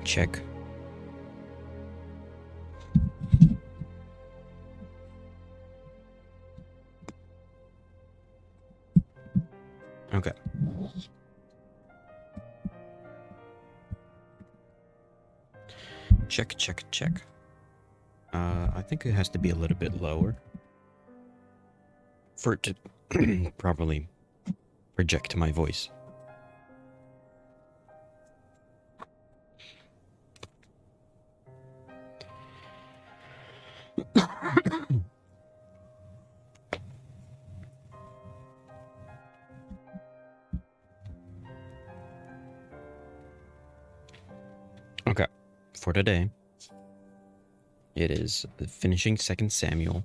Check. Okay. Check. I think it has to be a little bit lower for it to properly project my voice. Okay. For today, it is finishing 2nd Samuel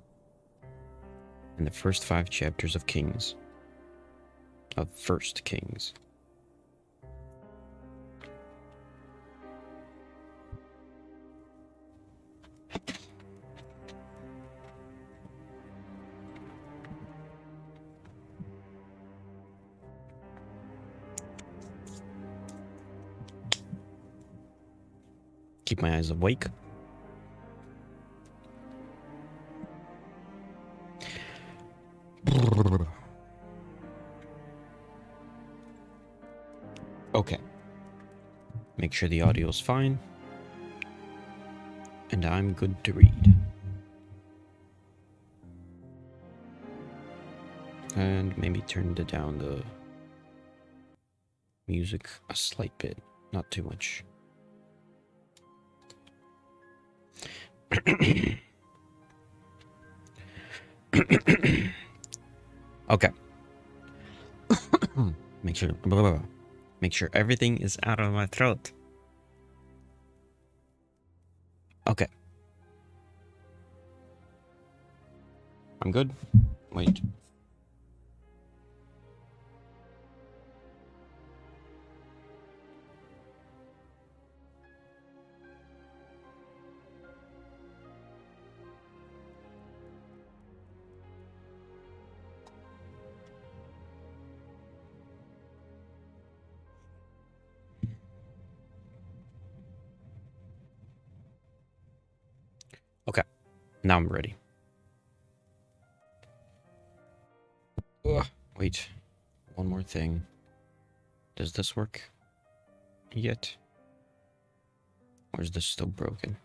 and the first 5 chapters of Kings. Of 1st Kings. Keep my eyes awake. Okay. Make sure the audio is fine. And I'm good to read. And maybe turn down the music a slight bit, not too much. Okay. Make sure everything is out of my throat. Okay. I'm good. Wait. Okay. Now I'm ready. Ugh. Wait. One more thing. Does this work yet? Or is this still broken?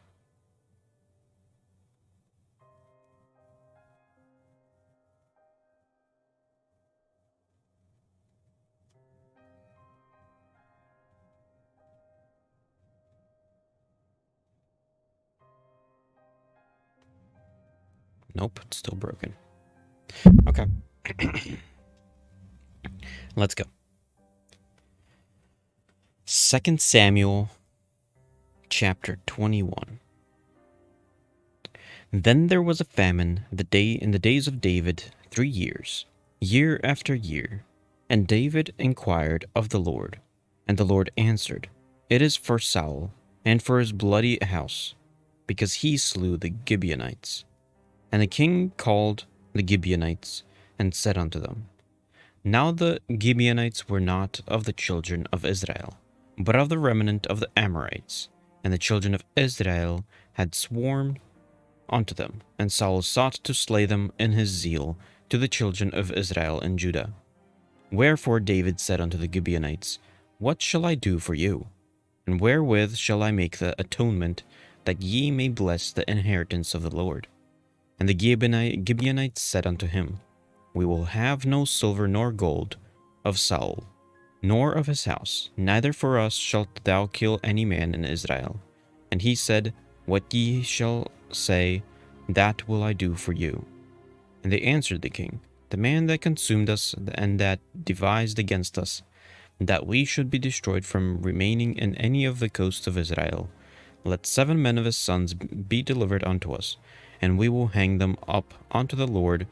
Nope, it's still broken. Okay. Let's go. 2 Samuel chapter 21. Then there was a famine in the days of David 3 years, year after year. And David inquired of the Lord, and the Lord answered, It is for Saul, and for his bloody house, because he slew the Gibeonites. And the king called the Gibeonites, and said unto them, Now the Gibeonites were not of the children of Israel, but of the remnant of the Amorites. And the children of Israel had sworn unto them, and Saul sought to slay them in his zeal to the children of Israel and Judah. Wherefore David said unto the Gibeonites, What shall I do for you? And wherewith shall I make the atonement, that ye may bless the inheritance of the Lord? And the Gibeonites said unto him, We will have no silver nor gold of Saul, nor of his house, neither for us shalt thou kill any man in Israel. And he said, What ye shall say, that will I do for you. And they answered the king, The man that consumed us, and that devised against us, that we should be destroyed from remaining in any of the coasts of Israel, let 7 men of his sons be delivered unto us, and we will hang them up unto the Lord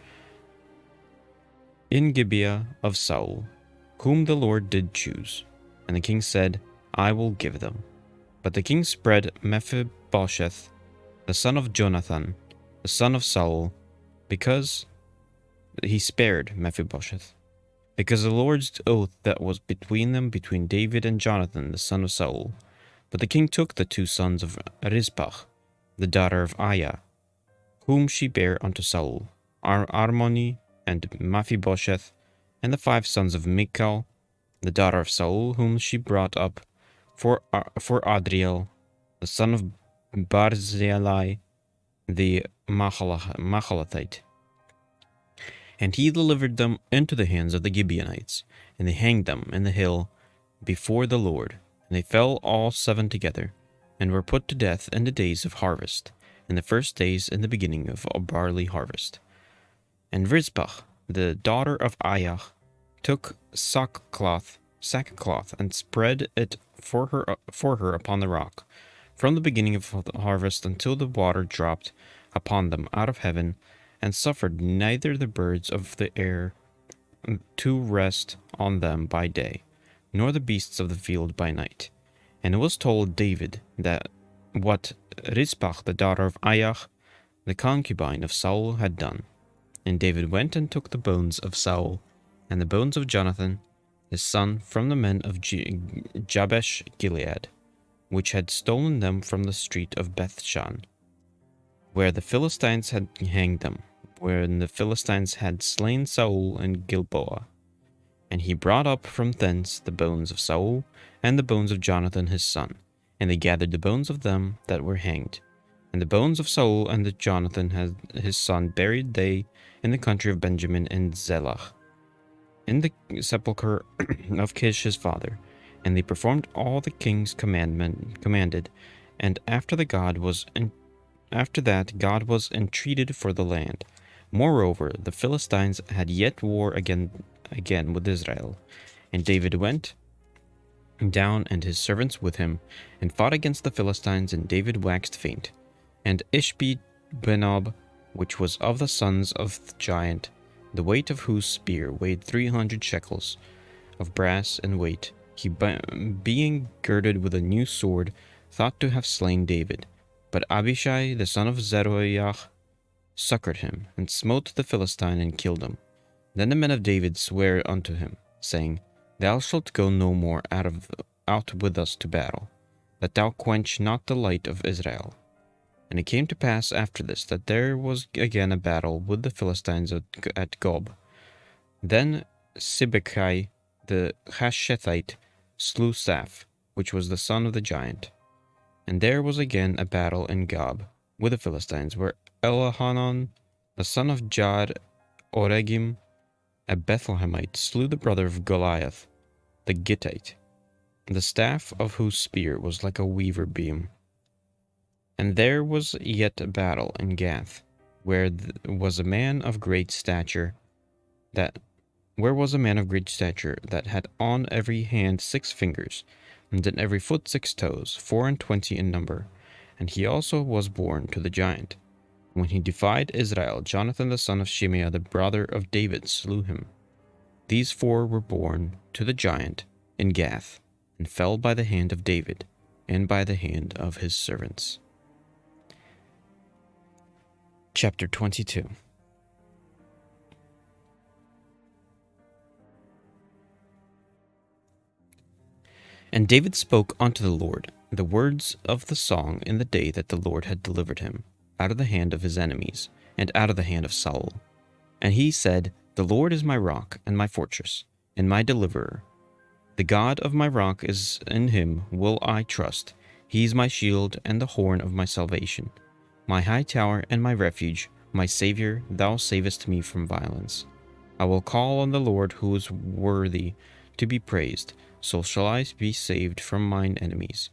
in Gibeah of Saul, whom the Lord did choose. And the king said, I will give them. But the king spread Mephibosheth, the son of Jonathan, the son of Saul, because he spared Mephibosheth, because the Lord's oath that was between them, between David and Jonathan, the son of Saul. But the king took the 2 sons of Rizpah, the daughter of Aiah, whom she bare unto Saul, Armoni and Mephibosheth, and the 5 sons of Michal, the daughter of Saul, whom she brought up for Adriel, the son of Barzillai, the Mahalathite. And he delivered them into the hands of the Gibeonites, and they hanged them in the hill before the Lord. And they fell all 7 together, and were put to death in the days of harvest, in the first days in the beginning of a barley harvest. And Rizpah, the daughter of Aiah, took sackcloth, and spread it for her upon the rock, from the beginning of the harvest until the water dropped upon them out of heaven, and suffered neither the birds of the air to rest on them by day, nor the beasts of the field by night. And it was told David that what Rizpah, the daughter of Aiah, the concubine of Saul, had done. And David went and took the bones of Saul, and the bones of Jonathan, his son, from the men of Jabesh Gilead, which had stolen them from the street of Bethshan, where the Philistines had hanged them, wherein the Philistines had slain Saul in Gilboa. And he brought up from thence the bones of Saul, and the bones of Jonathan his son, and they gathered the bones of them that were hanged. And the bones of Saul and of Jonathan his son buried they in the country of Benjamin in Zelah, in the sepulchre of Kish his father. And they performed all the king's commanded, and after that God was entreated for the land. Moreover, the Philistines had yet war again with Israel, and David went down and his servants with him, and fought against the Philistines, and David waxed faint. And Ishbi-benob, which was of the sons of the giant, the weight of whose spear weighed 300 shekels of brass in weight, he being girded with a new sword, thought to have slain David. But Abishai the son of Zeruiah succored him, and smote the Philistine, and killed him. Then the men of David sware unto him, saying, Thou shalt go no more out with us to battle, that thou quench not the light of Israel. And it came to pass after this, that there was again a battle with the Philistines at Gob. Then Sibbechai the Hashethite slew Saph, which was the son of the giant. And there was again a battle in Gob with the Philistines, where Elhanan, the son of Jad Oregim, a Bethlehemite, slew the brother of Goliath, the Gittite, the staff of whose spear was like a weaver beam. And there was yet a battle in Gath, where was a man of great stature that had on every hand 6 fingers, and in every foot 6 toes, 24 in number. And he also was born to the giant. When he defied Israel, Jonathan the son of Shimeah, the brother of David, slew him. These 4 were born to the giant in Gath, and fell by the hand of David, and by the hand of his servants. Chapter 22. And David spoke unto the Lord the words of the song in the day that the Lord had delivered him out of the hand of his enemies, and out of the hand of Saul. And he said, The Lord is my rock, and my fortress, and my deliverer. The God of my rock is in him will I trust. He is my shield, and the horn of my salvation. My high tower, and my refuge, my Saviour, thou savest me from violence. I will call on the Lord, who is worthy to be praised. So shall I be saved from mine enemies.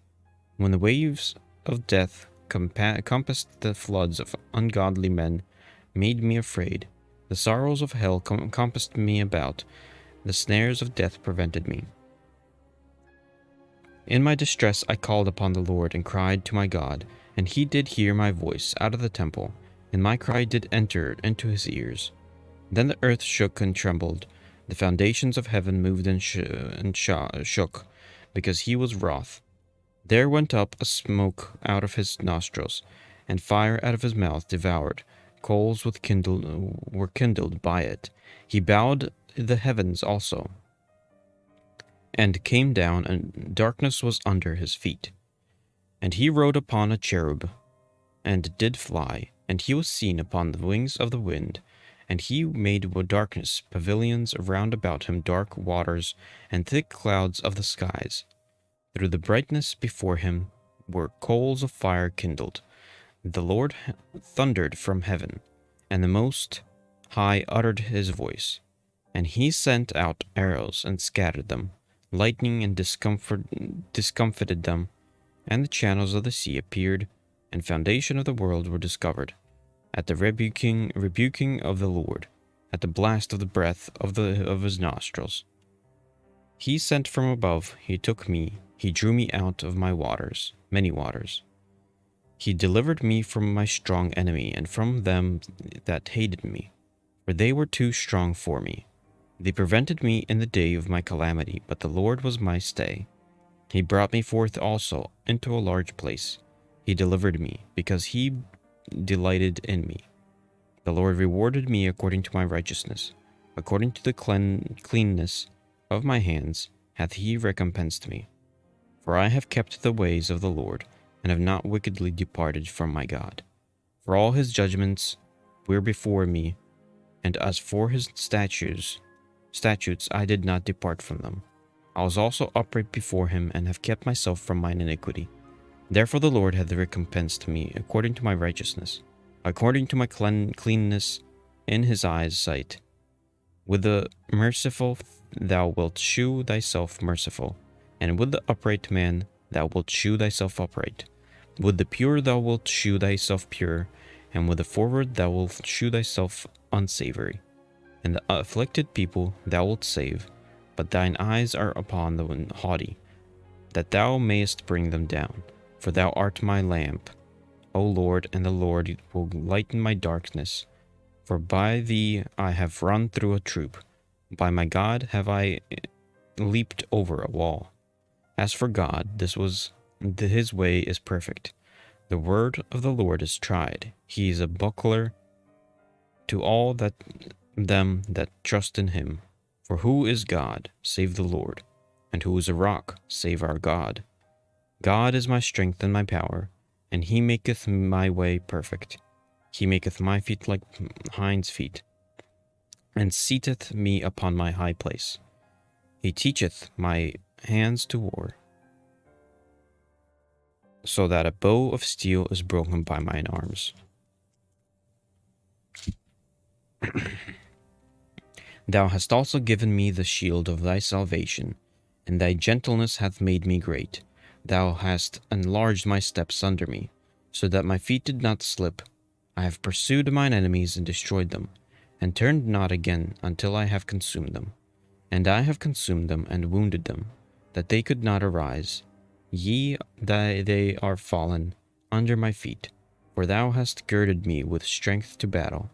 When the waves of death compassed the floods of ungodly men, made me afraid. The sorrows of hell compassed me about. The snares of death prevented me. In my distress I called upon the Lord, and cried to my God, and he did hear my voice out of the temple, and my cry did enter into his ears. Then the earth shook and trembled. The foundations of heaven moved and shook, because he was wroth. There went up a smoke out of his nostrils, and fire out of his mouth devoured. Coals were kindled by it. He bowed the heavens also, and came down, and darkness was under his feet. And he rode upon a cherub, and did fly, and he was seen upon the wings of the wind. And he made with darkness pavilions round about him, dark waters, and thick clouds of the skies. Through the brightness before him were coals of fire kindled. The Lord thundered from heaven, and the Most High uttered his voice. And he sent out arrows and scattered them, lightning and discomfited them, and the channels of the sea appeared, and foundation of the world were discovered. At the rebuking of the Lord, at the blast of the breath of his nostrils. He sent from above, he took me, he drew me out of my waters, many waters. He delivered me from my strong enemy, and from them that hated me, for they were too strong for me. They prevented me in the day of my calamity, but the Lord was my stay. He brought me forth also into a large place. He delivered me, because he delighted in me. The Lord rewarded me according to my righteousness. According to the cleanness of my hands hath he recompensed me. For I have kept the ways of the Lord, and have not wickedly departed from my God. For all his judgments were before me, and as for his statutes I did not depart from them. I was also upright before him, and have kept myself from mine iniquity. Therefore the Lord hath recompensed me according to my righteousness, according to my cleanness in his eyes' sight. With the merciful thou wilt shew thyself merciful, and with the upright man thou wilt shew thyself upright. With the pure thou wilt shew thyself pure, and with the forward thou wilt shew thyself unsavory. And the afflicted people thou wilt save, but thine eyes are upon the haughty, that thou mayest bring them down. For thou art my lamp, O Lord, and the Lord will lighten my darkness. For by thee I have run through a troop, by my God have I leaped over a wall. As for God, his way is perfect. The word of the Lord is tried. He is a buckler to all them that trust in him. For who is God, save the Lord? And who is a rock, save our God? God is my strength and my power, and he maketh my way perfect. He maketh my feet like hinds' feet, and seateth me upon my high place. He teacheth my hands to war, so that a bow of steel is broken by mine arms. Thou hast also given me the shield of thy salvation, and thy gentleness hath made me great. Thou hast enlarged my steps under me, so that my feet did not slip. I have pursued mine enemies and destroyed them, and turned not again until I have consumed them. And I have consumed them and wounded them, that they could not arise. They are fallen under my feet, for thou hast girded me with strength to battle.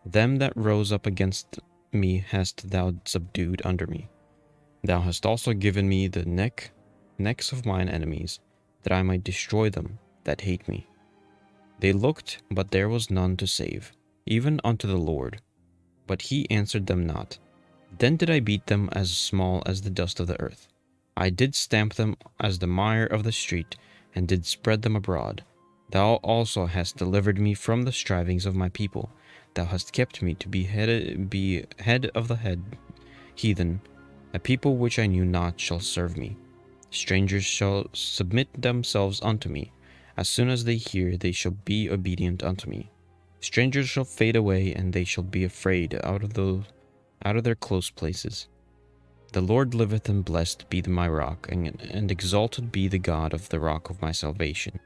Them that rose up against me hast thou subdued under me. Thou hast also given me the necks of mine enemies, that I might destroy them that hate me. They looked, but there was none to save, even unto the Lord. But he answered them not. Then did I beat them as small as the dust of the earth. I did stamp them as the mire of the street, and did spread them abroad. Thou also hast delivered me from the strivings of my people. Thou hast kept me to be head of the heathen. A people which I knew not shall serve me. Strangers shall submit themselves unto me. As soon as they hear, they shall be obedient unto me. Strangers shall fade away, and they shall be afraid out of their close places. The Lord liveth, and blessed be my rock, and exalted be the God of the rock of my salvation.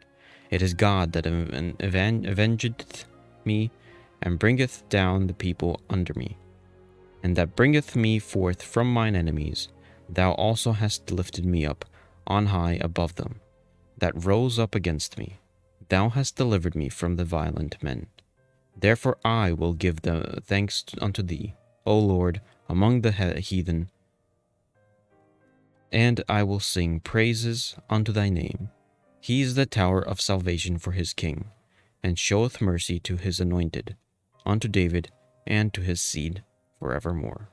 It is God that avengeth me, and bringeth down the people under me, and that bringeth me forth from mine enemies. Thou also hast lifted me up on high above them that rose up against me. Thou hast delivered me from the violent men. Therefore I will give the thanks unto thee, O Lord, among the heathen, and I will sing praises unto thy name. He is the tower of salvation for his king, and showeth mercy to his anointed, unto David, and to his seed forevermore.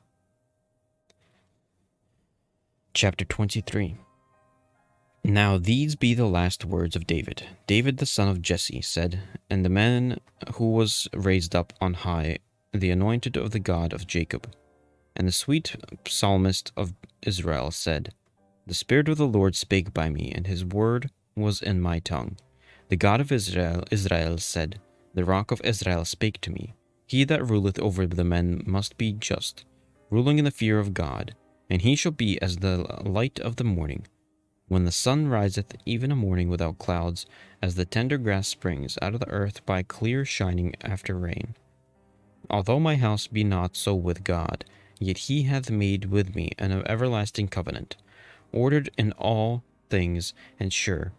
Chapter 23. Now these be the last words of David. David the son of Jesse said, and the man who was raised up on high, the anointed of the God of Jacob. And the sweet psalmist of Israel said, the Spirit of the Lord spake by me, and his word was in my tongue. The God of Israel said, the rock of Israel spake to me. He that ruleth over the men must be just, ruling in the fear of God, and he shall be as the light of the morning, when the sun riseth, even a morning without clouds, as the tender grass springs out of the earth by clear shining after rain. Although my house be not so with God, yet he hath made with me an everlasting covenant, ordered in all things and sure.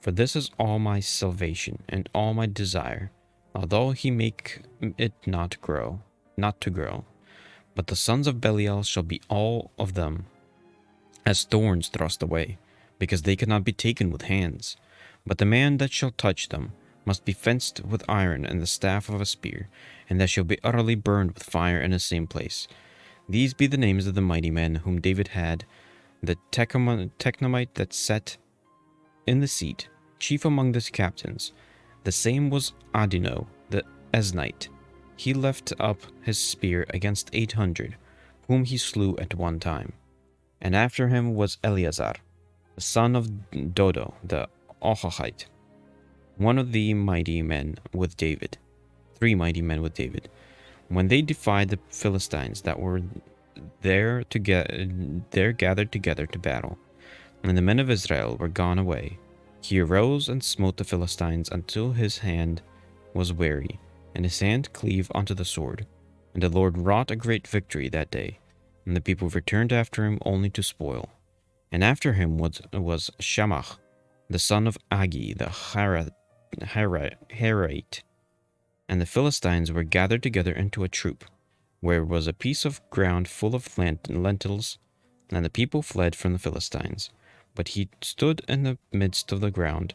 For this is all my salvation and all my desire, although he make it not to grow. But the sons of Belial shall be all of them as thorns thrust away, because they cannot be taken with hands. But the man that shall touch them must be fenced with iron and the staff of a spear, and that shall be utterly burned with fire in the same place. These be the names of the mighty men whom David had, the Technomite that sat in the seat, chief among the captains. The same was Adino the Esnite. He left up his spear against 800, whom he slew at one time. And after him was Eleazar, the son of Dodo the Ahohite, one of the mighty men with David, 3 mighty men with David, when they defied the Philistines that were there gathered together to battle. And the men of Israel were gone away. He arose and smote the Philistines until his hand was weary, and his hand cleave unto the sword. And the Lord wrought a great victory that day, and the people returned after him only to spoil. And after him was Shammah, the son of Agi the Harite. And the Philistines were gathered together into a troop, where was a piece of ground full of lentils, and the people fled from the Philistines. But he stood in the midst of the ground,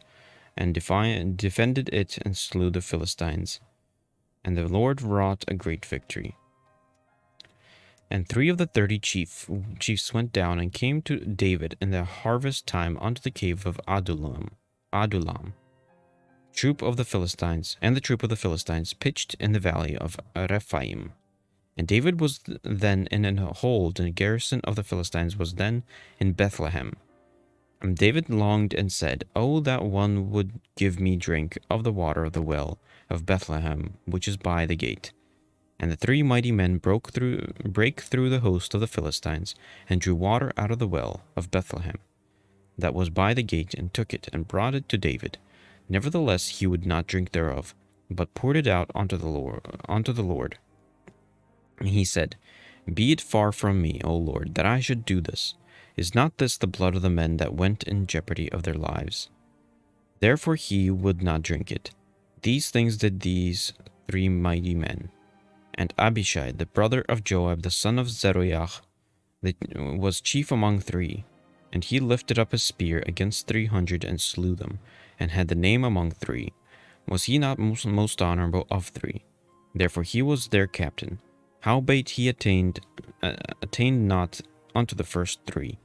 and defended it, and slew the Philistines. And the Lord wrought a great victory. And 3 of the 30 chiefs went down and came to David in the harvest time unto the cave of Adullam. Troop of the Philistines, and the troop of the Philistines pitched in the valley of Rephaim. And David was then in a hold, and the garrison of the Philistines was then in Bethlehem. And David longed and said, O that one would give me drink of the water of the well of Bethlehem, which is by the gate. And the 3 mighty men brake through the host of the Philistines, and drew water out of the well of Bethlehem, that was by the gate, and took it, and brought it to David. Nevertheless he would not drink thereof, but poured it out unto the Lord. And he said, Be it far from me, O Lord, that I should do this. Is not this the blood of the men that went in jeopardy of their lives? Therefore he would not drink it. These things did these 3 mighty men. And Abishai, the brother of Joab, the son of Zeruiah, was chief among 3. And he lifted up his spear against 300 and slew them, and had the name among 3. Was he not most honorable of 3? Therefore he was their captain. Howbeit he attained not unto the first 3.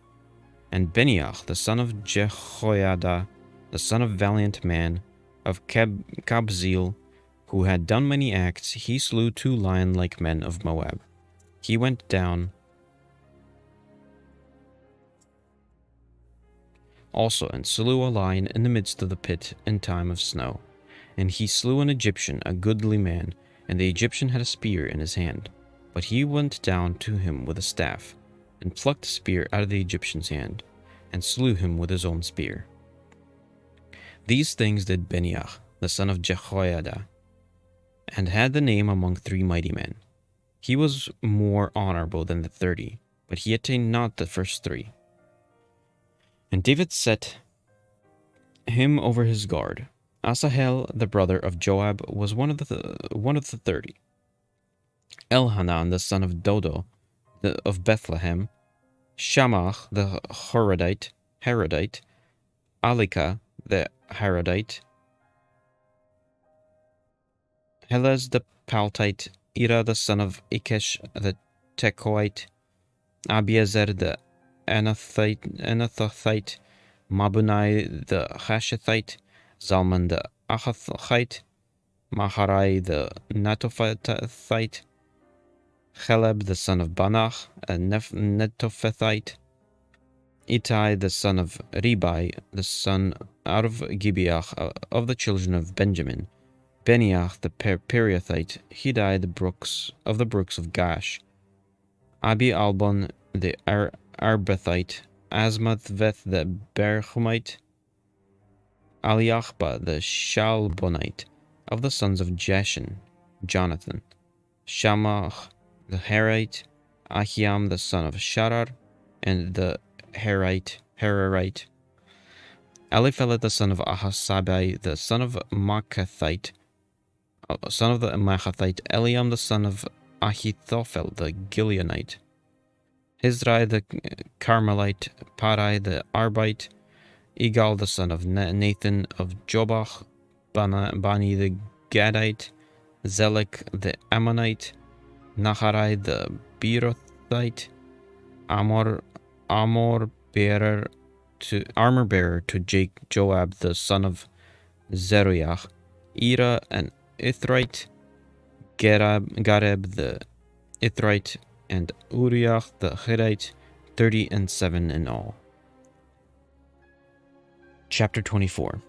And Benaiah, the son of Jehoiada, the son of valiant man, of Kabzeel, who had done many acts, he slew 2 lion-like men of Moab. He went down also and slew a lion in the midst of the pit in time of snow. And he slew an Egyptian, a goodly man, and the Egyptian had a spear in his hand. But he went down to him with a staff, and plucked the spear out of the Egyptian's hand, and slew him with his own spear. These things did Benaiah, the son of Jehoiada, and had the name among 3 mighty men. He was more honorable than the 30, but he attained not the first 3. And David set him over his guard. Asahel, the brother of Joab, was one of the 30. Elhanan, the son of Dodo, of Bethlehem, Shammah, the Harodite, Alika, the Harodite, Helez the Paltite, Ira, the son of Ikesh, the Tekoite, Abiezer, the Anathothite, Mabunai the Hashathite, Zalman the Achathite, Maharai the Netophathite, Cheleb the son of Banach, a Netophethite, Ittai the son of Ribai, the son out of Gibeah of the children of Benjamin, Beniach the Periathite, Hidai the brooks of Gash, Abi Albon the Arbathite, Asmathveth the Berchumite, Aliachba the Shalbonite, of the sons of Jeshin, Jonathan, Shammah the Herite, Ahiam the son of Sharar, and the Herite, Eliphelet the son of Ahasabai, the son of Machathite, Eliam the son of Ahithophel the Gileonite, Hizrai the Carmelite, Parai the Arbite, Igal the son of Nathan of Jobach, Bani the Gadite, Zelek the Ammonite, Naharai the Beerothite, armor bearer to Joab the son of Zeruiah, Ira and Ithrite, Gareb the Ithrite, and Uriah the Hittite, 37 in all. Chapter 24.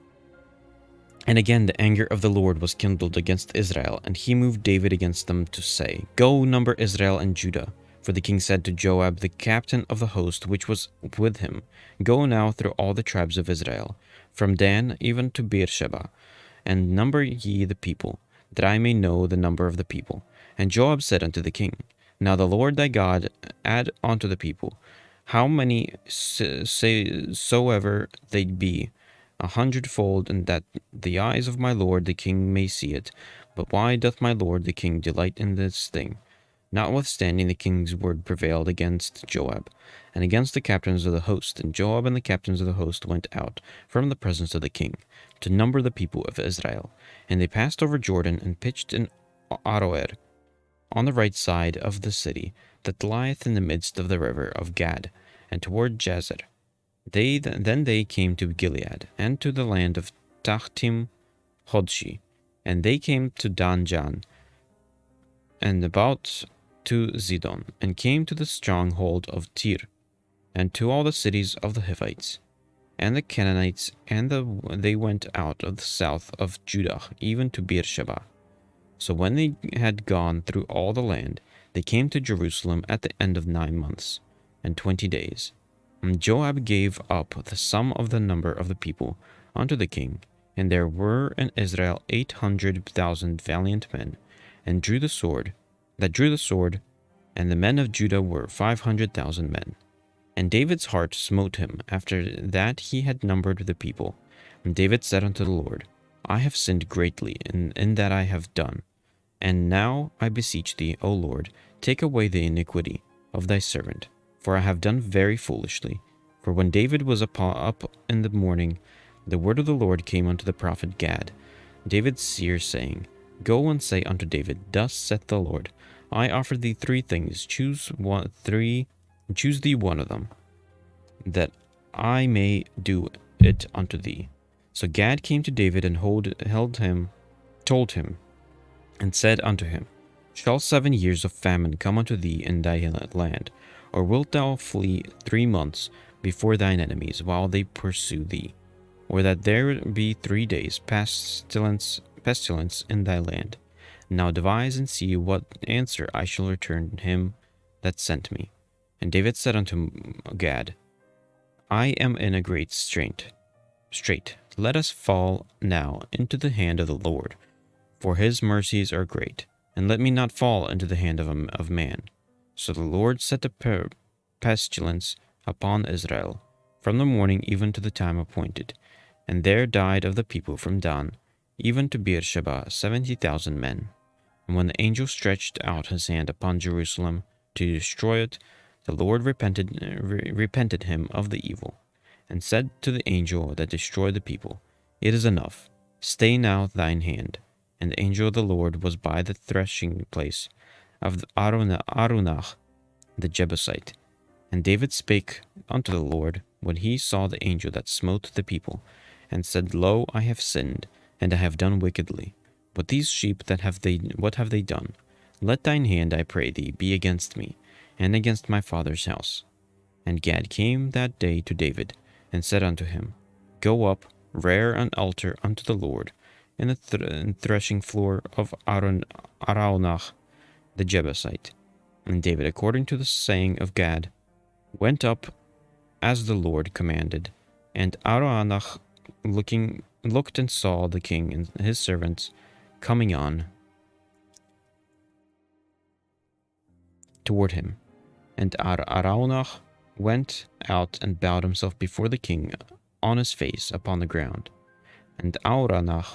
And again the anger of the Lord was kindled against Israel, and he moved David against them to say, Go number Israel and Judah. For the king said to Joab, the captain of the host which was with him, Go now through all the tribes of Israel, from Dan even to Beersheba, and number ye the people, that I may know the number of the people. And Joab said unto the king, Now the Lord thy God add unto the people, how many soever they be, 100-fold, and that the eyes of my lord the king may see it. But why doth my lord the king delight in this thing? Notwithstanding, the king's word prevailed against Joab, and against the captains of the host. And Joab and the captains of the host went out from the presence of the king, to number the people of Israel. And they passed over Jordan, and pitched in Aroer, on the right side of the city, that lieth in the midst of the river of Gad, and toward Jazer. Then they came to Gilead, and to the land of Tachtim Hodshi, and they came to Danjan, and about to Zidon, and came to the stronghold of Tyr, and to all the cities of the Hivites, and the Canaanites, and they went out of the south of Judah, even to Beersheba. So when they had gone through all the land, they came to Jerusalem at the end of 9 months, and 20 days. And Joab gave up the sum of the number of the people unto the king, and there were in Israel 800,000 valiant men, and drew the sword, and the men of Judah were 500,000 men. And David's heart smote him after that he had numbered the people. And David said unto the Lord, I have sinned greatly in that I have done. And now I beseech thee, O Lord, take away the iniquity of thy servant, for I have done very foolishly. For when David was up in the morning, the word of the Lord came unto the prophet Gad, David's seer, saying, Go and say unto David, Thus saith the Lord, I offer thee 3 things, choose thee one of them, that I may do it unto thee. So Gad came to David and told him, and said unto him, Shall 7 years of famine come unto thee in thy land, or wilt thou flee 3 months before thine enemies, while they pursue thee? Or that there be 3 days pestilence in thy land? Now devise and see what answer I shall return him that sent me. And David said unto Gad, I am in a great strait. Let us fall now into the hand of the Lord, for his mercies are great, and let me not fall into the hand of man. So the Lord set a pestilence upon Israel, from the morning even to the time appointed. And there died of the people from Dan even to Beersheba 70,000 men. And when the angel stretched out his hand upon Jerusalem to destroy it, the Lord repented him of the evil, and said to the angel that destroyed the people, It is enough, stay now thine hand. And the angel of the Lord was by the threshing place of Arunach the Jebusite. And David spake unto the Lord when he saw the angel that smote the people, and said, Lo, I have sinned, and I have done wickedly. But these sheep what have they done? Let thine hand, I pray thee, be against me, and against my father's house. And Gad came that day to David, and said unto him, Go up, rear an altar unto the Lord, in the threshing floor of Araunah the Jebusite. And David, according to the saying of Gad, went up as the Lord commanded. And Araunah looked and saw the king and his servants coming on toward him. And Araunah went out and bowed himself before the king on his face upon the ground. And Araunah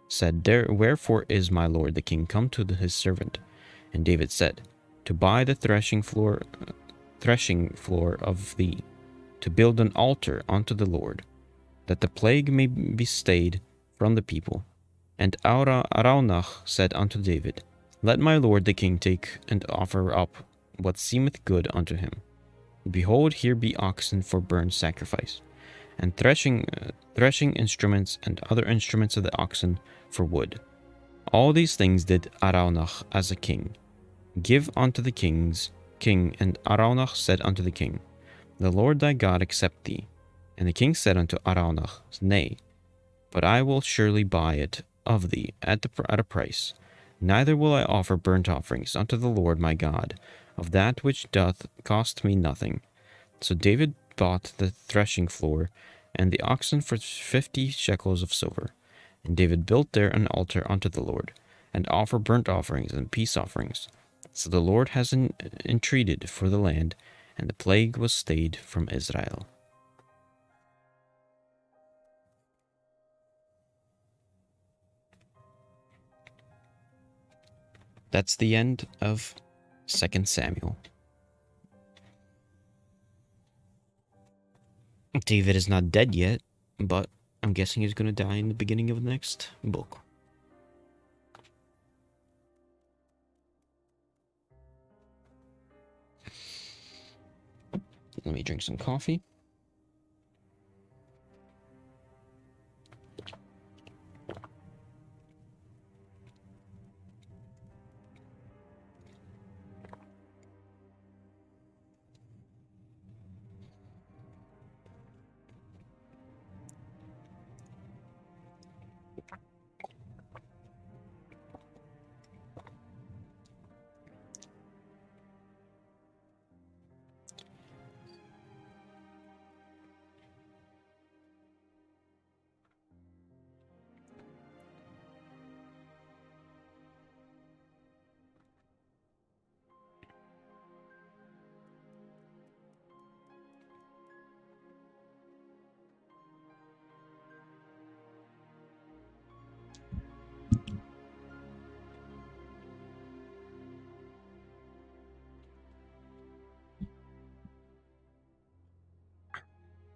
said, Wherefore is my lord the king come to his servant? And David said, To buy the threshing floor of thee, to build an altar unto the Lord, that the plague may be stayed from the people. And Araunah said unto David, Let my lord the king take and offer up what seemeth good unto him. Behold, here be oxen for burnt sacrifice, and threshing instruments and other instruments of the oxen for wood. All these things did Araunah as a king. Give unto the king. And Araunah said unto the king, The Lord thy God accept thee. And the king said unto Araunah, Nay, but I will surely buy it of thee at a price. Neither will I offer burnt offerings unto the Lord my God of that which doth cost me nothing. So David bought the threshing floor and the oxen for 50 shekels of silver. And David built there an altar unto the Lord, and offered burnt offerings and peace offerings. So the Lord has entreated for the land, and the plague was stayed from Israel. That's the end of 2 Samuel. David is not dead yet, but I'm guessing he's going to die in the beginning of the next book. Let me drink some coffee.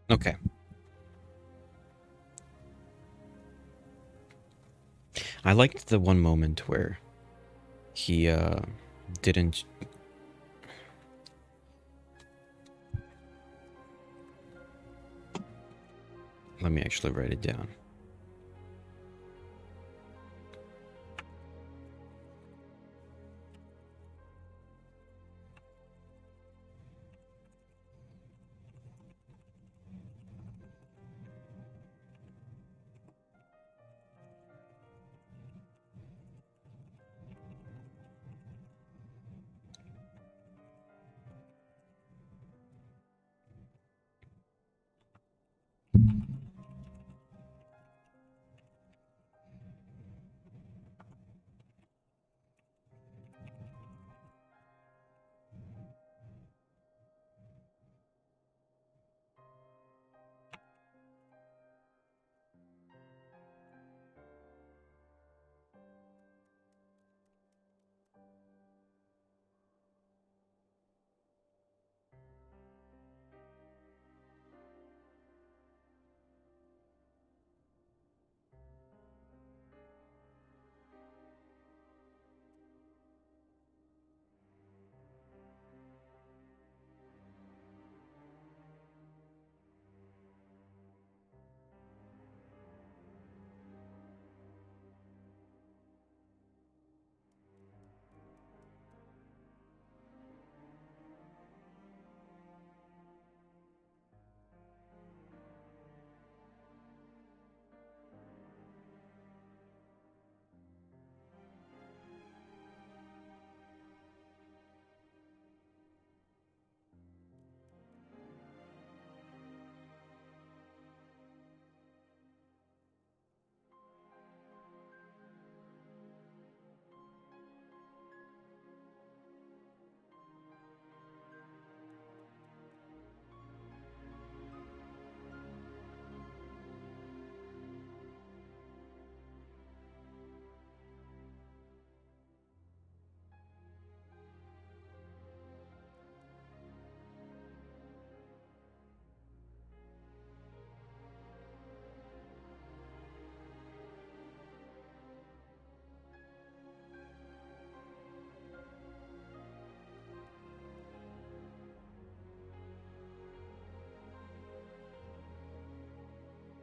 Okay. I liked the one moment where he didn't. Let me actually write it down.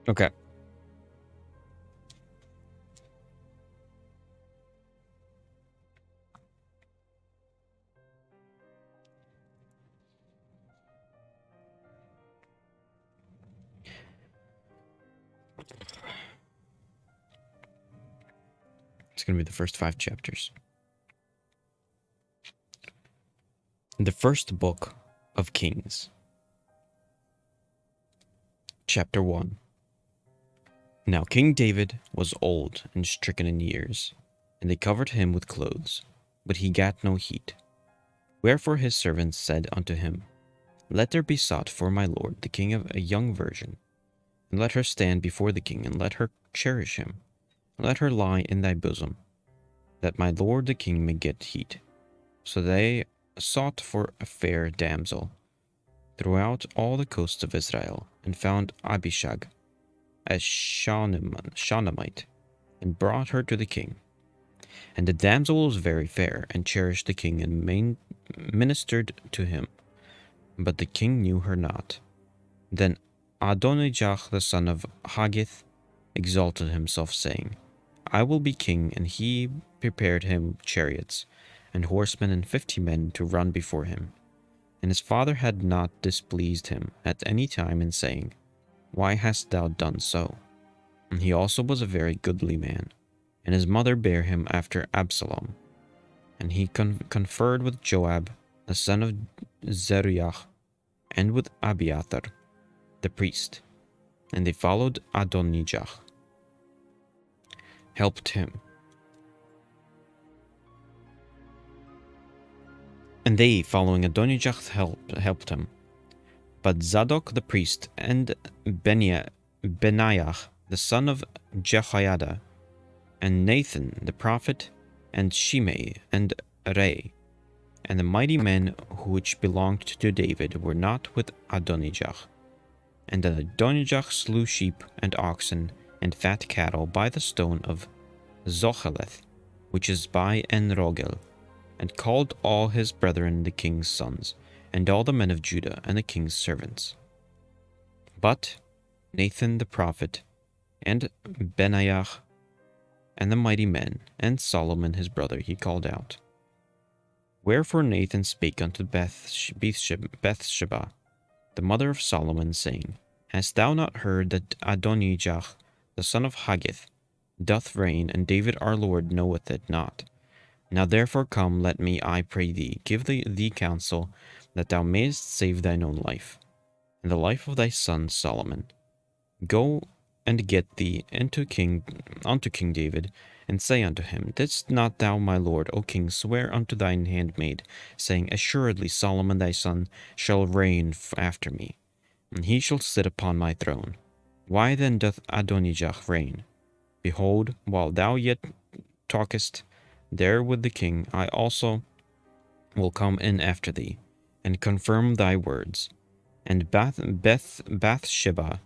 Okay. It's going to be the first 5 chapters. The first book of Kings. Chapter 1. Now King David was old and stricken in years, and they covered him with clothes, but he gat no heat. Wherefore his servants said unto him, Let there be sought for my lord the king of a young virgin, and let her stand before the king, and let her cherish him, and let her lie in thy bosom, that my lord the king may get heat. So they sought for a fair damsel throughout all the coasts of Israel, and found Abishag, a Shunammite, and brought her to the king. And the damsel was very fair, and cherished the king, and ministered to him. But the king knew her not. Then Adonijah the son of Haggith exalted himself, saying, I will be king, and he prepared him chariots, and horsemen, and 50 men to run before him. And his father had not displeased him at any time in saying, Why hast thou done so? And he also was a very goodly man, and his mother bare him after Absalom. And he conferred with Joab, the son of Zeruiah, and with Abiathar, the priest. And they followed Adonijah, helped him. And they, following Adonijah, helped him. But Zadok the priest, and Benaiah the son of Jehoiada, and Nathan the prophet, and Shimei, and Rei, and the mighty men which belonged to David were not with Adonijah. And Adonijah slew sheep and oxen and fat cattle by the stone of Zocheleth, which is by En-rogel, and called all his brethren the king's sons, and all the men of Judah and the king's servants. But Nathan the prophet, and Benaiah, and the mighty men, and Solomon his brother he called out. Wherefore Nathan spake unto Bathsheba, the mother of Solomon, saying, Hast thou not heard that Adonijah, the son of Haggith, doth reign, and David our Lord knoweth it not? Now therefore come, let me, I pray thee, give thee counsel, that thou mayest save thine own life, and the life of thy son Solomon. Go and get thee unto King David, and say unto him, Didst not thou, my lord, O king, swear unto thine handmaid, saying, Assuredly Solomon thy son shall reign after me, and he shall sit upon my throne? Why then doth Adonijah reign? Behold, while thou yet talkest there with the king, I also will come in after thee, and confirm thy words. And Bathsheba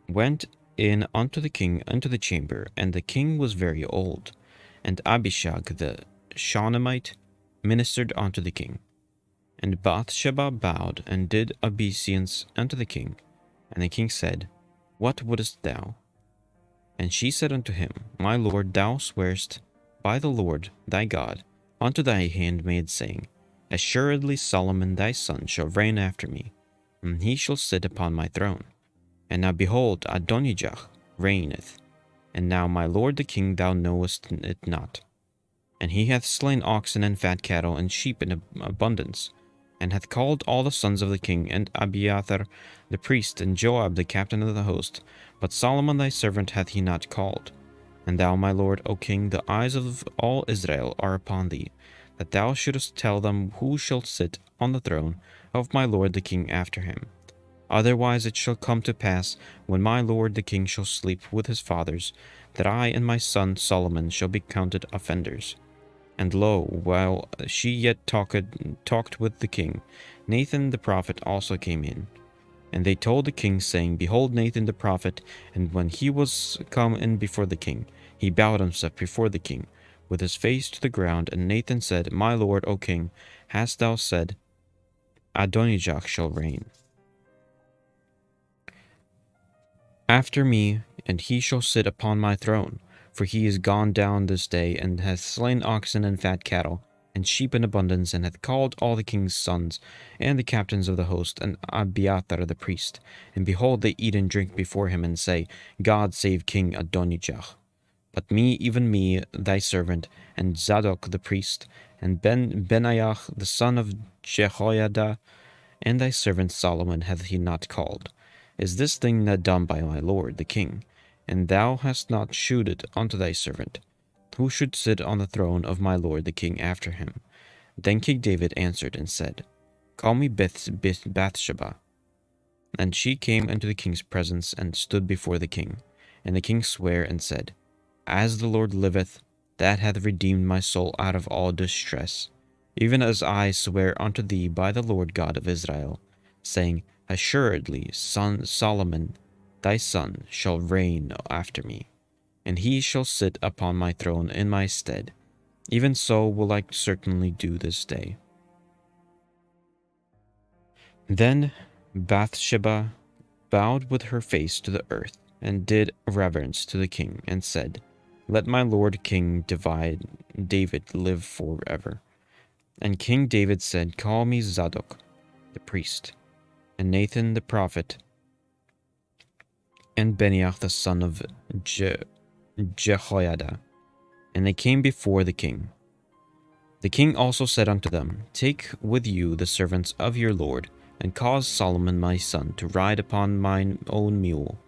went in unto the king unto the chamber, and the king was very old. And Abishag the Shunammite ministered unto the king. And Bathsheba bowed and did obeisance unto the king. And the king said, What wouldest thou? And she said unto him, My lord, thou swearest by the Lord thy God unto thy handmaid, saying, Assuredly Solomon thy son shall reign after me, and he shall sit upon my throne. And now behold, Adonijah reigneth, and now my lord the king, thou knowest it not. And he hath slain oxen and fat cattle and sheep in abundance, and hath called all the sons of the king, and Abiathar the priest, and Joab the captain of the host. But Solomon thy servant hath he not called. And thou, my lord, O king, the eyes of all Israel are upon thee, that thou shouldest tell them who shall sit on the throne of my lord the king after him. Otherwise it shall come to pass, when my lord the king shall sleep with his fathers, that I and my son Solomon shall be counted offenders. And lo, while she yet talked with the king, Nathan the prophet also came in. And they told the king, saying, Behold Nathan the prophet. And when he was come in before the king, he bowed himself before the king, with his face to the ground. And Nathan said, My lord, O king, hast thou said, Adonijah shall reign? after me, and he shall sit upon my throne. For he is gone down this day, and hath slain oxen and fat cattle, and sheep in abundance, and hath called all the king's sons, and the captains of the host, and Abiathar the priest. And behold, they eat and drink before him, and say, God save King Adonijah. But me, even me, thy servant, and Zadok the priest, and Benaiah the son of Jehoiada, and thy servant Solomon hath he not called. Is this thing not done by my lord the king? And thou hast not shewed it unto thy servant, who should sit on the throne of my lord the king after him. Then King David answered and said, Call me Bathsheba. And she came into the king's presence, and stood before the king. And the king sware and said, As the Lord liveth, that hath redeemed my soul out of all distress, even as I swear unto thee by the Lord God of Israel, saying, Assuredly Solomon thy son shall reign after me, and he shall sit upon my throne in my stead. Even so will I certainly do this day. Then Bathsheba bowed with her face to the earth, and did reverence to the king, and said, Let my lord King David live forever. And King David said, Call me Zadok the priest, and Nathan the prophet, and Benaiah the son of Jehoiada. And they came before the king. The king also said unto them, Take with you the servants of your lord, and cause Solomon my son to ride upon mine own mule,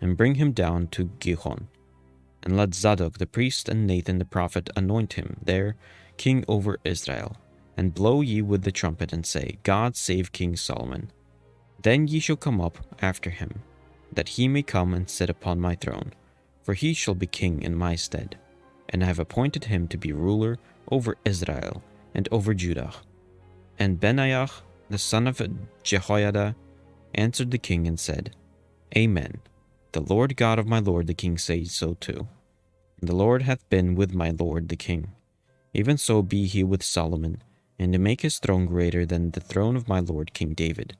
and bring him down to Gihon. And let Zadok the priest and Nathan the prophet anoint him there king over Israel. And blow ye with the trumpet, and say, God save King Solomon. Then ye shall come up after him, that he may come and sit upon my throne, for he shall be king in my stead. And I have appointed him to be ruler over Israel and over Judah. And Benaiah the son of Jehoiada answered the king and said, Amen. The Lord God of my lord the king says so too. And the Lord hath been with my lord the king. Even so be he with Solomon, and to make his throne greater than the throne of my lord King David.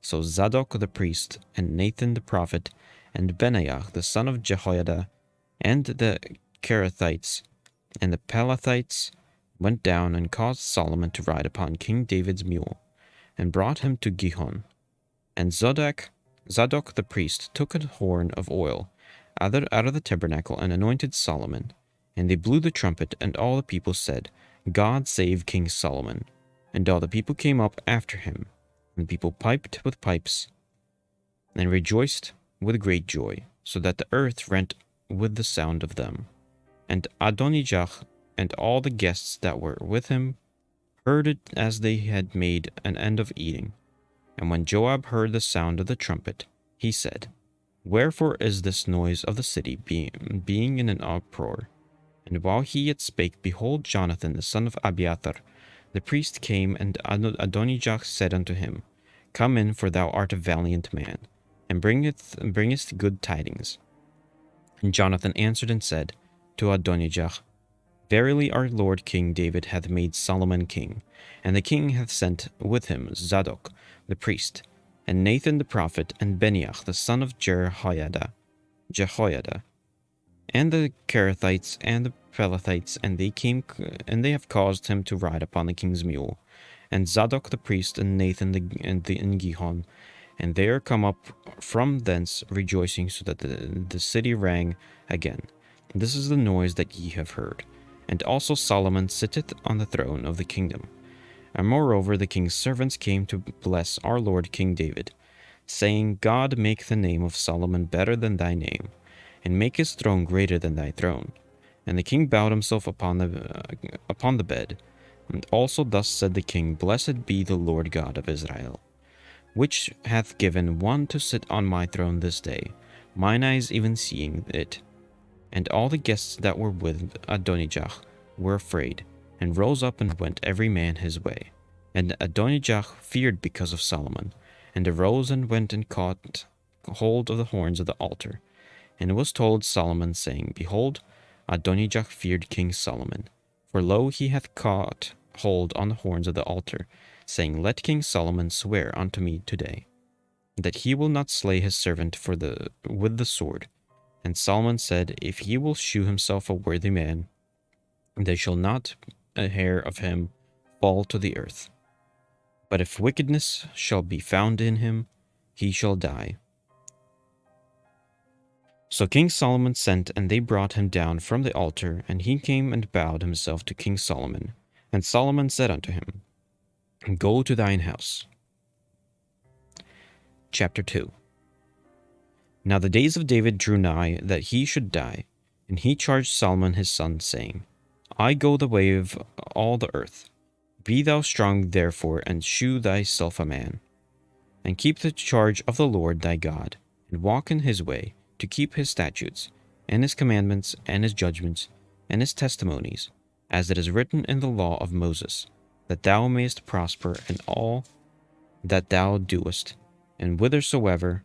So Zadok the priest, and Nathan the prophet, and Benaiah the son of Jehoiada, and the Kerethites, and the Pelethites went down and caused Solomon to ride upon King David's mule, and brought him to Gihon. And Zadok the priest took a horn of oil out of the tabernacle, and anointed Solomon. And they blew the trumpet, and all the people said, God save King Solomon. And all the people came up after him, and the people piped with pipes, and rejoiced with great joy, so that the earth rent with the sound of them. And Adonijah and all the guests that were with him heard it as they had made an end of eating. And when Joab heard the sound of the trumpet, he said, Wherefore is this noise of the city being in an uproar? And while he yet spake, behold, Jonathan the son of Abiathar the priest came, and Adonijah said unto him, Come in, for thou art a valiant man, and bringest good tidings. And Jonathan answered and said to Adonijah, Verily our lord King David hath made Solomon king, and the king hath sent with him Zadok the priest, and Nathan the prophet, and Benaiah the son of Jehoiada, and the Kerethites and the Pelethites, and they have caused him to ride upon the king's mule, and Zadok the priest, and Nathan in Gihon, and they are come up from thence rejoicing, so that the city rang again. This is the noise that ye have heard. And also Solomon sitteth on the throne of the kingdom. And moreover the king's servants came to bless our lord King David, saying, God make the name of Solomon better than thy name, and make his throne greater than thy throne. And the king bowed himself upon the bed. And also thus said the king, Blessed be the Lord God of Israel, which hath given one to sit on my throne this day, mine eyes even seeing it. And all the guests that were with Adonijah were afraid, and rose up and went every man his way. And Adonijah feared because of Solomon, and arose and went and caught hold of the horns of the altar. And it was told Solomon, saying, Behold, Adonijah feared King Solomon, for lo, he hath caught hold on the horns of the altar, saying, Let King Solomon swear unto me today. that he will not slay his servant with the sword. And Solomon said, If he will shew himself a worthy man, there shall not a hair of him fall to the earth. But if wickedness shall be found in him, he shall die. So King Solomon sent, and they brought him down from the altar, and he came and bowed himself to King Solomon. And Solomon said unto him, Go to thine house. Chapter 2. Now the days of David drew nigh that he should die, and he charged Solomon his son, saying, I go the way of all the earth. Be thou strong therefore, and shew thyself a man, and keep the charge of the Lord thy God, and walk in his way, to keep his statutes, and his commandments, and his judgments, and his testimonies, as it is written in the law of Moses, that thou mayest prosper in all that thou doest, and whithersoever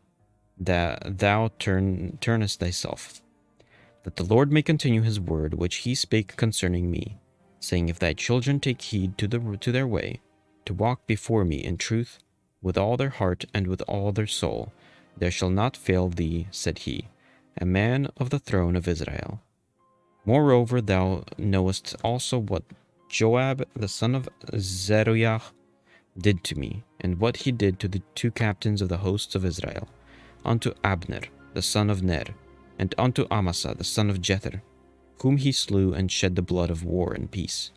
that thou turnest thyself, that the Lord may continue his word which he spake concerning me, saying, If thy children take heed to their way, to walk before me in truth, with all their heart and with all their soul, there shall not fail thee, said he, a man of the throne of Israel. Moreover, thou knowest also what Joab the son of Zeruiah did to me, and what he did to the two captains of the hosts of Israel, unto Abner the son of Ner, and unto Amasa the son of Jether, whom he slew and shed the blood of war and peace,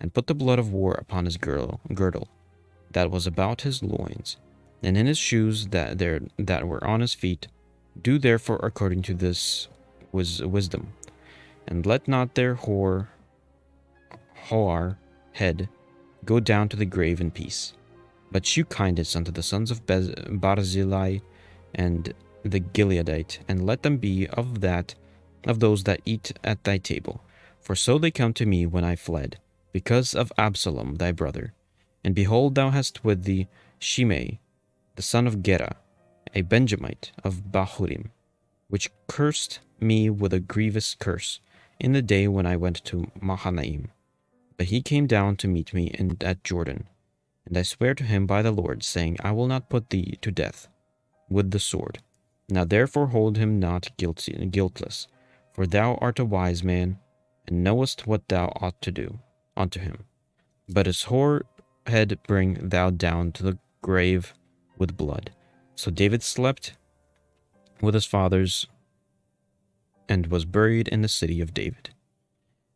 and put the blood of war upon his girdle that was about his loins, and in his shoes that were on his feet. Do therefore according to this wisdom, and let not their hoar head go down to the grave in peace, but shew kindness unto the sons of Barzillai and the Gileadite, and let them be of those that eat at thy table. For so they come to me when I fled, because of Absalom thy brother. And behold, thou hast with thee Shimei, the son of Gera, a Benjamite of Bahurim, which cursed me with a grievous curse in the day when I went to Mahanaim. But he came down to meet me at Jordan, and I swear to him by the Lord, saying, I will not put thee to death with the sword. Now therefore hold him not guiltless, for thou art a wise man, and knowest what thou ought to do unto him. But his hoar head bring thou down to the grave with blood. So David slept with his fathers, and was buried in the city of David.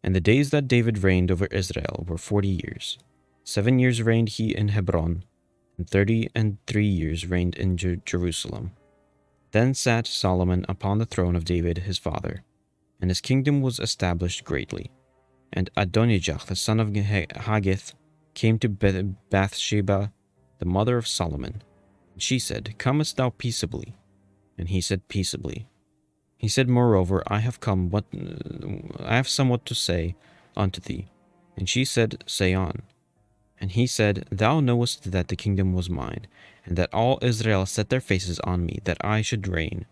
And the days that David reigned over Israel were 40 years. 7 years reigned he in Hebron, and 33 years reigned in Jerusalem. Then sat Solomon upon the throne of David his father, and his kingdom was established greatly. And Adonijah the son of Haggith came to Bathsheba, the mother of Solomon. And she said, Comest thou peaceably? And he said, Peaceably. He said, Moreover, I have somewhat to say unto thee. And she said, Say on. And he said, Thou knowest that the kingdom was mine, and that all Israel set their faces on me, that I should reign.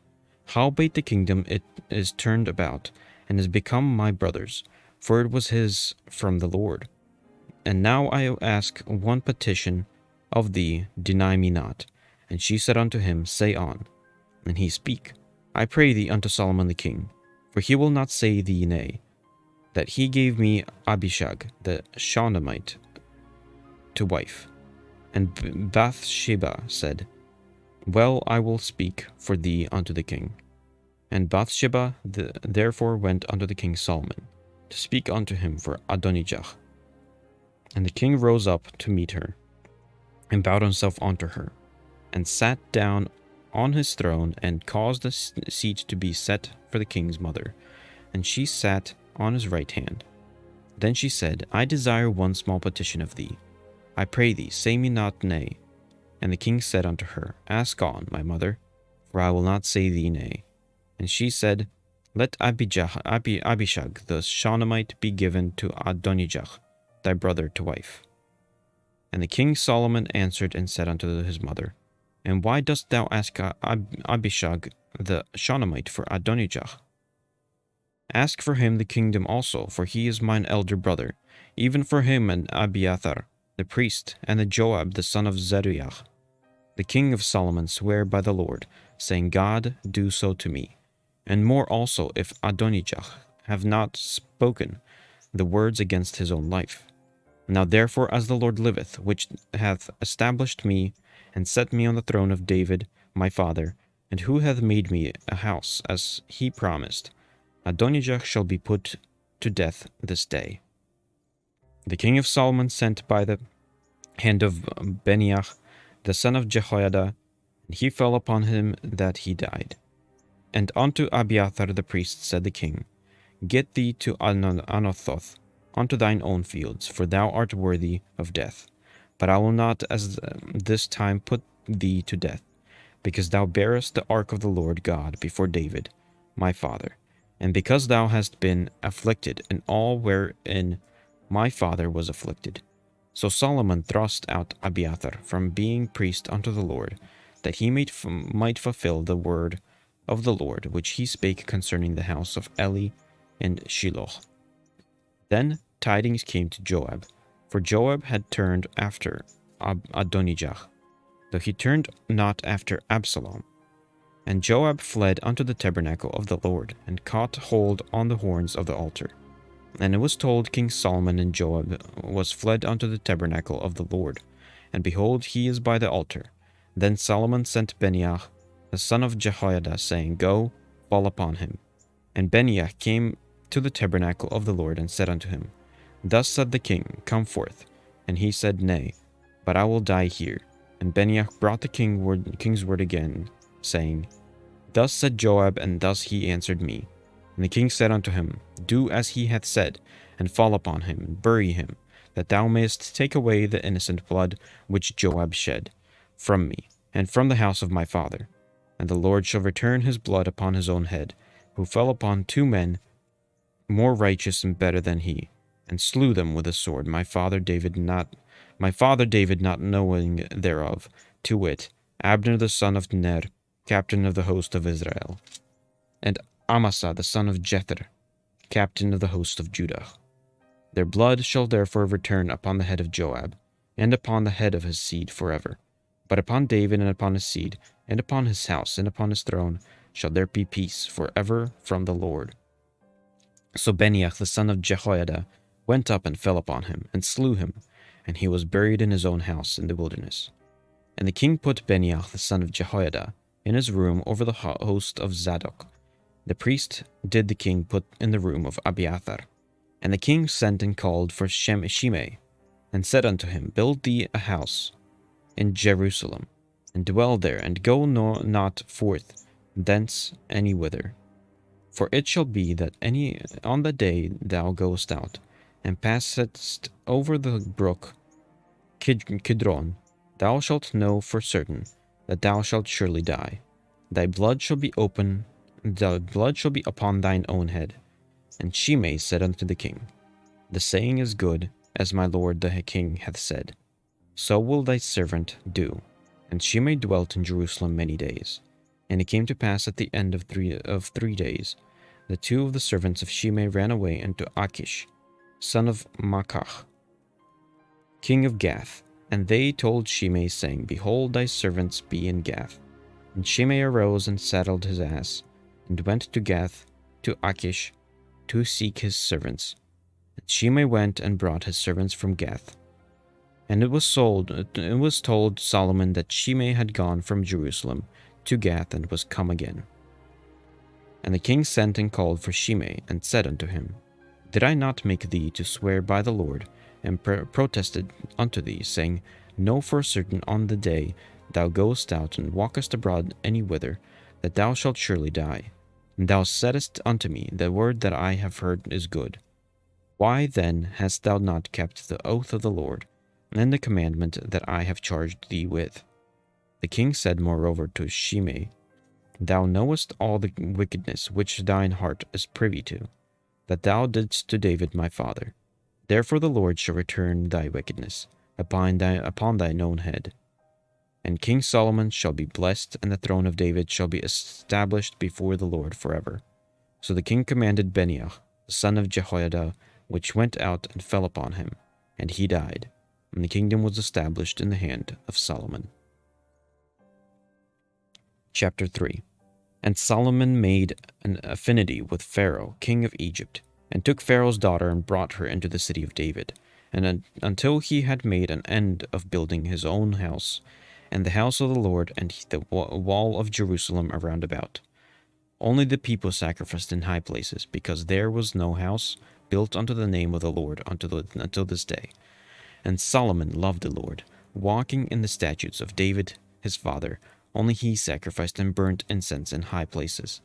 Howbeit the kingdom it is turned about, and is become my brother's, for it was his from the Lord. And now I ask one petition of thee, deny me not. And she said unto him, Say on. And he speak, I pray thee unto Solomon the king, for he will not say thee nay, that he gave me Abishag the Shunammite to wife. And Bathsheba said, Well, I will speak for thee unto the king. And Bathsheba therefore went unto the king Solomon, to speak unto him for Adonijah. And the king rose up to meet her, and bowed himself unto her, and sat down on his throne, and caused a seat to be set for the king's mother, and she sat on his right hand. Then she said, I desire one small petition of thee. I pray thee, say me not nay. And the king said unto her, Ask on, my mother, for I will not say thee nay. And she said, Let Abishag the Shunammite be given to Adonijah, thy brother, to wife. And the king Solomon answered and said unto his mother, And why dost thou ask Abishag the Shunammite for Adonijah? Ask for him the kingdom also, for he is mine elder brother, even for him and Abiathar the priest, and the Joab the son of Zeruiah. The king of Solomon sware by the Lord, saying, God, do so to me, and more also, if Adonijah have not spoken the words against his own life. Now therefore, as the Lord liveth, which hath established me, and set me on the throne of David my father, and who hath made me a house, as he promised, Adonijah shall be put to death this day. The king of Solomon sent by the hand of Benaiah, the son of Jehoiada, and he fell upon him that he died. And unto Abiathar the priest said the king, Get thee to Anathoth, unto thine own fields, for thou art worthy of death. But I will not as this time put thee to death, because thou bearest the ark of the Lord God before David, my father, and because thou hast been afflicted in all wherein my father was afflicted. So Solomon thrust out Abiathar from being priest unto the Lord, that he might fulfill the word of the Lord which he spake concerning the house of Eli and Shiloh. Then tidings came to Joab, for Joab had turned after Adonijah, though he turned not after Absalom. And Joab fled unto the tabernacle of the Lord, and caught hold on the horns of the altar. And it was told King Solomon, and Joab was fled unto the tabernacle of the Lord, and behold, he is by the altar. Then Solomon sent Benaiah, the son of Jehoiada, saying, Go, fall upon him. And Benaiah came to the tabernacle of the Lord, and said unto him, Thus said the king, Come forth. And he said, Nay, but I will die here. And Benaiah brought the king's word again, saying, Thus said Joab, and thus he answered me. And the king said unto him, Do as he hath said, and fall upon him, and bury him, that thou mayest take away the innocent blood which Joab shed from me, and from the house of my father. And the Lord shall return his blood upon his own head, who fell upon 2 men more righteous and better than he, and slew them with a sword, my father David not knowing thereof, to wit, Abner the son of Ner, captain of the host of Israel, and Amasa the son of Jether, captain of the host of Judah. Their blood shall therefore return upon the head of Joab, and upon the head of his seed forever. But upon David, and upon his seed, and upon his house, and upon his throne, shall there be peace forever from the Lord. So Benaiah the son of Jehoiada went up and fell upon him, and slew him, and he was buried in his own house in the wilderness. And the king put Benaiah the son of Jehoiada in his room over the host of Zadok. The priest did the king put in the room of Abiathar. And the king sent and called for Shimei, and said unto him, Build thee a house in Jerusalem, and dwell there, and go not forth thence any whither. For it shall be that on the day thou goest out, and passest over the brook Kidron, thou shalt know for certain that thou shalt surely die. Thy blood shall be upon thine own head. And Shimei said unto the king, The saying is good, as my lord the king hath said. So will thy servant do. And Shimei dwelt in Jerusalem many days. And it came to pass at the end of 3 days, the 2 of the servants of Shimei ran away unto Achish, son of Maachah, king of Gath. And they told Shimei, saying, Behold, thy servants be in Gath. And Shimei arose and saddled his ass, and went to Gath, to Achish, to seek his servants. And Shimei went and brought his servants from Gath. And it was told Solomon that Shimei had gone from Jerusalem to Gath, and was come again. And the king sent and called for Shimei, and said unto him, Did I not make thee to swear by the Lord, and protested unto thee, saying, Know for certain on the day thou goest out and walkest abroad any whither, that thou shalt surely die? And thou saidst unto me, The word that I have heard is good. Why then hast thou not kept the oath of the Lord, and the commandment that I have charged thee with? The king said moreover to Shimei, Thou knowest all the wickedness which thine heart is privy to, that thou didst to David my father. Therefore the Lord shall return thy wickedness upon thine own head. And King Solomon shall be blessed, and the throne of David shall be established before the Lord forever. So the king commanded Benaiah, the son of Jehoiada, which went out and fell upon him, and he died, and the kingdom was established in the hand of Solomon. Chapter 3. And Solomon made an affinity with Pharaoh, king of Egypt, and took Pharaoh's daughter and brought her into the city of David, until he had made an end of building his own house, and the house of the Lord, and the wall of Jerusalem around about. Only the people sacrificed in high places, because there was no house built unto the name of the Lord until this day. And Solomon loved the Lord, walking in the statutes of David his father. Only he sacrificed and burnt incense in high places.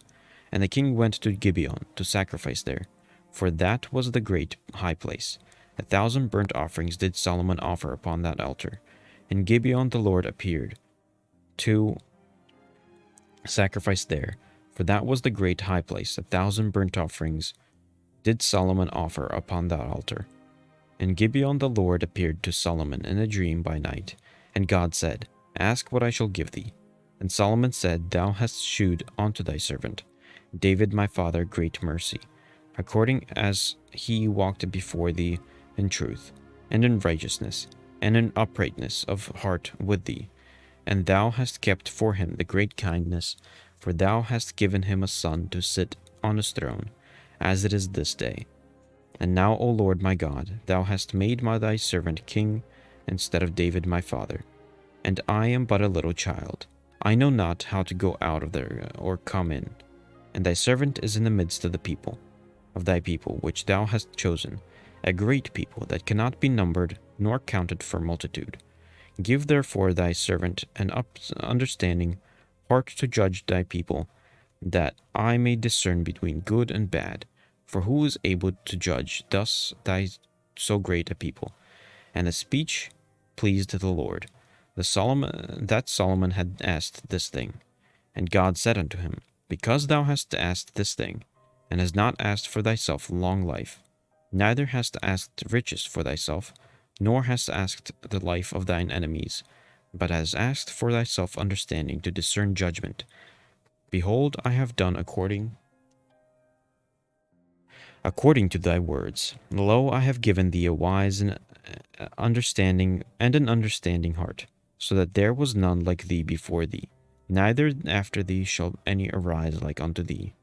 And the king went to Gibeon to sacrifice there, for that was the great high place. 1,000 burnt offerings did Solomon offer upon that altar. In Gibeon the Lord appeared to sacrifice there, for that was the great high place. 1,000 burnt offerings did Solomon offer upon that altar. In Gibeon the Lord appeared to Solomon in a dream by night, and God said, Ask what I shall give thee. And Solomon said, Thou hast shewed unto thy servant David my father great mercy, according as he walked before thee in truth, and in righteousness, and in uprightness of heart with thee. And thou hast kept for him the great kindness, for thou hast given him a son to sit on his throne, as it is this day. And now, O Lord my God, thou hast made thy servant king instead of David my father. And I am but a little child. I know not how to go out of there or come in. And thy servant is in the midst of the people, of thy people, which thou hast chosen, a great people that cannot be numbered nor counted for multitude. Give therefore thy servant an understanding heart to judge thy people, that I may discern between good and bad. For who is able to judge thus thy so great a people? And the speech pleased the Lord, that Solomon had asked this thing. And God said unto him, Because thou hast asked this thing, and hast not asked for thyself long life, neither hast asked riches for thyself, nor hast asked the life of thine enemies, but hast asked for thyself understanding to discern judgment. Behold, I have done according to thy words. Lo, I have given thee a wise and understanding heart, so that there was none like thee before thee, neither after thee shall any arise like unto thee.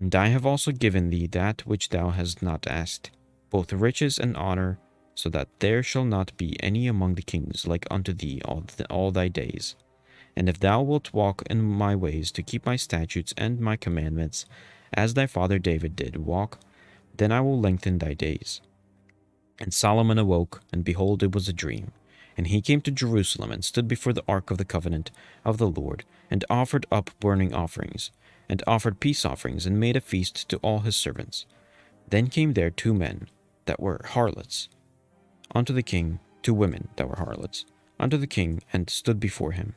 And I have also given thee that which thou hast not asked, both riches and honor, so that there shall not be any among the kings like unto thee all thy days. And if thou wilt walk in my ways to keep my statutes and my commandments, as thy father David did walk, then I will lengthen thy days. And Solomon awoke, and behold, it was a dream. And he came to Jerusalem, and stood before the ark of the covenant of the Lord, and offered up burning offerings, and offered peace offerings, and made a feast to all his servants. Then came there 2 men that were harlots unto the king, 2 women that were harlots unto the king, and stood before him.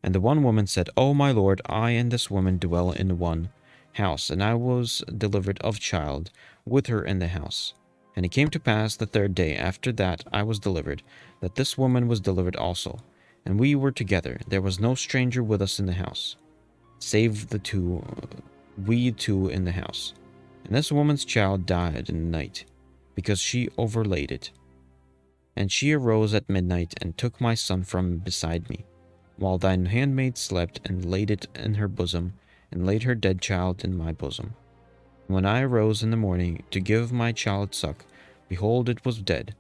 And the one woman said, O my lord, I and this woman dwell in one house, and I was delivered of child with her in the house. And it came to pass the 3rd day after that I was delivered, that this woman was delivered also, and we were together. There was no stranger with us in the house, save we two in the house. And this woman's child died in the night, because she overlaid it. And she arose at midnight, and took my son from beside me, while thine handmaid slept, and laid it in her bosom, and laid her dead child in my bosom. When I arose in the morning to give my child suck, behold, it was dead.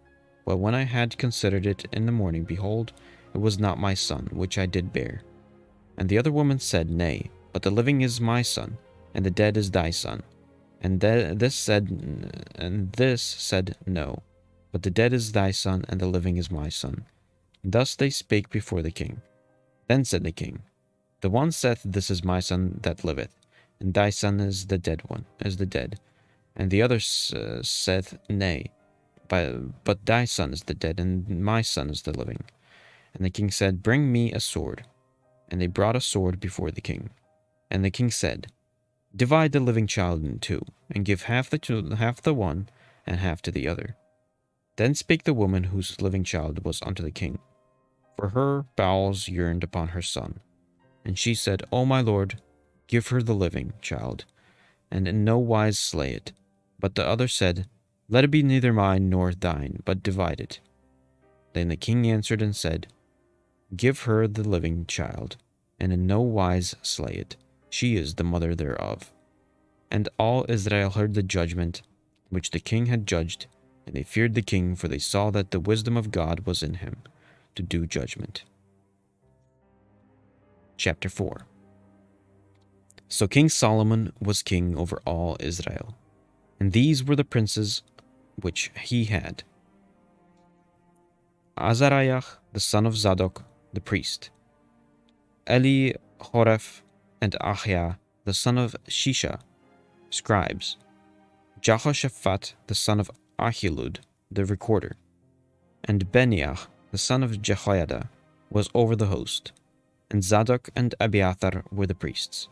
But when I had considered it in the morning, behold, it was not my son, which I did bear. And the other woman said, Nay, but the living is my son, and the dead is thy son. And this said, No, but the dead is thy son, and the living is my son. Thus they spake before the king. Then said the king, The one saith, This is my son that liveth, and thy son is the dead one, is the dead. And the other saith, Nay, but thy son is the dead, and my son is the living. And the king said, Bring me a sword. And they brought a sword before the king. And the king said, Divide the living child in 2, and give half the one, and half to the other. Then spake the woman whose living child was unto the king, for her bowels yearned upon her son. And she said, O my lord, give her the living child, and in no wise slay it. But the other said, Let it be neither mine nor thine, but divide it. Then the king answered and said, Give her the living child, and in no wise slay it. She is the mother thereof. And all Israel heard the judgment which the king had judged, and they feared the king, for they saw that the wisdom of God was in him to do judgment. Chapter 4. So King Solomon was king over all Israel, and these were the princes which he had: Azariah, the son of Zadok, the priest; Elihoreph and Ahiah, the son of Shisha, scribes; Jehoshaphat, the son of Ahilud, the recorder; and Benaiah, the son of Jehoiada, was over the host; and Zadok and Abiathar were the priests;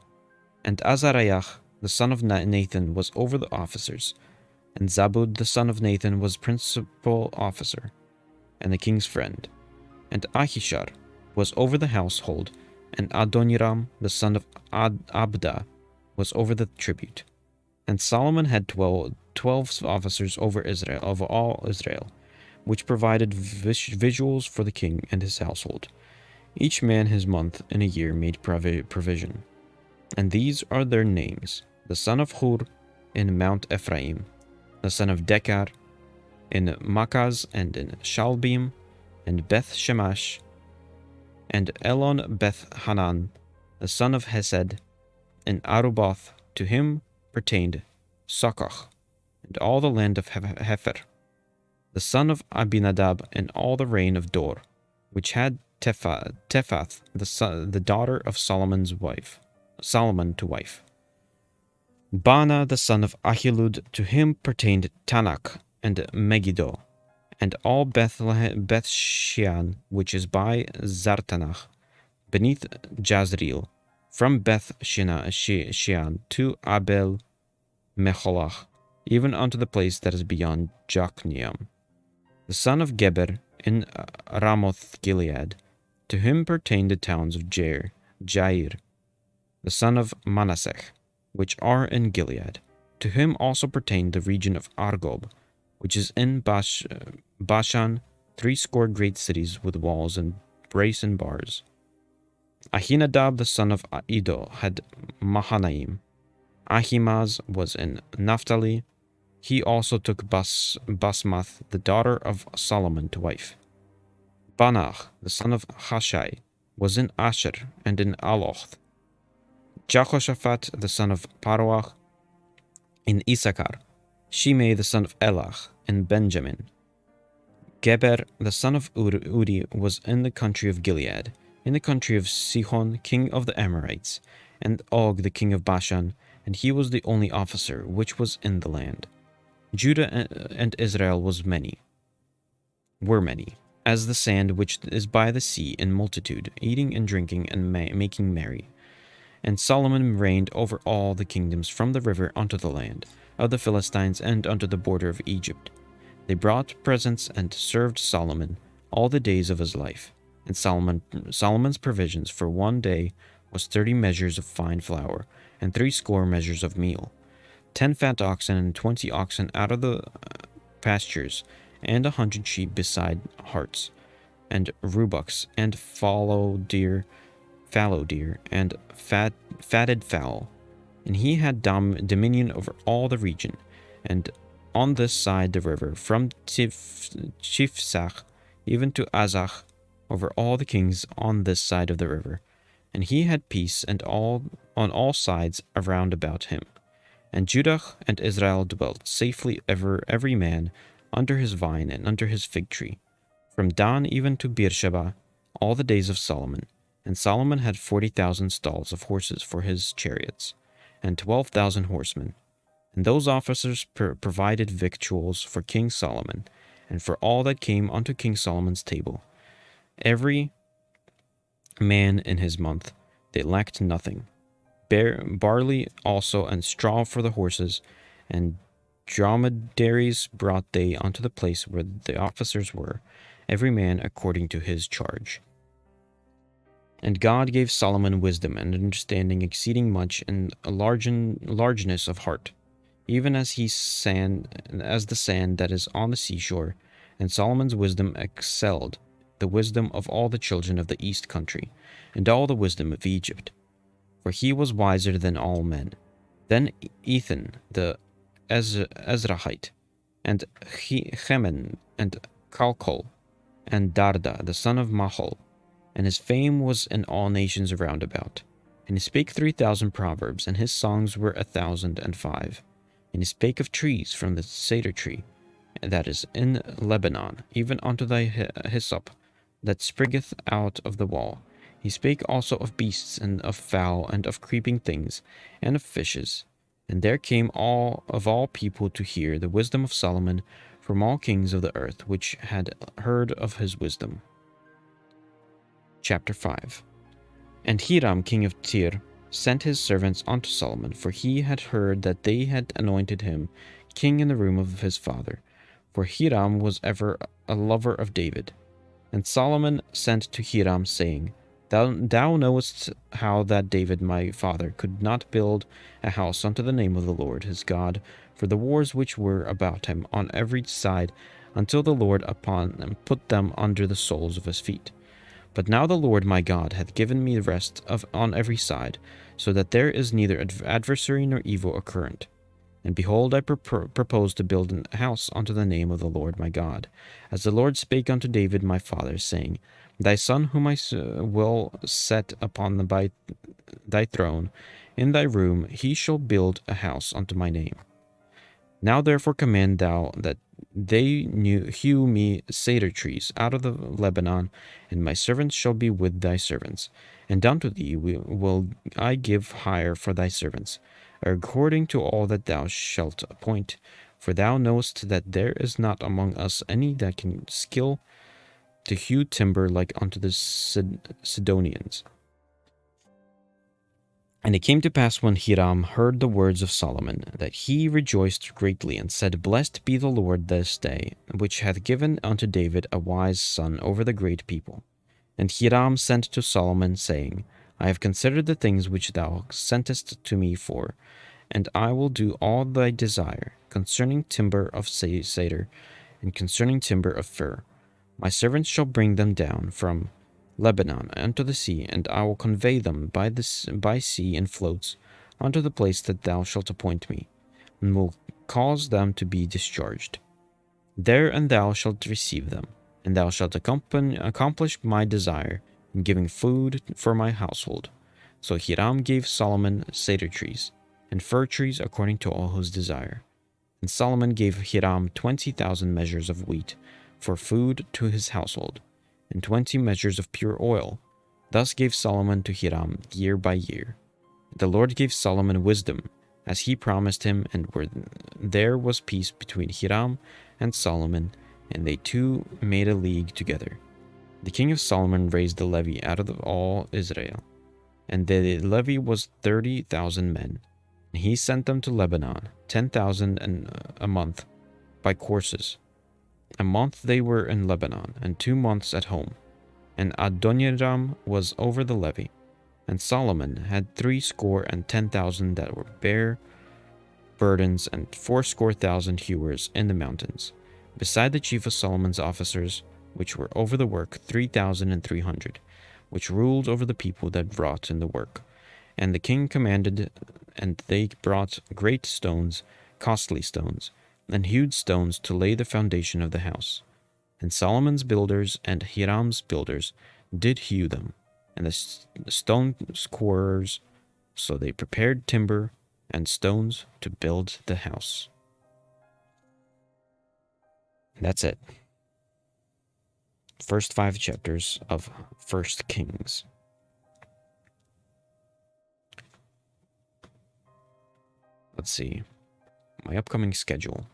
and Azariah, the son of Nathan, was over the officers; and Zabud, the son of Nathan, was principal officer, and the king's friend; and Ahishar was over the household; and Adoniram, the son of Abda, was over the tribute. And Solomon had 12 officers over all Israel, which provided visuals for the king and his household. Each man his month in a year made provision. And these are their names: the son of Hur in Mount Ephraim, the son of Dekar in Makaz and in Shalbim, and Beth Shemash, and Elon Beth Hanan, the son of Hesed, in Aruboth. To him pertained Sokoch, and all the land of Hefer, the son of Abinadab, and all the reign of Dor, which had Tephath, the daughter of Solomon to wife. Bana, the son of Ahilud, to him pertained Tanak and Megiddo, and all Beth Shean, which is by Zartanach, beneath Jazreel, from Beth Shean to Abel Mecholach, even unto the place that is beyond Jokneam. The son of Geber in Ramoth Gilead, to him pertained the towns of Jair, the son of Manasseh, which are in Gilead. To him also pertained the region of Argob, which is in Bashan, 80 great cities with walls and brace and bars. Ahinadab, the son of Iddo, had Mahanaim. Ahimaaz was in Naphtali. He also took Basmath, the daughter of Solomon, to wife. Banach, the son of Hashai, was in Asher and in Aloth. Jehoshaphat, the son of Paroach, in Issachar. Shimei, the son of Elach, in Benjamin. Geber, the son of Uri, was in the country of Gilead, in the country of Sihon, king of the Amorites, and Og, the king of Bashan, and he was the only officer which was in the land. Judah and Israel were many, as the sand which is by the sea in multitude, eating and drinking and making merry. And Solomon reigned over all the kingdoms from the river unto the land of the Philistines and unto the border of Egypt. They brought presents and served Solomon all the days of his life. And Solomon's provisions for one day was 30 measures of fine flour, and 80 measures of meal, 10 fat oxen and 20 oxen out of the pastures, and 100 sheep beside harts, and roebucks, and fallow deer, and fatted fowl. And he had dominion over all the region, and on this side the river, from Chifsach even to Azach, over all the kings on this side of the river. And he had peace on all sides around about him. And Judah and Israel dwelt safely every man under his vine and under his fig tree, from Dan even to Beersheba, all the days of Solomon. And Solomon had 40,000 stalls of horses for his chariots, and 12,000 horsemen. And those officers provided victuals for King Solomon, and for all that came unto King Solomon's table. Every man in his month, they lacked nothing. Barley also and straw for the horses, and dromedaries brought they unto the place where the officers were, every man according to his charge. And God gave Solomon wisdom and understanding exceeding much, and a largeness of heart, even as the sand that is on the seashore. And Solomon's wisdom excelled the wisdom of all the children of the east country, and all the wisdom of Egypt. For he was wiser than all men. Then Ethan the Ezrahite, and Heman, and Calcol, and Darda the son of Mahol, and his fame was in all nations round about. And he spake 3,000 proverbs, and his songs were 1,005. And he spake of trees from the cedar tree, that is in Lebanon, even unto thy hyssop, that springeth out of the wall. He spake also of beasts, and of fowl, and of creeping things, and of fishes. And there came all people to hear the wisdom of Solomon from all kings of the earth, which had heard of his wisdom. Chapter 5. And Hiram king of Tyre sent his servants unto Solomon, for he had heard that they had anointed him king in the room of his father. For Hiram was ever a lover of David. And Solomon sent to Hiram, saying, Thou knowest how that David my father could not build a house unto the name of the Lord his God, for the wars which were about him on every side, until the Lord upon them put them under the soles of his feet. But now the Lord my God hath given me rest on every side, so that there is neither adversary nor evil occurrent. And behold, I propose to build a house unto the name of the Lord my God, as the Lord spake unto David my father, saying, Thy son whom I will set upon thy throne in thy room, he shall build a house unto my name. Now therefore command thou that they hew me cedar trees out of the Lebanon, and my servants shall be with thy servants. And unto thee will I give hire for thy servants, according to all that thou shalt appoint. For thou knowest that there is not among us any that can skill to hew timber like unto the Sidonians. And it came to pass when Hiram heard the words of Solomon, that he rejoiced greatly, and said, Blessed be the Lord this day, which hath given unto David a wise son over the great people. And Hiram sent to Solomon, saying, I have considered the things which thou sentest to me for, and I will do all thy desire, concerning timber of cedar, and concerning timber of fir. My servants shall bring them down from Lebanon unto the sea, and I will convey them by sea in floats unto the place that thou shalt appoint me, and will cause them to be discharged. There and thou shalt receive them, and thou shalt accomplish my desire in giving food for my household. So Hiram gave Solomon cedar trees and fir trees according to all his desire. And Solomon gave Hiram 20,000 measures of wheat for food to his household, and 20 measures of pure oil. Thus gave Solomon to Hiram year by year. The Lord gave Solomon wisdom, as he promised him, and there was peace between Hiram and Solomon, and they two made a league together. The king of Solomon raised the levy out of all Israel, and the levy was 30,000 men. And he sent them to Lebanon, 10,000 a month, by courses. A month they were in Lebanon, and 2 months at home. And Adoniram was over the levy. And Solomon had 60,000 that were bare burdens, and 80,000 hewers in the mountains, beside the chief of Solomon's officers, which were over the work 3,300, which ruled over the people that wrought in the work. And the king commanded, and they brought great stones, costly stones, and hewed stones to lay the foundation of the house. And Solomon's builders and Hiram's builders did hew them, and the stone scorers, so they prepared timber and stones to build the house. That's it. First 5 chapters of 1 Kings. Let's see. My upcoming schedule.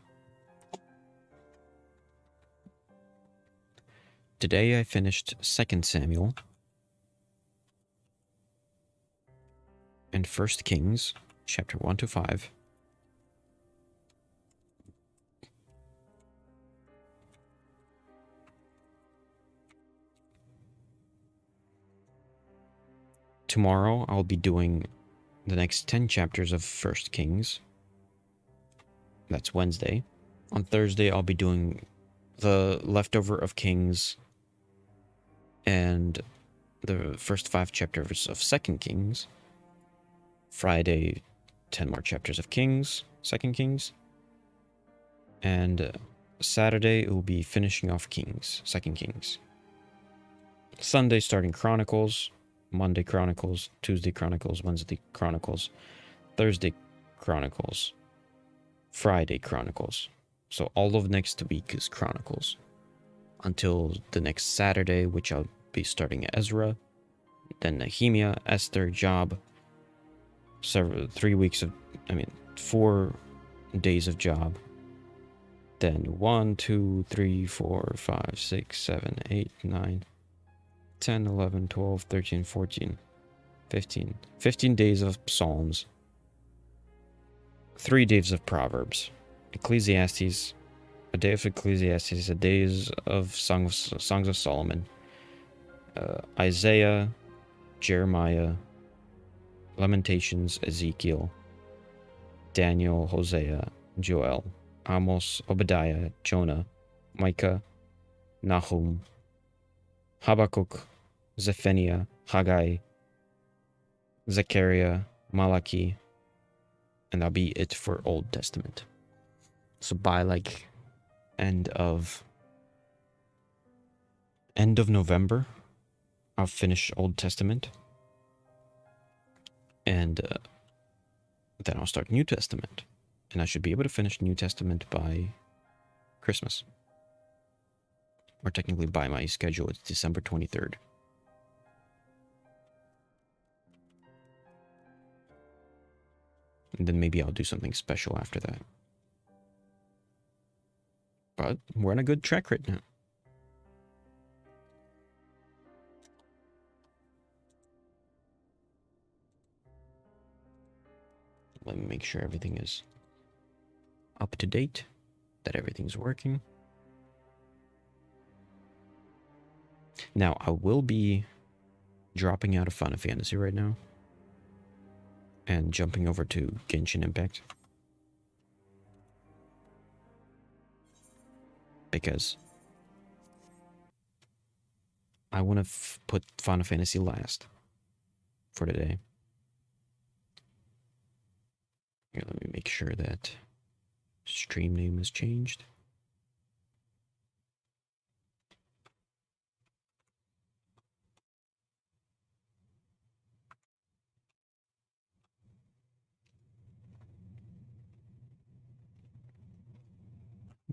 Today I finished 2 Samuel and 1 Kings, chapter 1 to 5. Tomorrow I'll be doing the next 10 chapters of 1 Kings. That's Wednesday. On Thursday I'll be doing the leftover of Kings and the first 5 chapters of Second Kings. Friday, 10 more chapters of Kings, Second Kings. And Saturday, it will be finishing off Kings, Second Kings. Sunday, starting Chronicles. Monday, Chronicles. Tuesday, Chronicles. Wednesday, Chronicles. Thursday, Chronicles. Friday, Chronicles. So all of next week is Chronicles. Until the next Saturday, which I'll be starting Ezra. Then Nehemiah, Esther, Job. 4 days of Job. Then 1, 2, 3, 4, 5, 6, 7, 8, 9, 10, 11, 12, 13, 14, 15. 15 days of Psalms. 3 days of Proverbs. Ecclesiastes. A day of Ecclesiastes. A days of Songs of Solomon. Isaiah. Jeremiah. Lamentations. Ezekiel. Daniel. Hosea. Joel. Amos, Obadiah, Jonah, Micah, Nahum, Habakkuk, Zephaniah, Haggai, Zechariah, Malachi, and that'll be it for Old Testament. So by like end of November, I'll finish Old Testament, and then I'll start New Testament. And I should be able to finish New Testament by Christmas. Or technically by my schedule, it's December 23rd. And then maybe I'll do something special after that. But we're on a good track right now. Let me make sure everything is up to date, that everything's working. Now, I will be dropping out of Final Fantasy right now and jumping over to Genshin Impact. Because I want to put Final Fantasy last for today. Here, let me make sure that stream name is changed.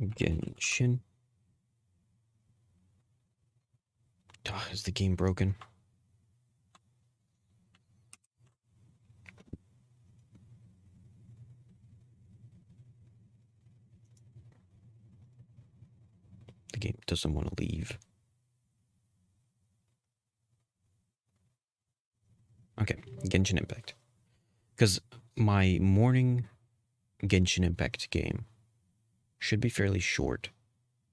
Genshin. Oh, is the game broken? The game doesn't want to leave. Okay, Genshin Impact. Because my morning Genshin Impact game should be fairly short.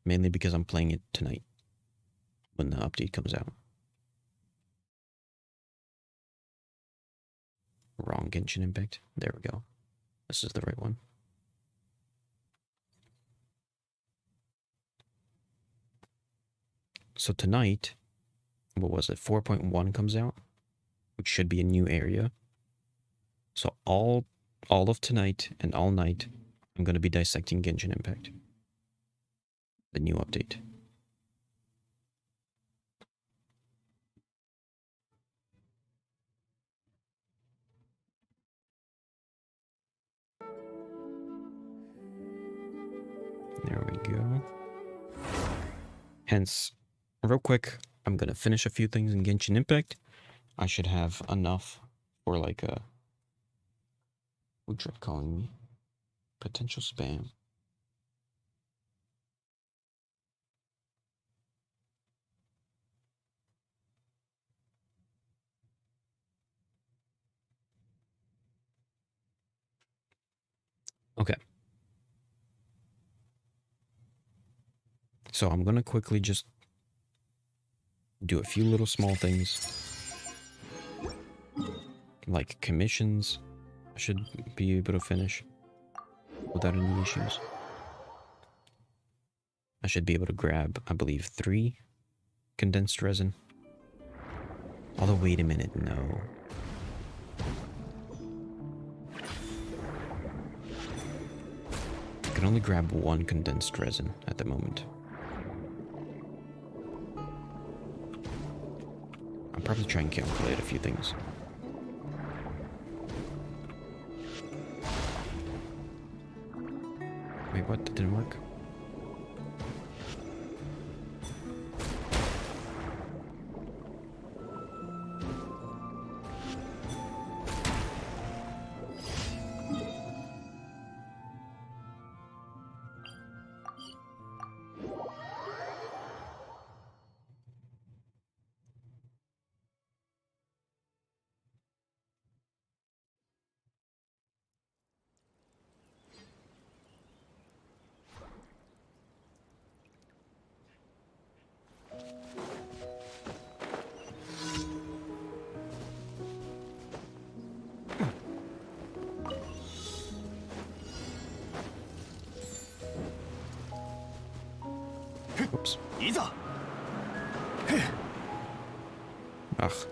Mainly because I'm playing it tonight when the update comes out. Wrong Genshin Impact. There we go. This is the right one. So tonight, what was it? 4.1 comes out, which should be a new area. So all of tonight and all night, I'm going to be dissecting Genshin Impact. The new update. There we go. Hence, real quick, I'm going to finish a few things in Genshin Impact. I should have enough for like a... Who tried calling me? Potential spam. Okay. So I'm going to quickly just do a few little small things. Like commissions. I should be able to finish without any issues. I should be able to grab, I believe, 3 condensed resin Although, wait a minute, no. I can only grab one condensed resin at the moment. I'll probably try and calculate a few things. Wait, what? That didn't work? Oops. Ugh.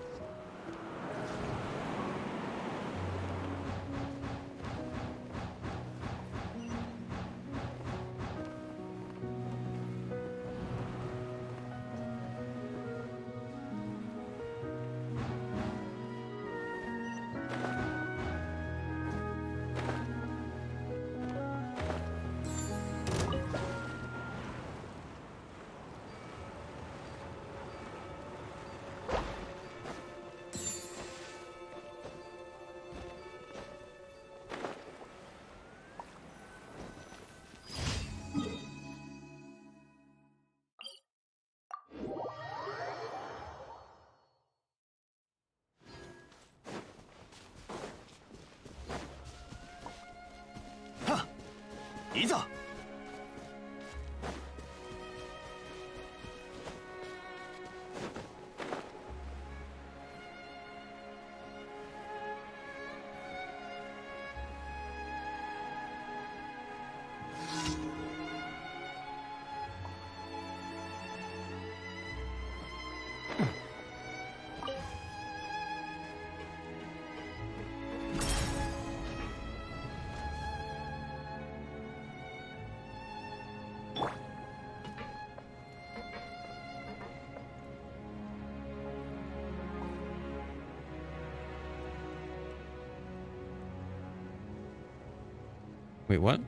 Wait, what?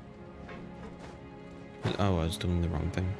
Oh, I was doing the wrong thing.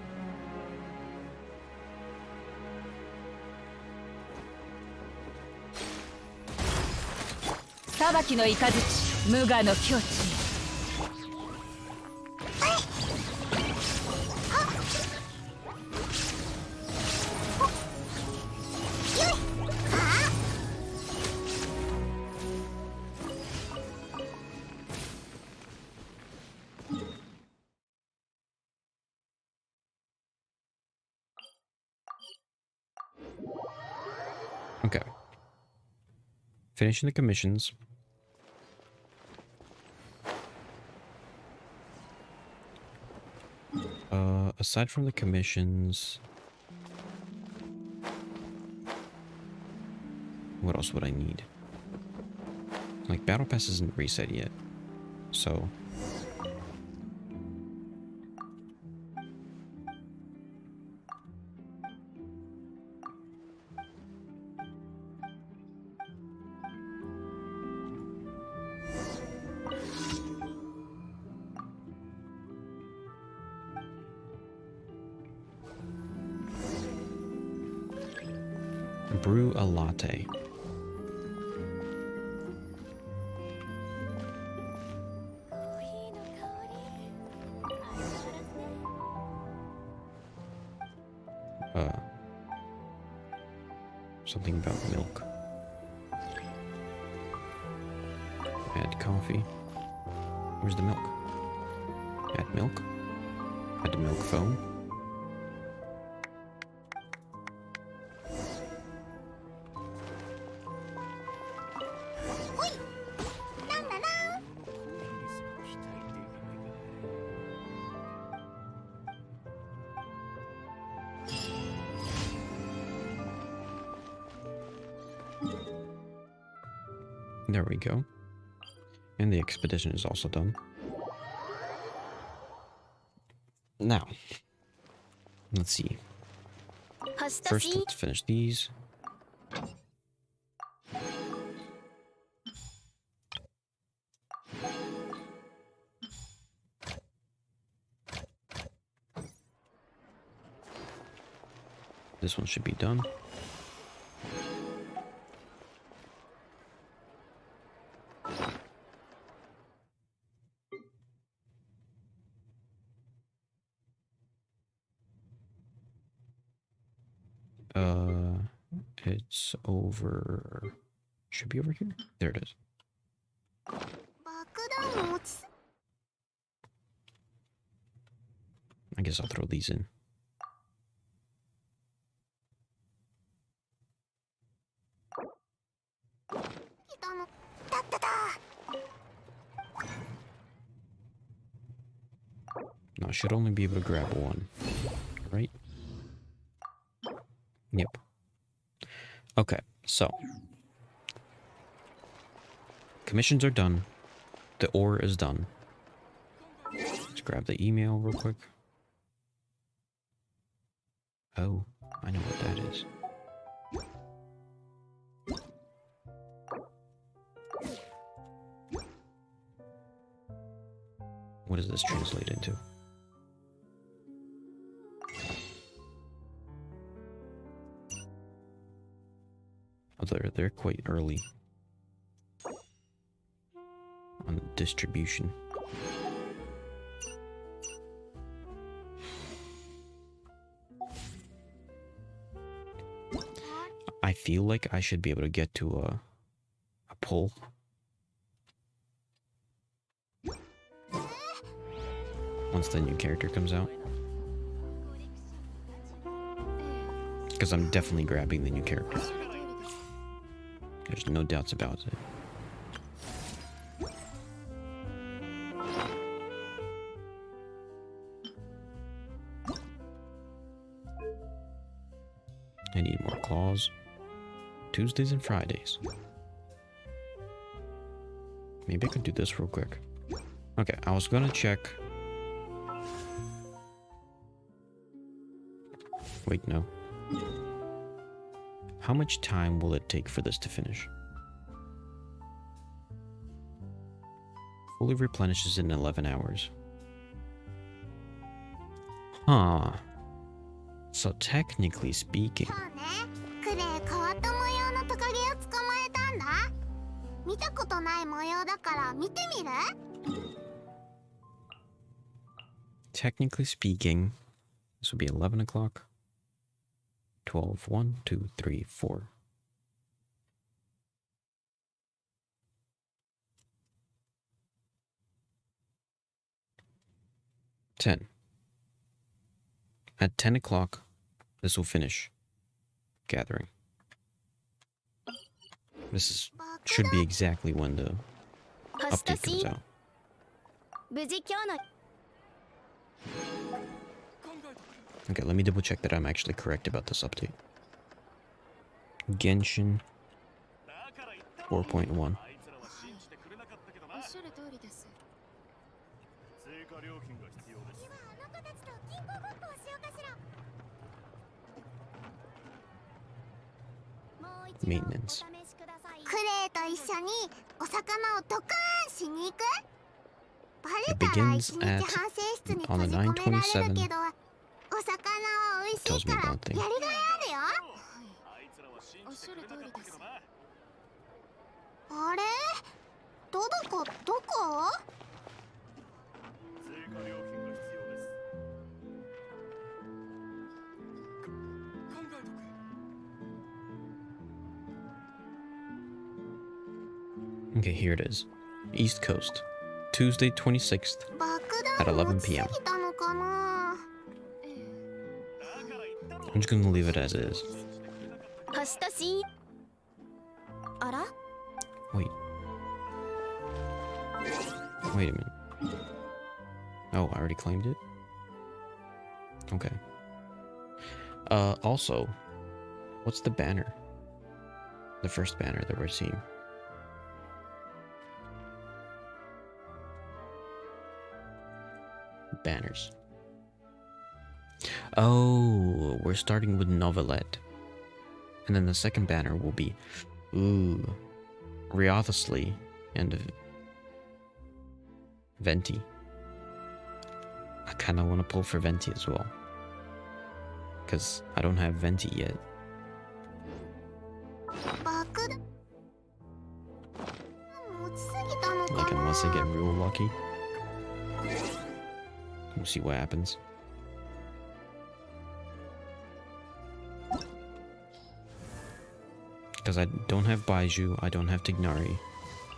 Okay. Finishing the commissions. Aside from the commissions, what else would I need? Like, Battle Pass isn't reset yet, so... brew a latte. Something about milk. Add coffee. Where's the milk? Add milk. Add milk foam. There we go. And the expedition is also done. Now, let's see. First, let's finish these. This one should be done. It's over. Should be over here. There it is. I guess I'll throw these in. No, I should only be able to grab one, right? Yep. Okay, so commissions are done. The ore is done. Let's grab the email real quick. Oh, I know what that is. What does this translate into? Oh, they're quite early on the distribution. I feel like I should be able to get to a pull. Once the new character comes out. Because I'm definitely grabbing the new character. There's no doubts about it. I need more claws. Tuesdays and Fridays. Maybe I could do this real quick. Okay, I was gonna check. Wait, no. How much time will it take for this to finish? Fully replenishes in 11 hours. Huh. So technically speaking... Technically speaking, this would be 11 o'clock. 12, 1, 2, 3, 4. At 10 o'clock, this will finish gathering. Should be exactly when the update comes out. Okay, let me double check that I'm actually correct about this update. Genshin 4.1. Maintenance. It begins on the 9/27. Tells me about things. Okay, here it is. East Coast, Tuesday 26th at 11 p.m. I'm just gonna leave it as is. Wait a minute. Oh, I already claimed it? Okay. Also, what's the banner? The first banner that we're seeing. banners. Oh, we're starting with Novelette. And then the second banner will be, Riothusly and Venti. I kind of want to pull for Venti as well. Because I don't have Venti yet. Like, unless I get real lucky. We'll see what happens. Because I don't have Baiju, I don't have Tignari,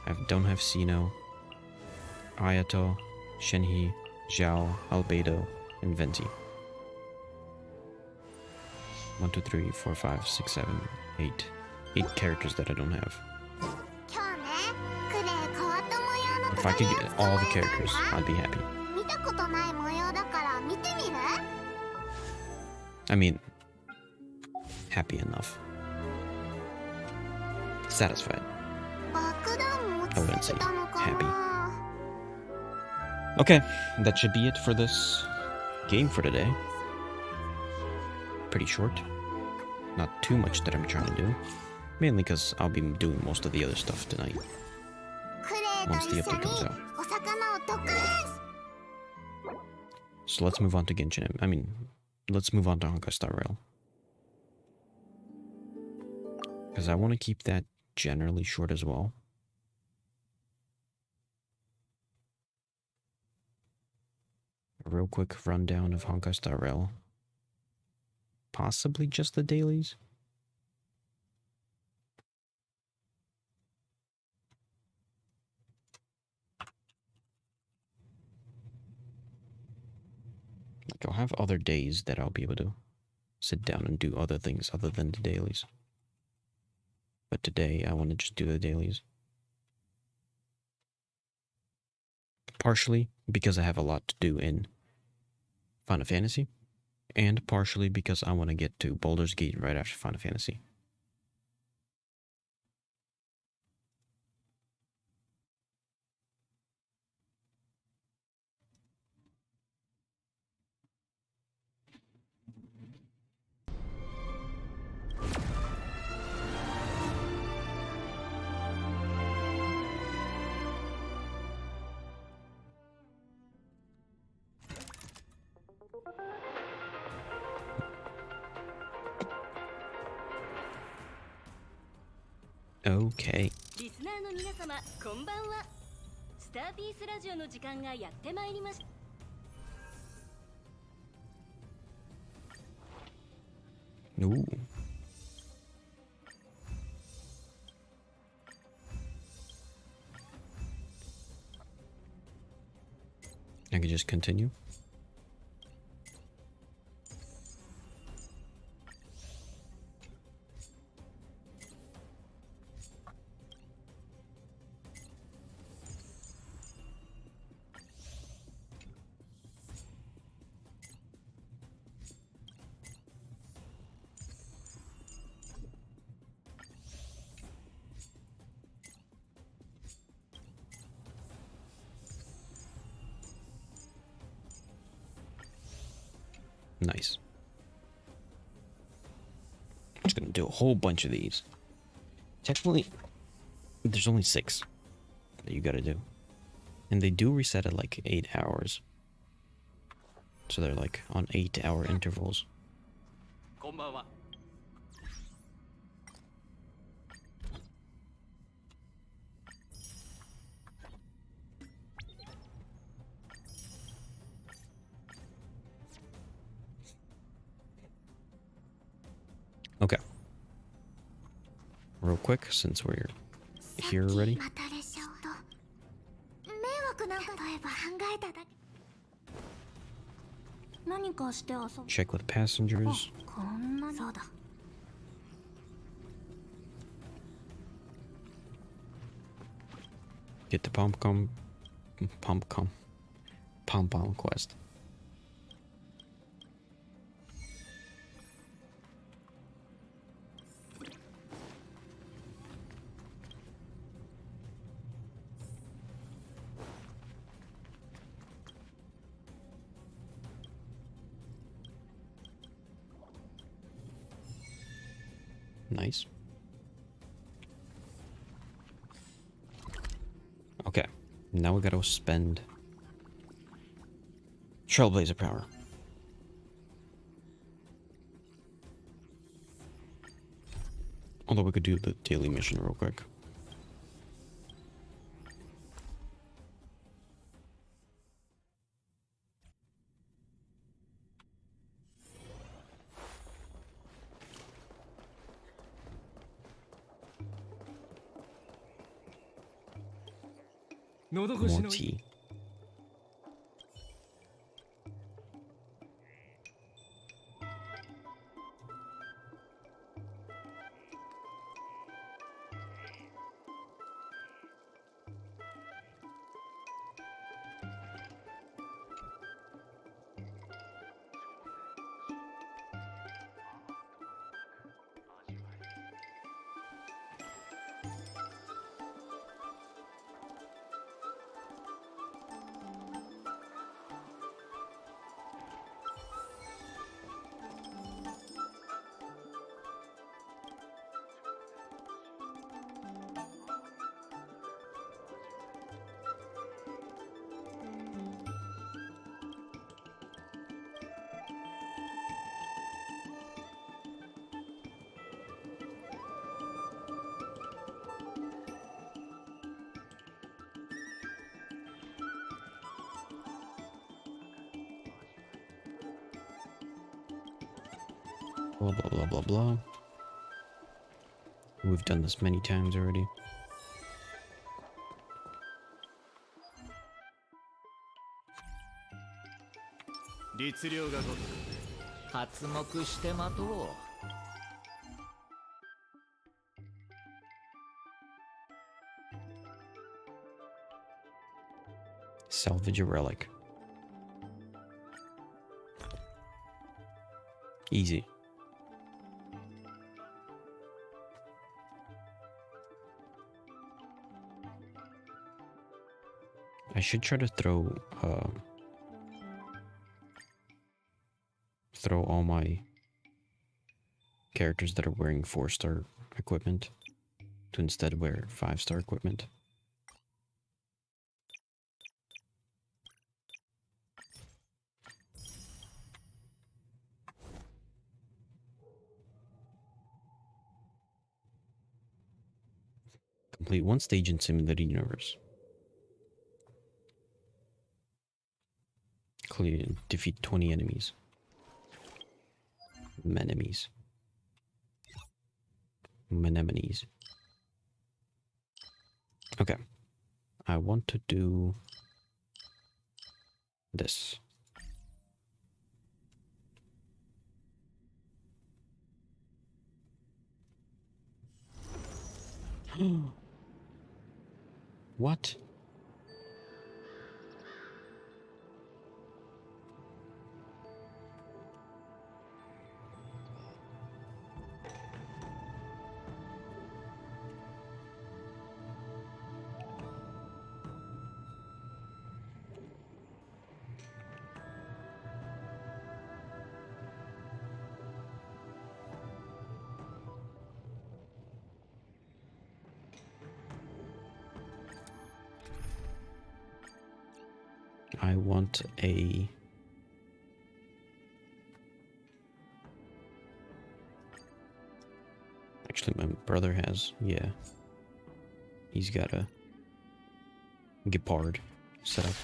I don't have Sino, Ayato, Shenhe, Zhao, Albedo, and Venti. 1, 2, 3, 4, 5, 6, 7, 8. 8 characters that I don't have. If I could get all the characters, I'd be happy. I mean, happy enough. Satisfied. I wouldn't say happy. Okay, that should be it for this game for today. Pretty short. Not too much that I'm trying to do. Mainly because I'll be doing most of the other stuff tonight. Once the update comes out. So let's move on to Genshin. I mean, let's move on to Honkai Star Rail. Because I want to keep that generally short as well. A real quick rundown of Honkai Star Rail. Possibly just the dailies. Like, I'll have other days that I'll be able to sit down and do other things other than the dailies. But today, I want to just do the dailies. Partially because I have a lot to do in Final Fantasy, and partially because I want to get to Baldur's Gate right after Final Fantasy. Okay. リスナーの皆様、こんばんは。スターピースラジオの時間がやってまいりました。Ooh. I can just continue. Nice. I'm just gonna do a whole bunch of these. Technically, there's only 6 that you gotta do. And they do reset at like 8 hours. So they're like on 8-hour intervals. Okay. Real quick, since we're here already. Check with passengers. Get the pom-pom quest. Nice. Okay, now we gotta spend Trailblazer power. Although we could do the daily mission real quick. More tea. Blah, blah, blah, blah, blah. We've done this many times already. Salvage a relic. Easy. I should try to throw all my characters that are wearing 4-star equipment to instead wear 5-star equipment. Complete 1 stage in Simulated Universe. Clear, defeat 20 enemies. Menemies. Menemones. Okay. I want to do this. What? I want a... Actually, my brother has, yeah. He's got a Gepard set up.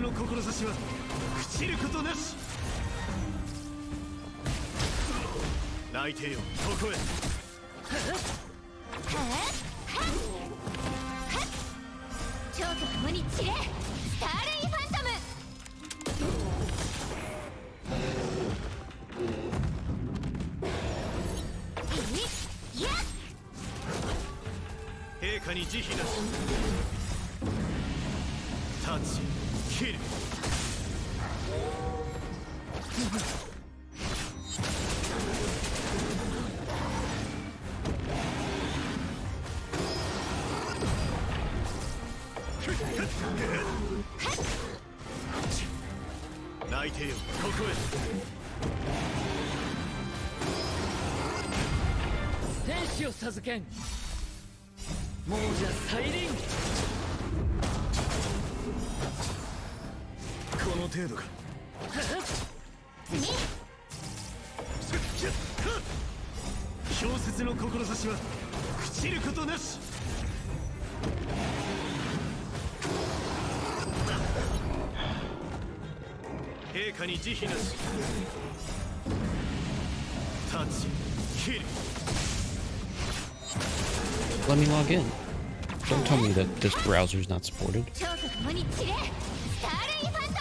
の志は朽ちることなし。泣いてよここへ。蝶と共に散れ、スターレイファントム。いや、陛下に慈悲なし。タッチキル。泣いてよここへ。天使を授けん。亡者再臨。この程度か。氷雪の志は朽ちることなし。陛下に慈悲なし。タッチキル。 Let me log in. Don't tell me that this browser is not supported. 蝶と共に散れ、スターレイファント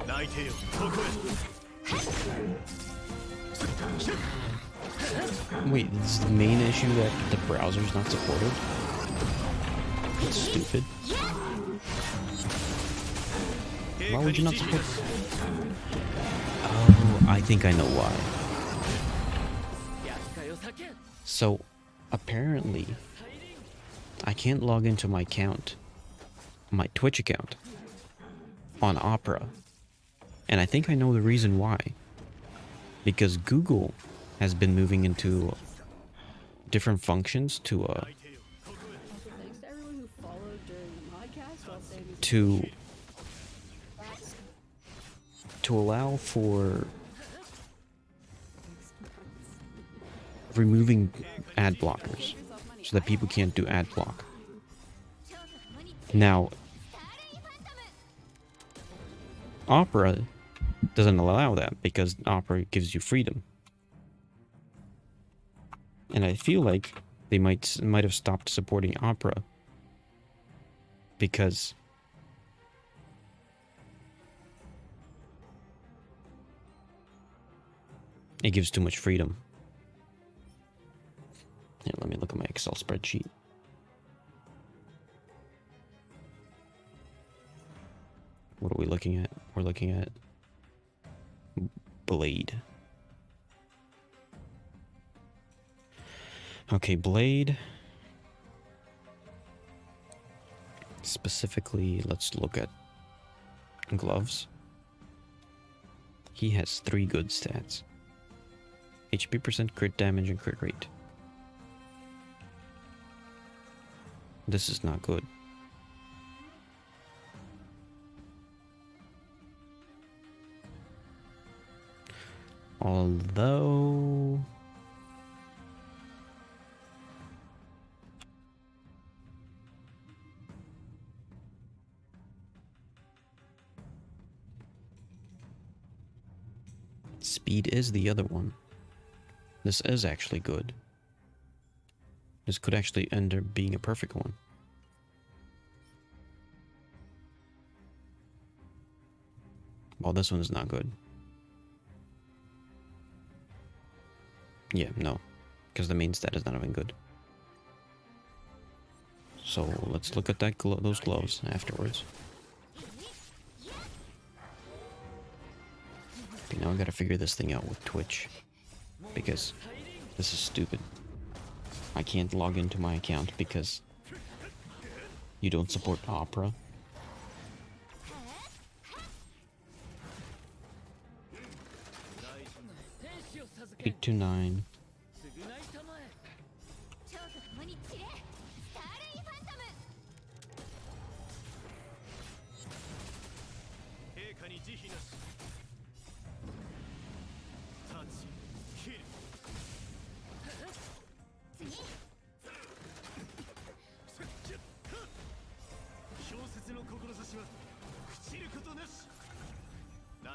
ム。泣いてよここへ。 Wait, this is the main issue that the browser is not supported? That's stupid. Why would you not support? Oh, I think I know why. So, apparently, I can't log into my account, my Twitch account, on Opera. And I think I know the reason why. Because Google has been moving into different functions to allow for removing ad blockers so that people can't do ad block. Now, Opera doesn't allow that because Opera gives you freedom. And I feel like they might have stopped supporting Opera because it gives too much freedom. Here, let me look at my Excel spreadsheet. What are we looking at? We're looking at Blade. Okay, Blade. Specifically, let's look at gloves. He has 3 good stats. HP percent, crit damage, and crit rate. This is not good. Although... Speed is the other one. This is actually good. This could actually end up being a perfect one. Well, this one is not good. Yeah, no. Because the main stat is not even good. So, let's look at that those gloves afterwards. Okay, now I gotta figure this thing out with Twitch. Because this is stupid. I can't log into my account because you don't support Opera. 829.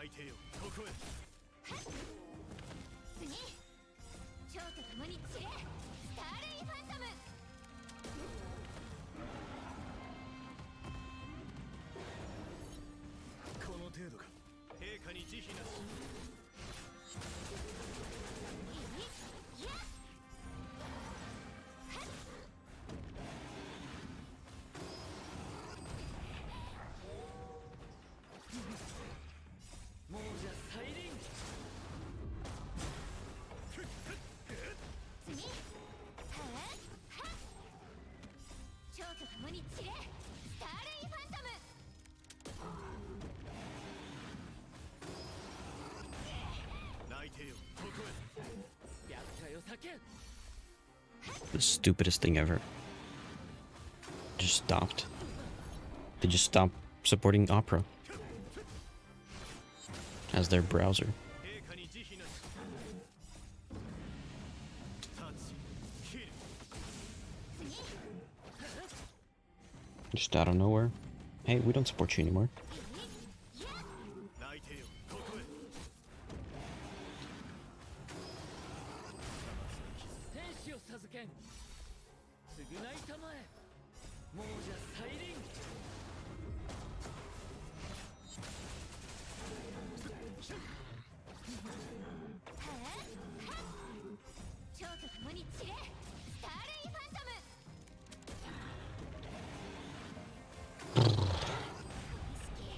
泣いてよここへ。次蝶と共に散れスターレイファントム。この程度か。陛下に慈悲なし。いや亡者再臨。次はっはっ蝶と共に散れスターレイファントム。泣いてよここへ。厄介を避けん。 The stupidest thing ever. Just stopped. They just stopped supporting Opera as their browser. 陛下に慈悲なし。立ち切る。次 Just out of nowhere. Hey, we don't support you anymore. 泣いてよここへ。天使を授けん。償いたまえ。亡者再臨。蝶と共に散れスターレイファントム。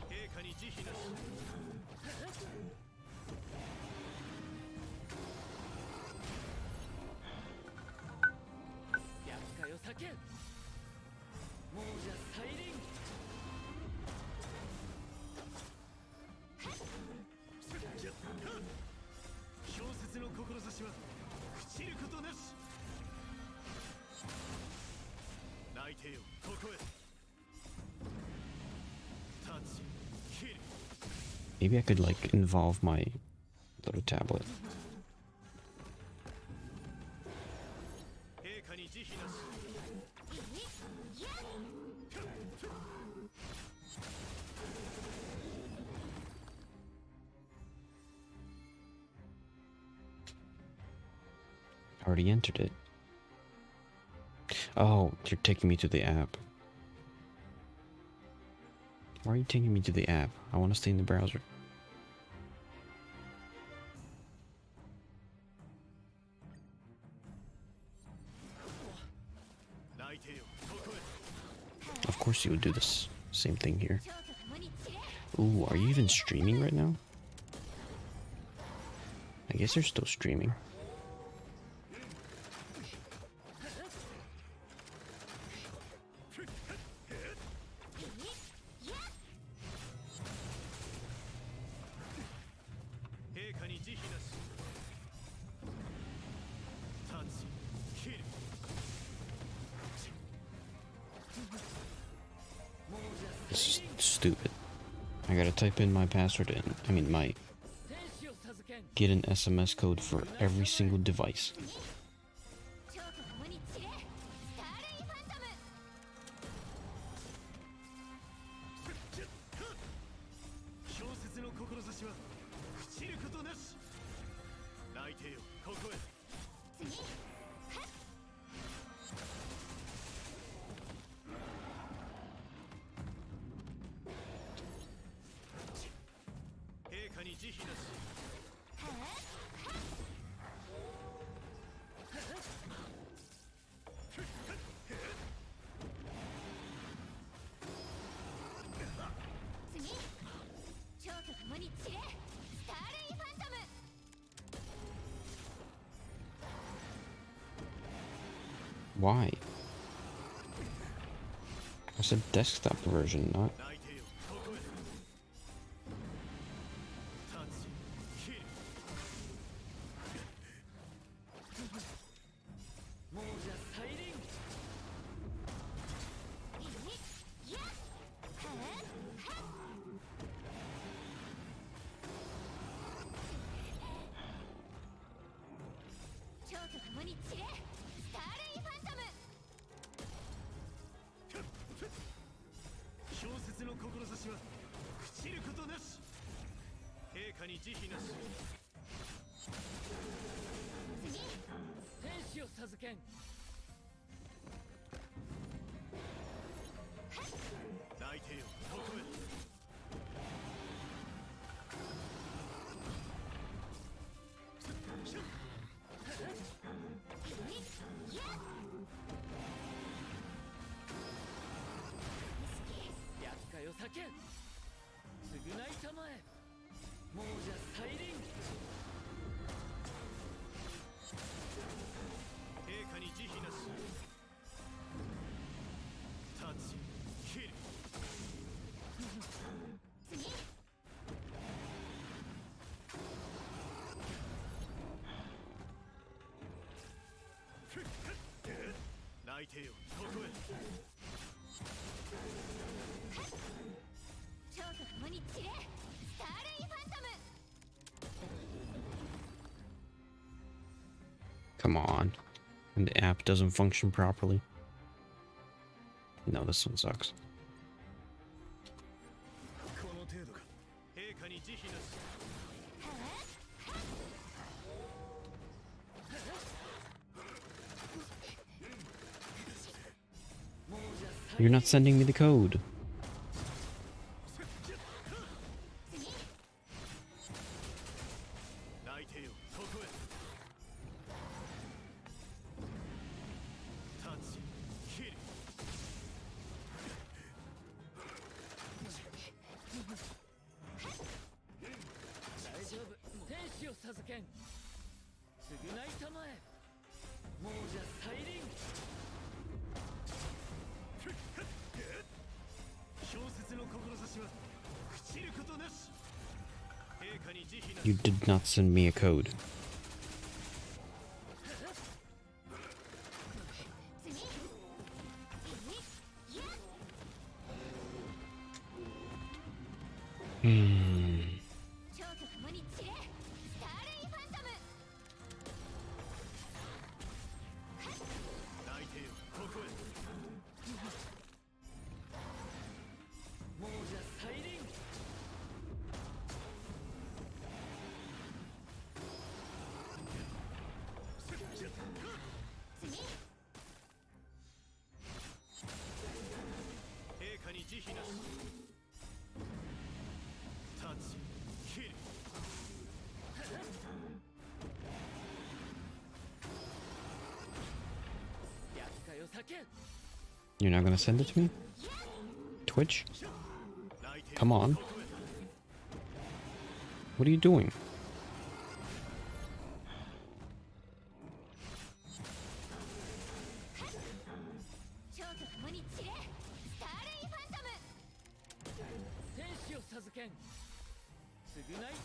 陛下に慈悲なし。厄介を避けん。亡者再臨。小説の志は朽ちることなし。泣いてよここへ。立ち切る。 Maybe I could like involve my little tablet. 陛下に慈悲なし。 Already entered it. Oh, you're taking me to the app. Why are you taking me to the app? I want to stay in the browser. Of course you would do this same thing here. 蝶と共に散れ Ooh, are you even streaming right now? I guess you're still streaming. This is stupid. I gotta type in my password and my 天使を授けん。 get an SMS code for every single device. 蝶と共に散れスターレイファントム。小説の志は朽ちることなし。泣いてよここへ。次はっ陛下に慈悲なし。はっ次蝶と共に散れスターレイファントム。 Why? I said desktop version, not. 泣いてよここへ。立ち切る。亡者再臨。やっはっはっ蝶と共に散れスターレイファントム。小説の志は朽ちることなし。陛陛下に慈悲なし。天使を授けん。泣いてよここへ。厄介を避けん。償いたまえ。亡者再臨。陛下に慈悲なし。立ち切る。泣いてよここへ。蝶と共に散れスターレイファントム。 Come on. And the app doesn't function properly. No, this one sucks. この程度か。陛下に慈悲なし。亡者再 You're 臨。 not sending me the code. 泣いてよここへ。立ち切る。大丈夫。天使を授けん。償いたまえ。亡者再臨。小説の志は朽ちることなし。陛下に慈悲なし。 You did not send me a code. Hmm. 蝶と共に散れスターレイファントム。泣いてよここへ。亡者再臨。陛下に慈悲なし。立ち切る。厄介を避けん。 You're not gonna send it to me? Twitch? 泣いてよ Come on. ここへ。 What are you doing? 蝶と共に散れスターレイファントム。天使を授けん。償い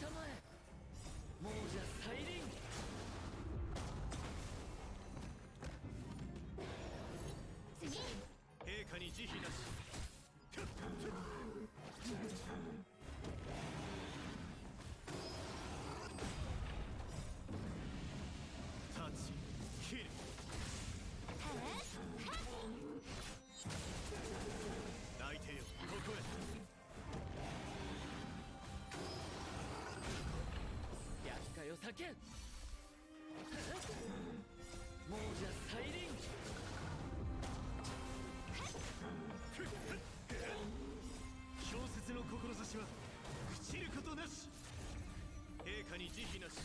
たまえ。亡者再臨。陛下に慈悲なし。立ち切る。泣いてよここへ。厄介を避けん。亡者再臨。小説の志は朽ちることなし。陛下に慈悲なし。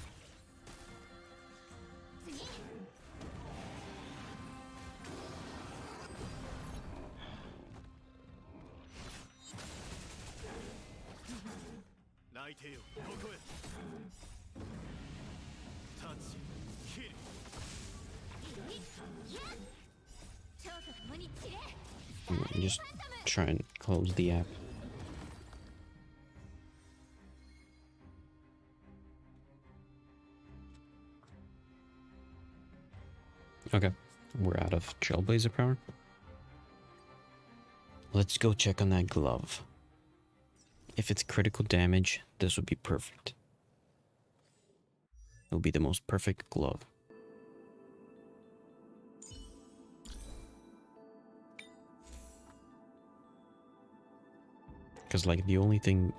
泣いてよここへ。立ち切る。蝶と共に散れ Just try and close the app. Okay, we're out of Trailblazer power. Let's go check on that glove. If it's critical damage, this would be perfect. It will be the most perfect glove. Because, like, the only thing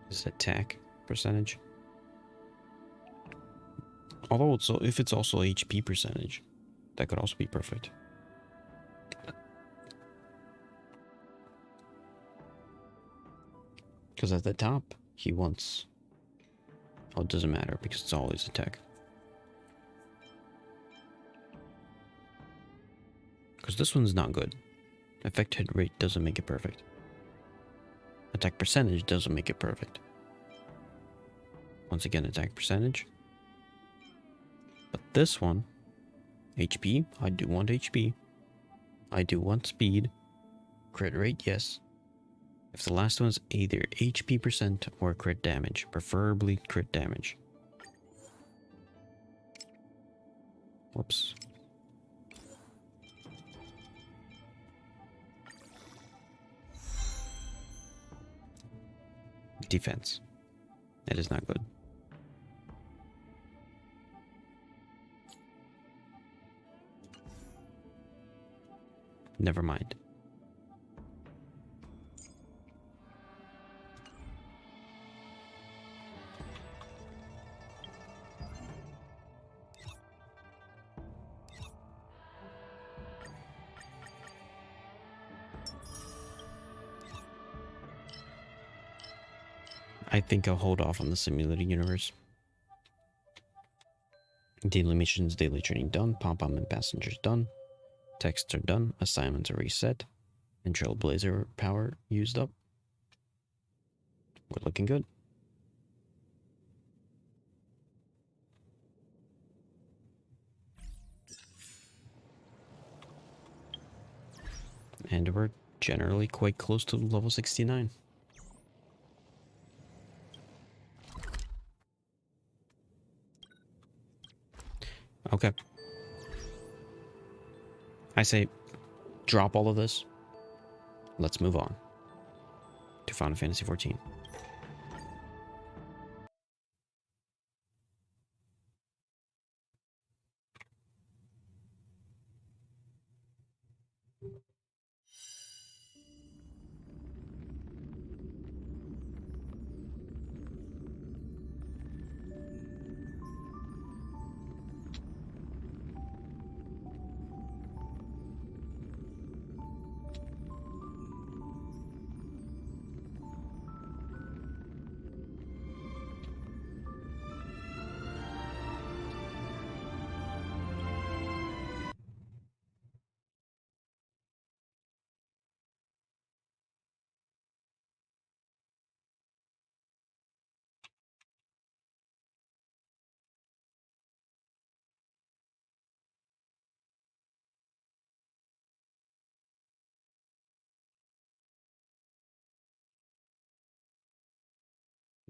is attack. percentage. Although if it's also HP percentage, that could also be perfect. Because at the top, he wants... Oh, it doesn't matter because it's always attack. Because this one's not good. Effect hit rate doesn't make it perfect. Attack percentage doesn't make it perfect. Once again, attack percentage. But this one, HP, I do want HP. I do want speed. Crit rate, yes. If the last one's either HP percent or crit damage, preferably crit damage. Whoops. Defense. That is not good. Never mind. I think I'll hold off on the simulated universe. Daily missions, daily training done. Pom-pom and passengers done. Texts are done. Assignments are reset. And Trailblazer power used up. We're looking good. And we're generally quite close to level 69. Okay. I say drop all of this. Let's move on to Final Fantasy XIV.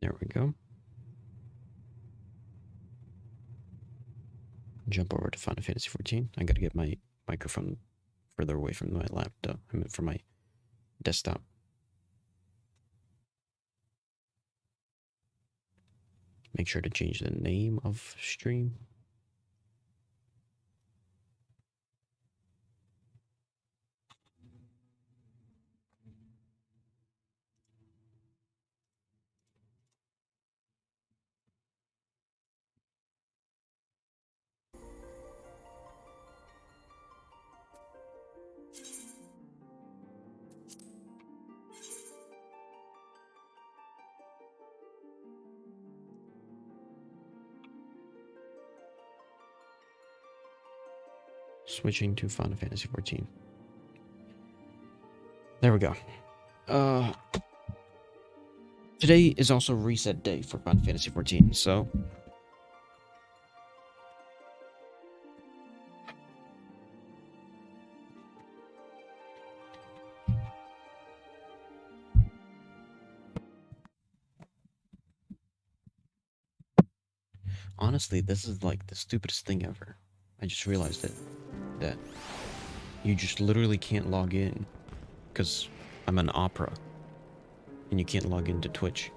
There we go. Jump over to Final Fantasy XIV. I gotta get my microphone further away from my laptop. I mean, from my desktop. Make sure to change the name of stream. Switching to Final Fantasy XIV. There we go. Today is also reset day for Final Fantasy XIV, so honestly, this is like the stupidest thing ever. I just realized it. That you just literally can't log in because I'm an opera and you can't log into Twitch.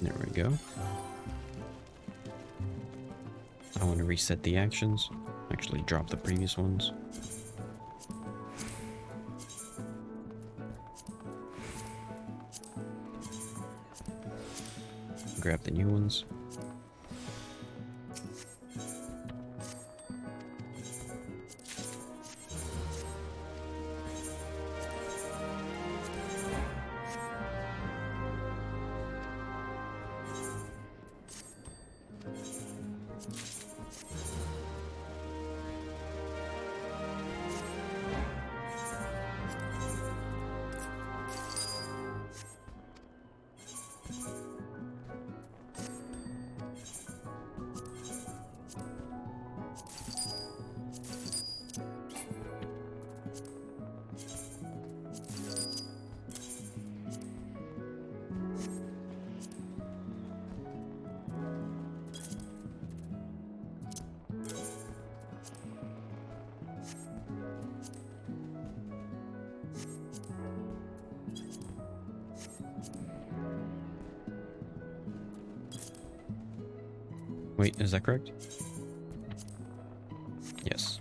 There we go. I want to reset the actions. Actually, drop the previous ones. Grab the new ones. Wait, is that correct? Yes.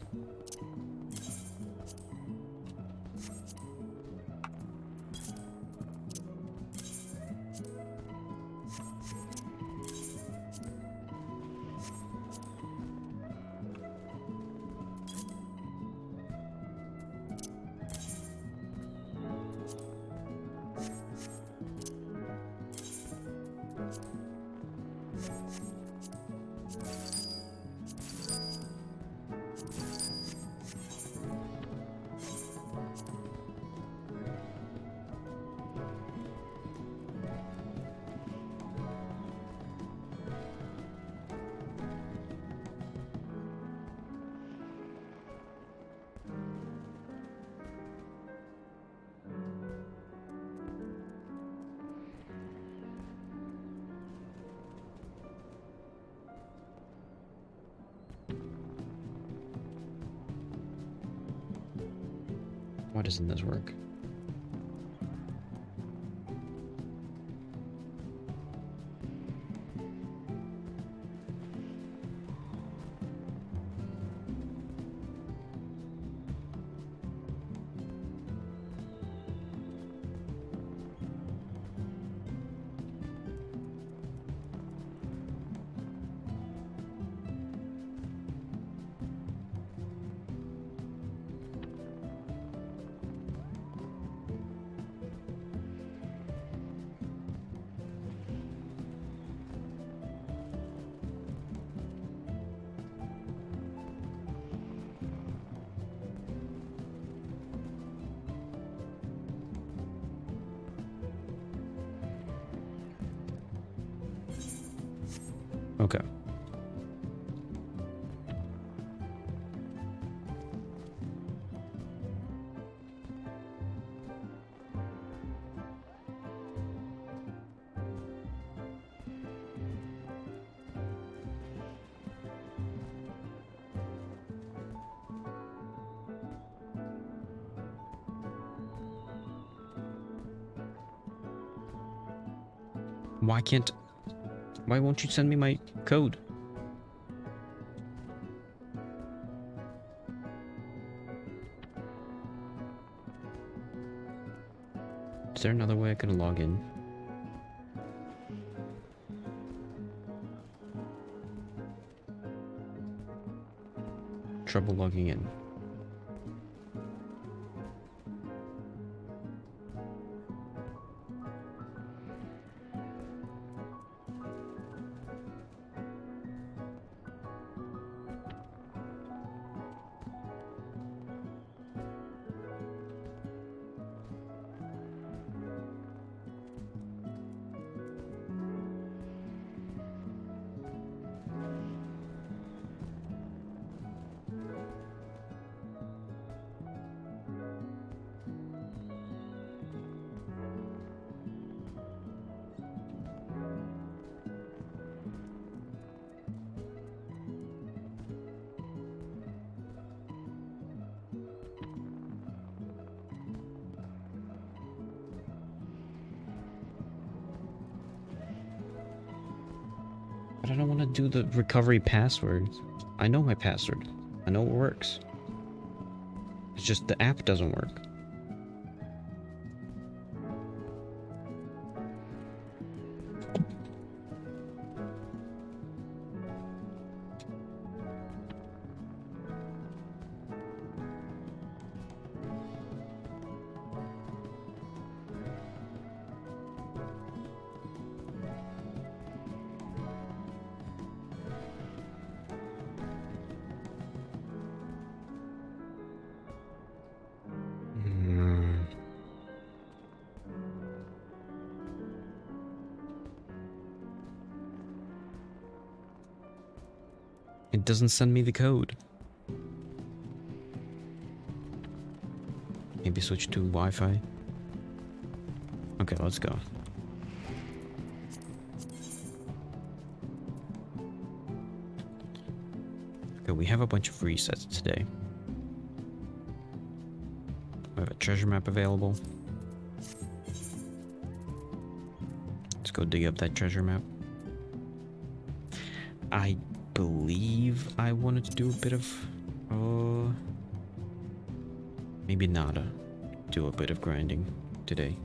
Why doesn't this work? Okay. Why won't you send me my code? Is there another way I can log in? Trouble logging in. But I don't want to do the recovery password. I know my password. I know it works. It's just the app doesn't work. It doesn't send me the code. Maybe switch to Wi-Fi. Okay, let's go. Okay, we have a bunch of resets today. We have a treasure map available. Let's go dig up that treasure map. I believe I wanted to do a bit of maybe not do a bit of grinding today.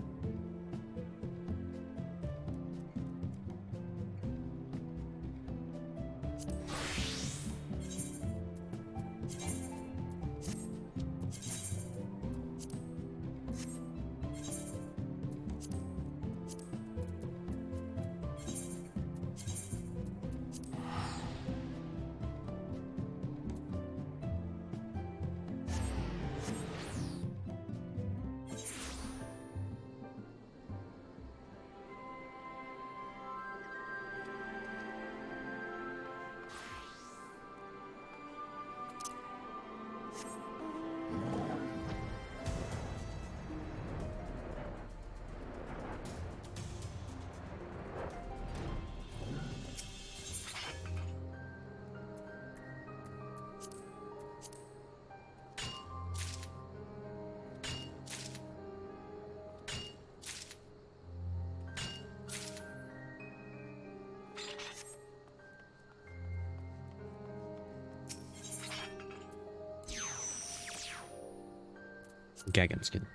Gagan skin.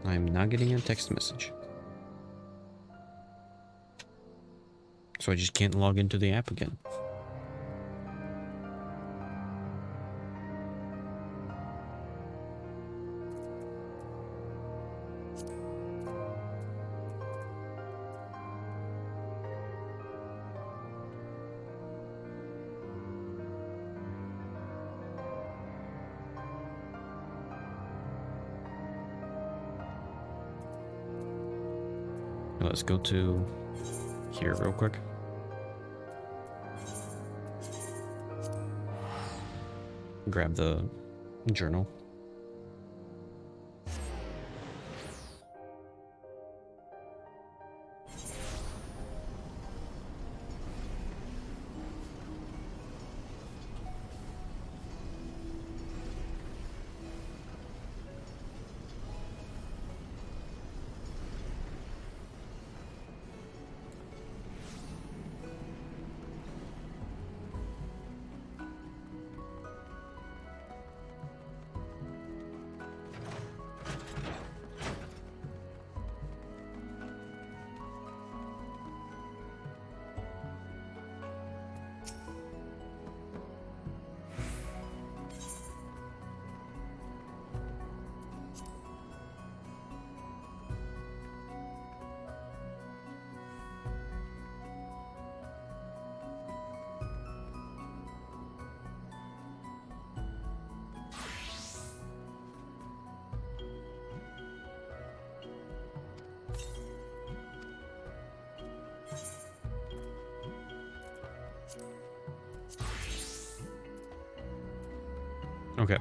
I'm not getting a text message. So I just can't log into the app again. Let's go to here real quick. Grab the journal. Okay.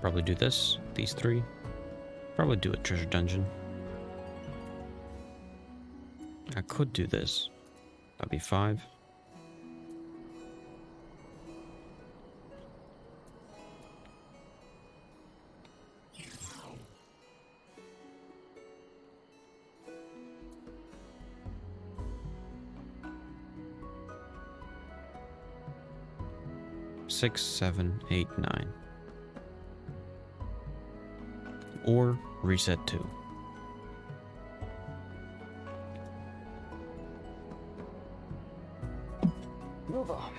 Probably do this, these three. Probably do a treasure dungeon. I could do this. That'd be 5. Six, 7, 8, 9. Or reset 2. Move on.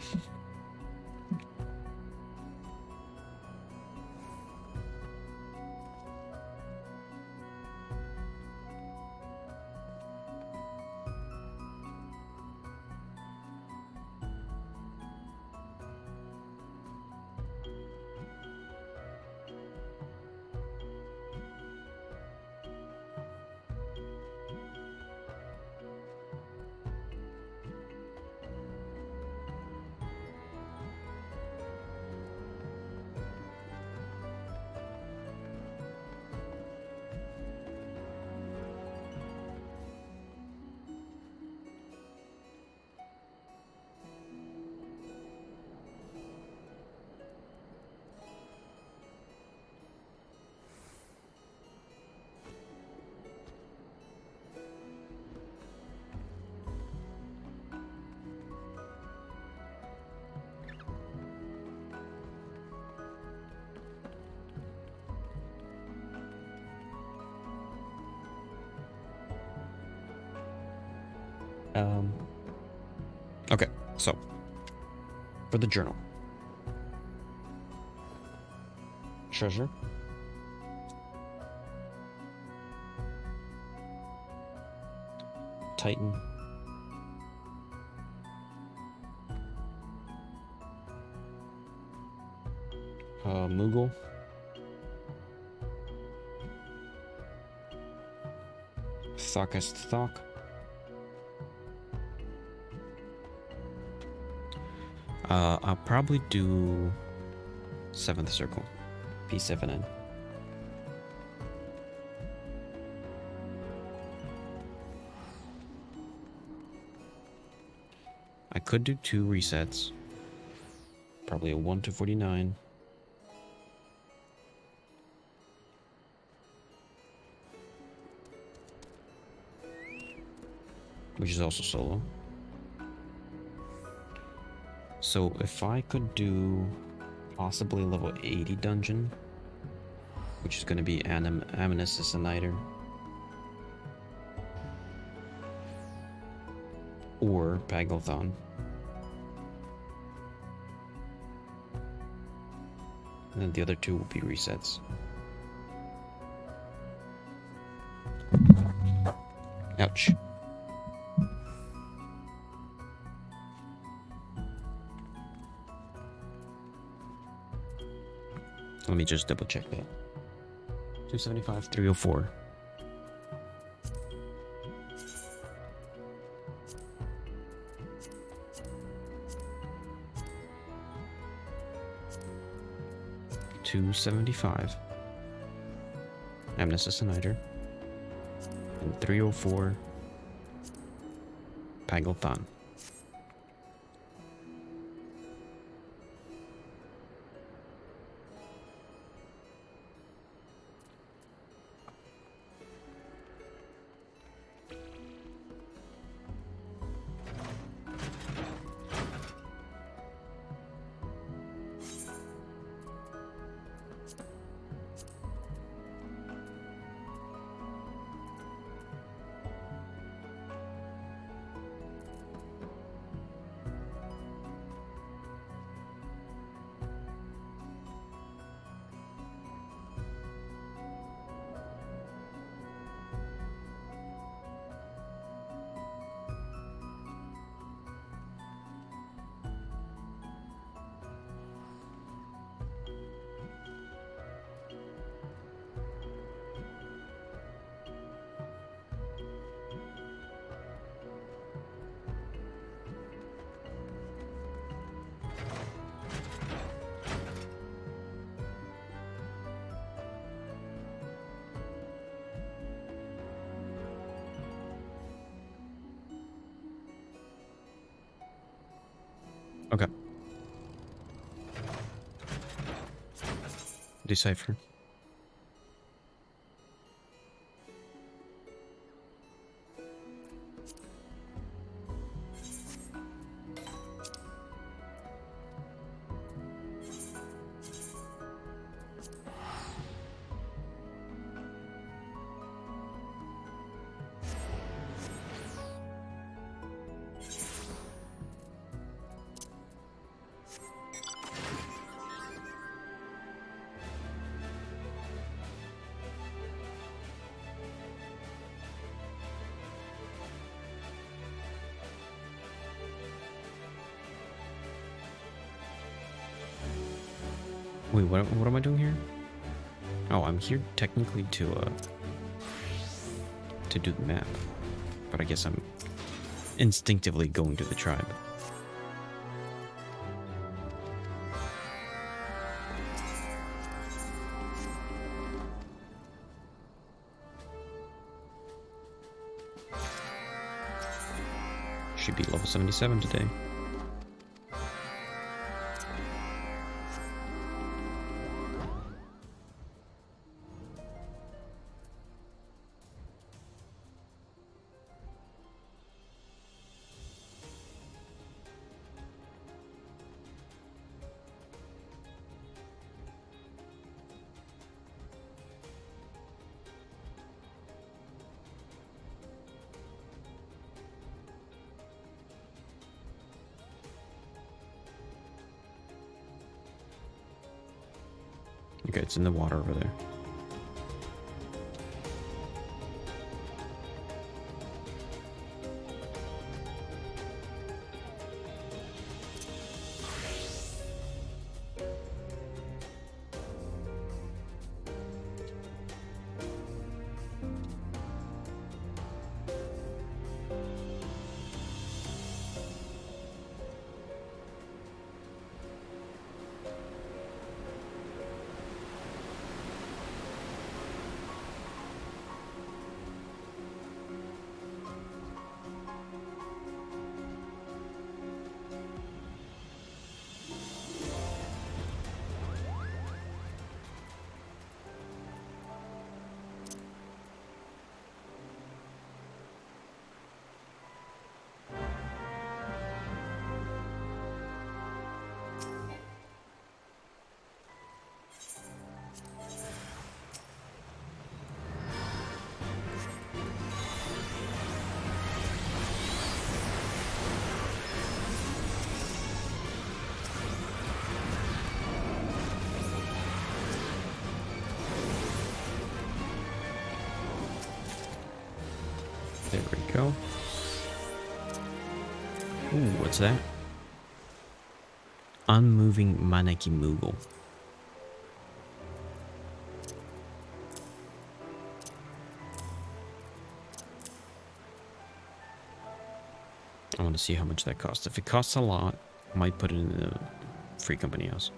Okay, so for the journal. Treasure. Titan. Moogle. Thokest Thok. I'll probably do 7th circle. P7N. I could do 2 resets. Probably a 1 to 49. Which is also solo. So if I could do possibly level 80 dungeon, which is going to be Amnesis and Niter, or Paglethon. And then the other 2 will be resets. Ouch. Let me just double check that. 275, 304. $275. Amnesis and Niter. And 304. Paglethon. decipher. Wait, what am I doing here? Oh, I'm here technically to do the map. But I guess I'm instinctively going to the tribe. Should be level 77 today. Okay, it's in the water over there. There we go. Ooh, what's that? Unmoving Maneki Moogle. I want to see how much that costs. If it costs a lot, I might put it in the free company house.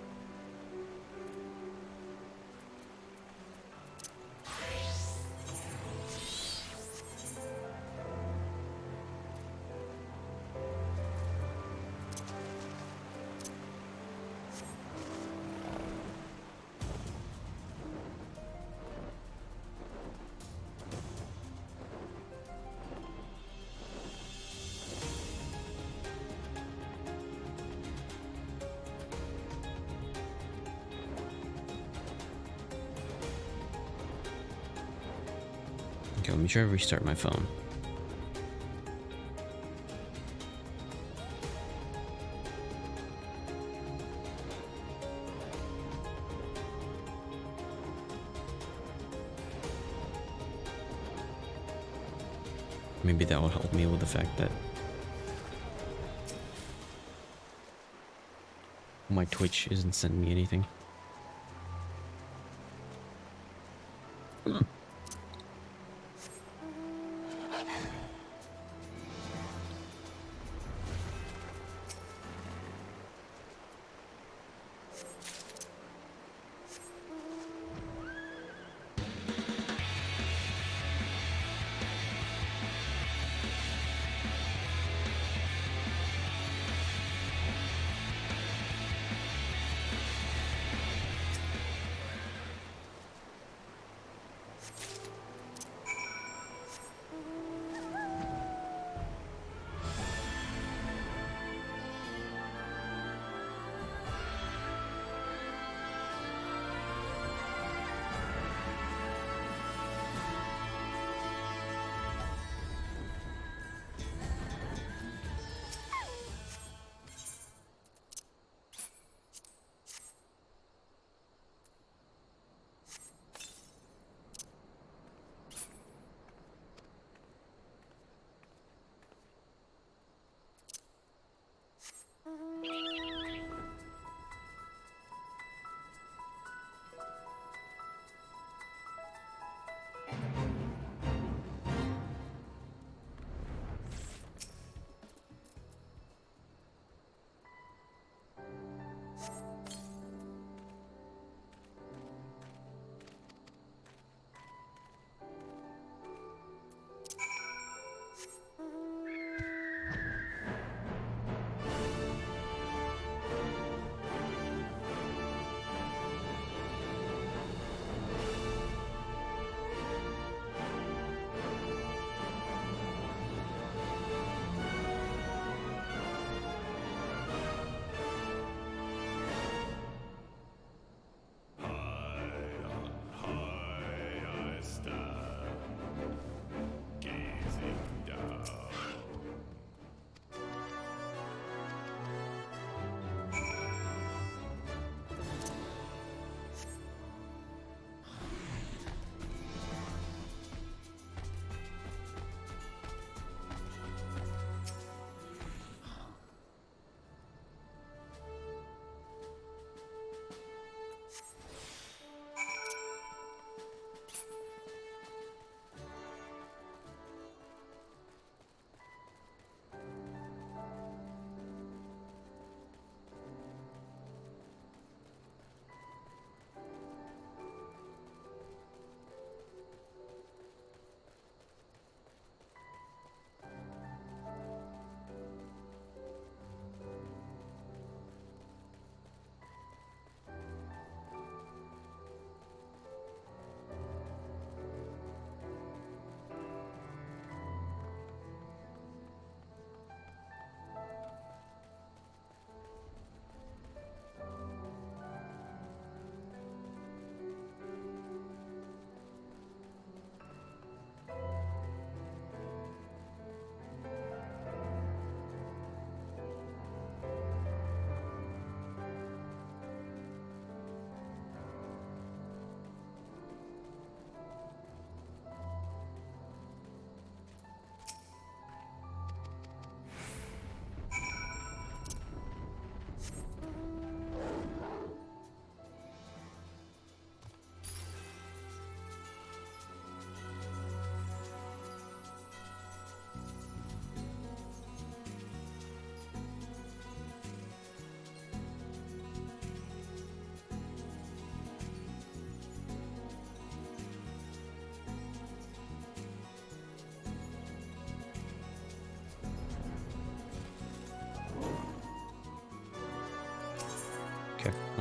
Okay, let me try to restart my phone. Maybe that will help me with the fact that my Twitch isn't sending me anything.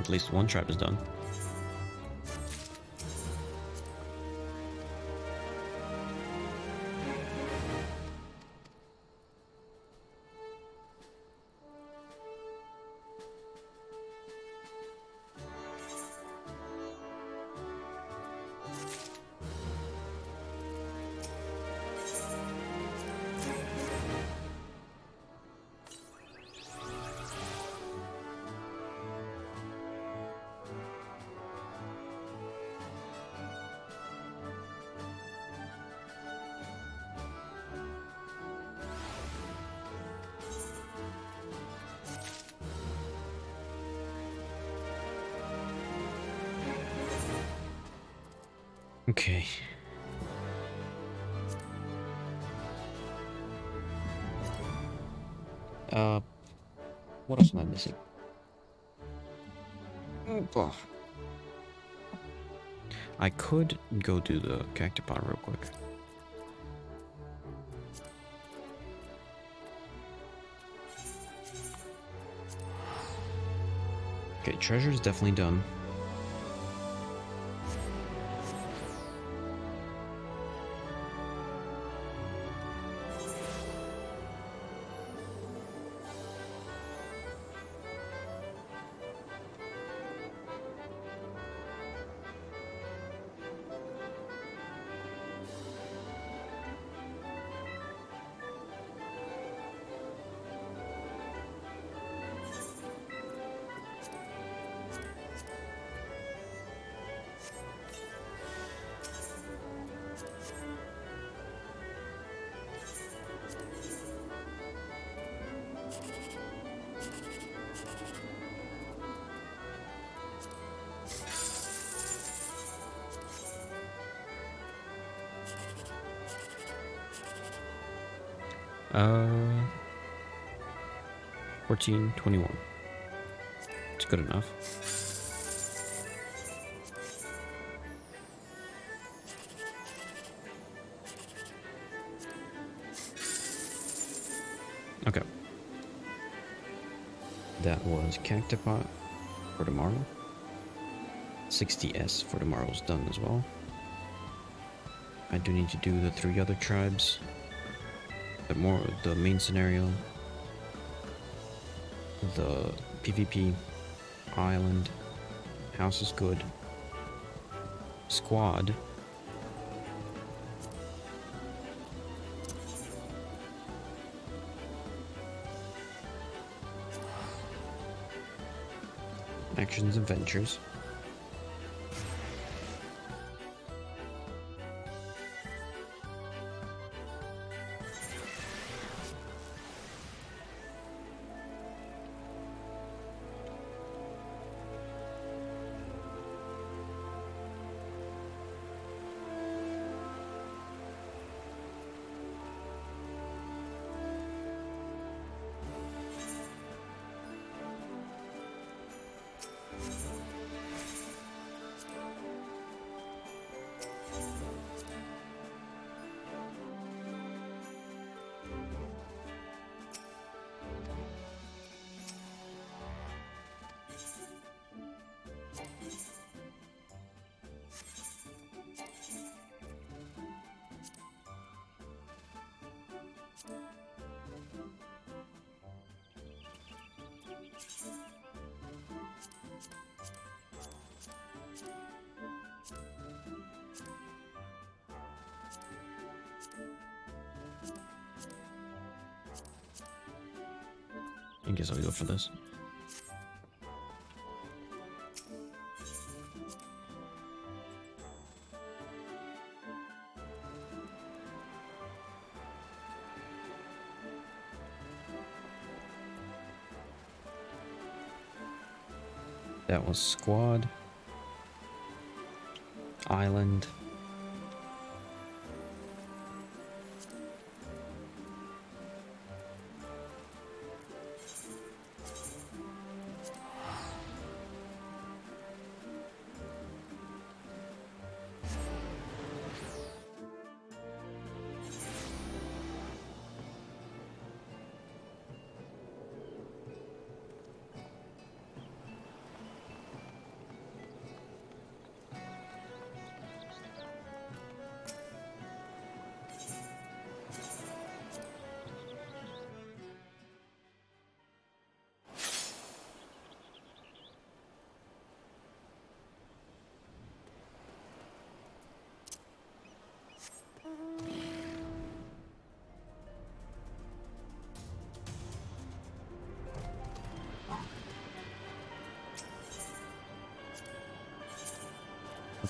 at least one tribe is done. Okay. What else am I missing? Oh. I could go do the cactopod real quick. Okay, treasure's definitely done. Uh, 1421. It's good enough. Okay. That was cactopod for tomorrow. 60S for tomorrow's done as well. I do need to do the 3 other tribes. The main scenario, the PvP, island, house is good, squad, actions, adventures. I guess I'll go for this. That was squad, island,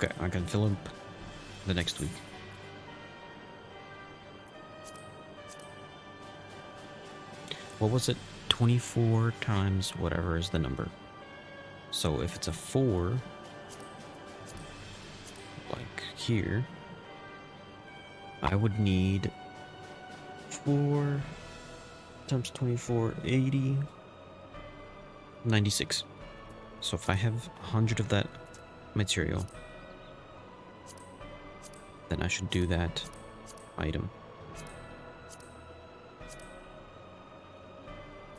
Okay, I can fill up the next week. What was it? 24 times whatever is the number. So if it's a 4, like here, I would need 4 times 24, 80, 96. So if I have 100 of that material, then I should do that item.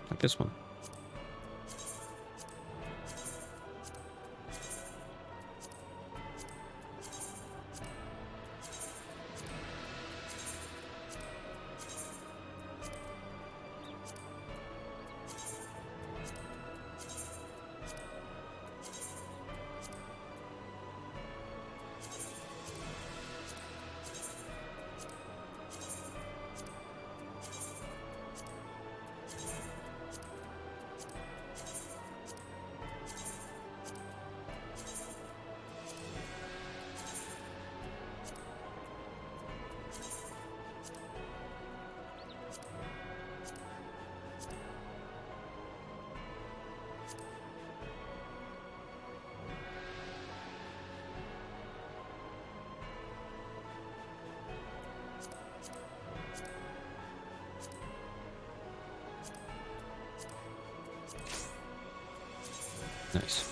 Like this one. Nice.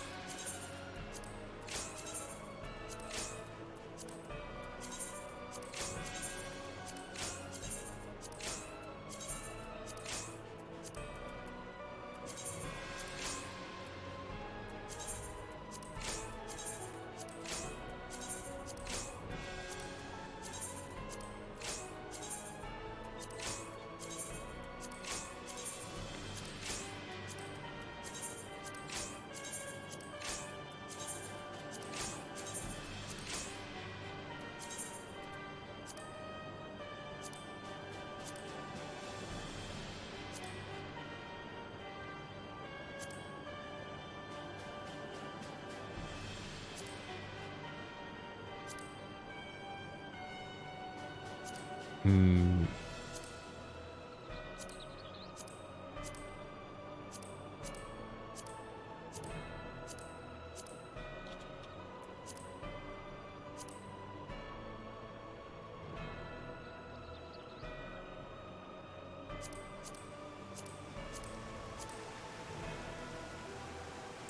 Hmm.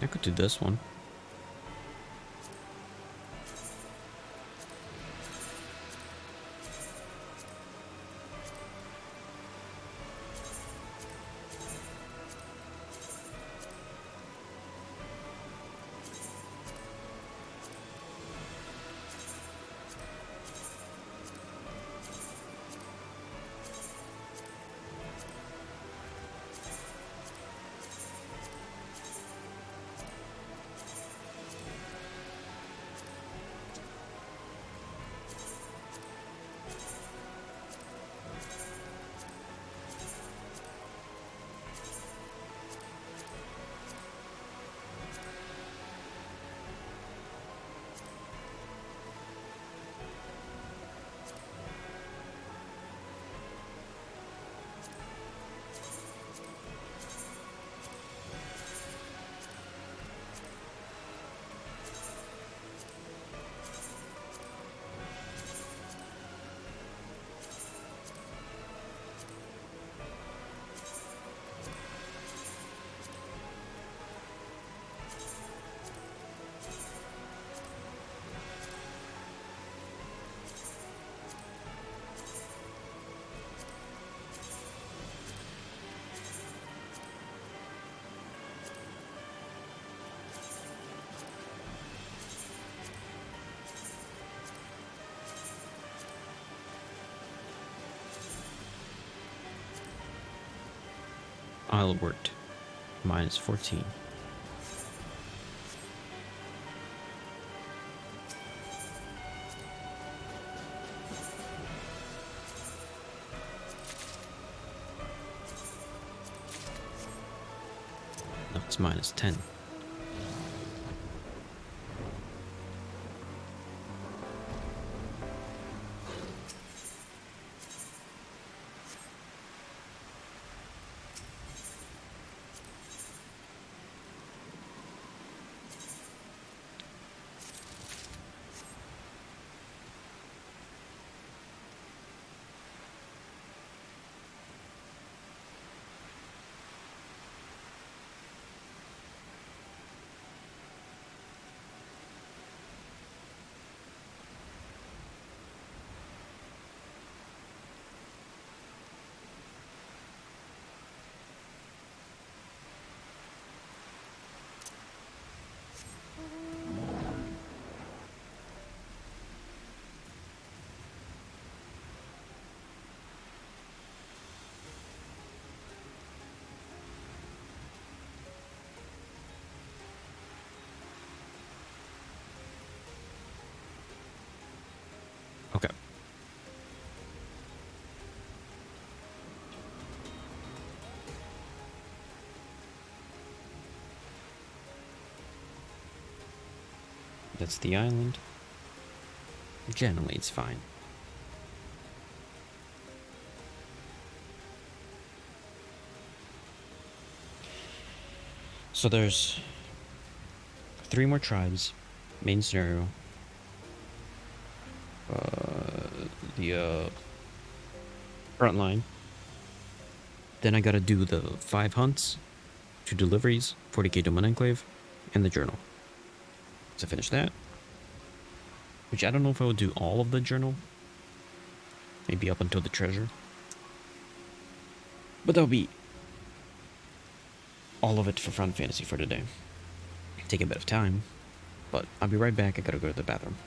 I could do this one. Isle worked. Minus 14. No, it's minus 10. Okay. That's the island. Generally, it's fine. So there's 3 more tribes. Main scenario. The front line. Then I gotta do the 5 hunts, 2 deliveries, 40k Domain Enclave, and the journal. To finish that. Which I don't know if I would do all of the journal. Maybe up until the treasure. But that'll be all of it for Final Fantasy for today. Take a bit of time, but I'll be right back. I gotta go to the bathroom.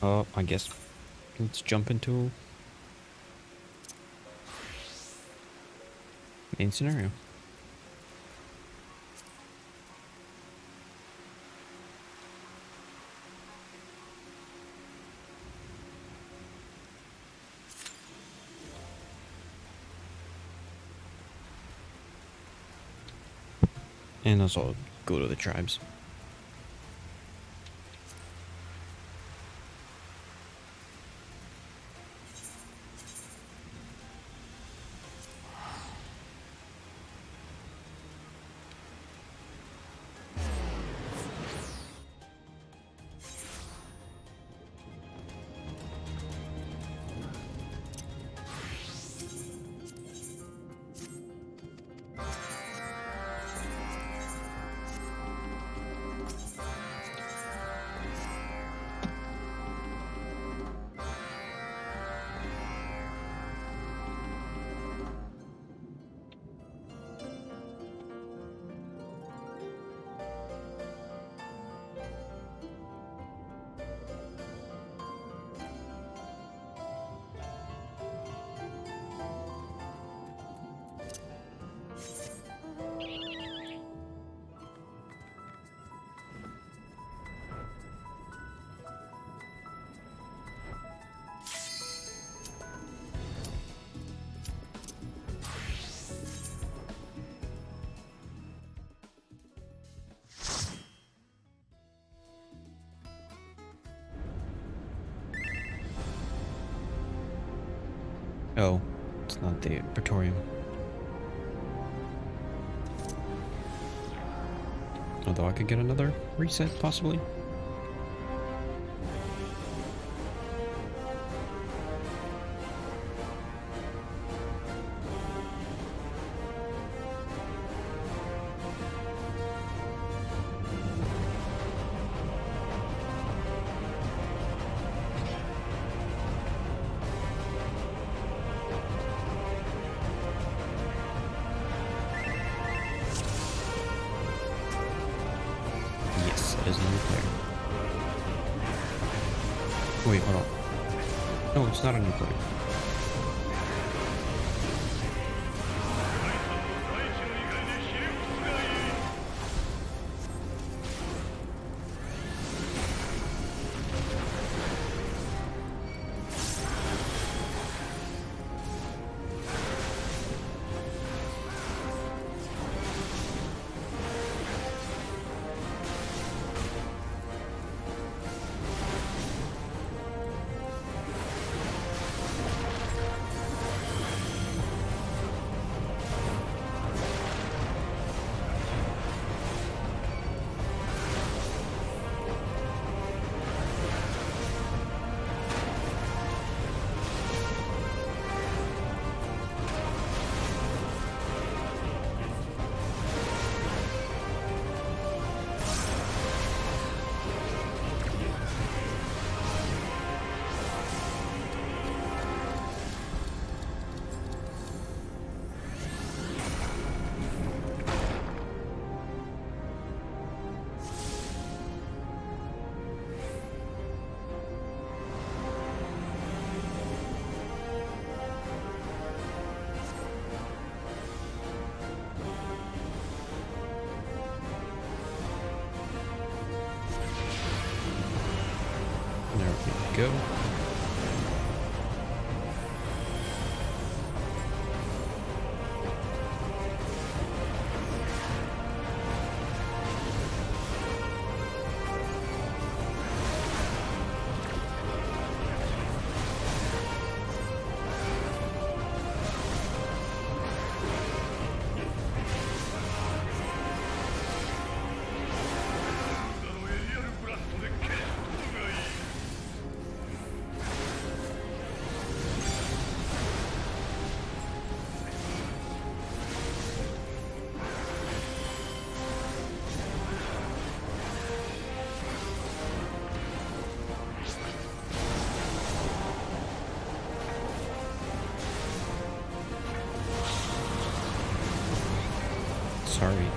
I guess let's jump into main scenario. And let's all go to the tribes. Oh, it's not the Praetorium. Although I could get another reset, possibly. Yes, it is a new player. Wait, hold on. No, it's not a new player. There we go. Sorry.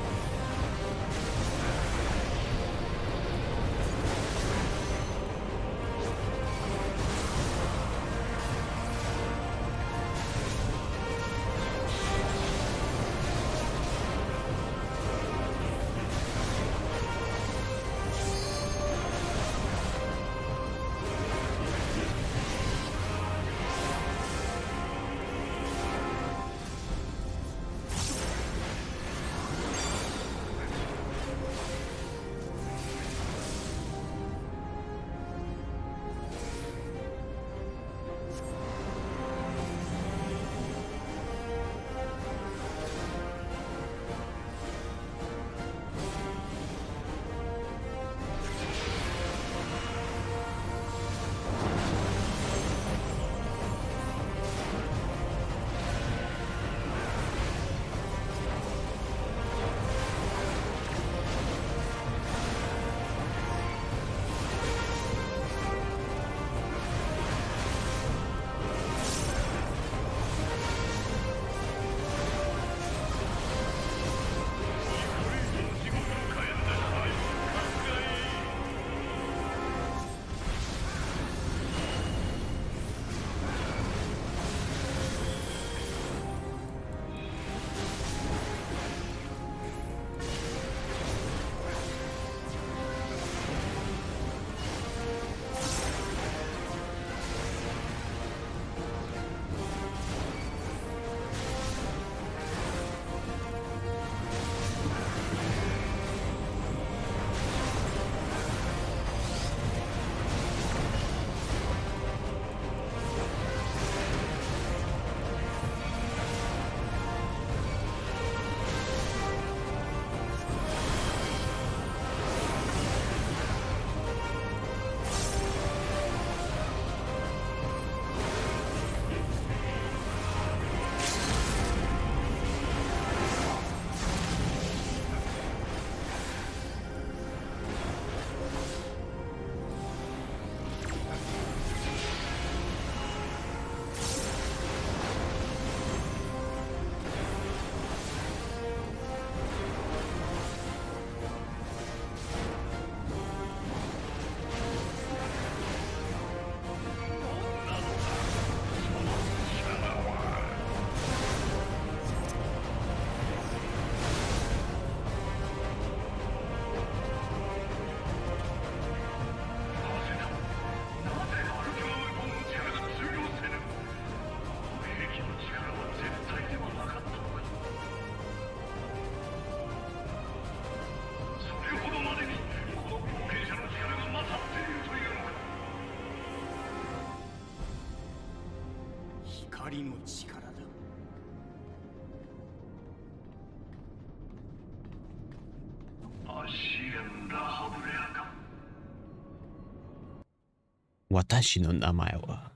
私の名前は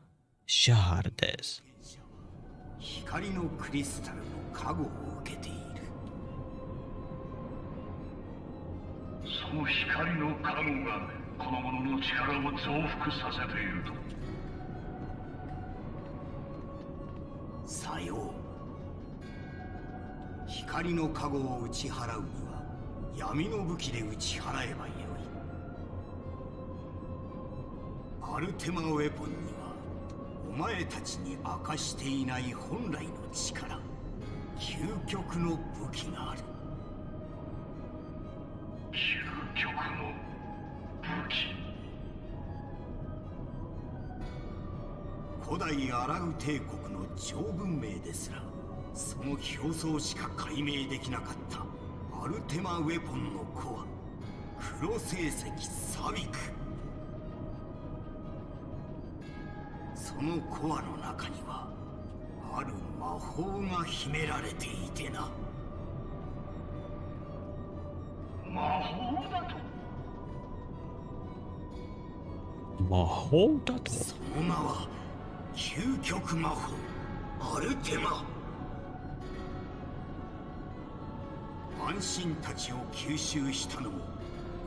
シャールです。光のクリスタルの加護を受けている。その光の加護がこの者の力を増幅させていると。さよう。光の加護を打ち払うには闇の武器で打ち払えばよい。アルテマウェポンにはお前たちに明かしていない本来の力、究極の武器がある。究極の武器。古代アラウ帝国の超文明ですらその表層しか解明できなかったアルテマウェポンのコア、黒星石サビク。そのコアの中にはある魔法が秘められていてな。魔法だと。魔法だと。その名は究極魔法アルテマ。万神たちを吸収したのも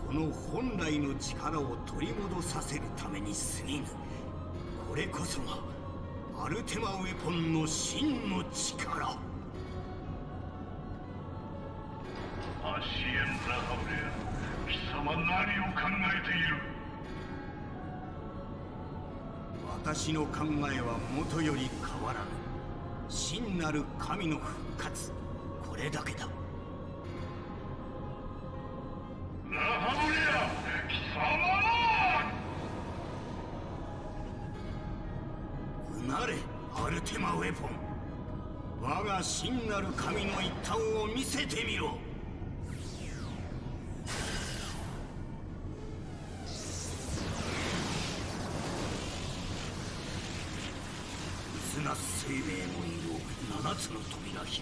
この本来の力を取り戻させるために過ぎぬ。これこそがアルテマウェポンの真の力。アシエン・ザ・ハブレア、貴様何を考えている？私の考えは元より変わらぬ。真なる神の復活、これだけだ。ザ・ハブレア、貴様！うなれアルテマウェポン、我が真なる神の一端を見せてみろ。渦な生命の色、七つの扉開き、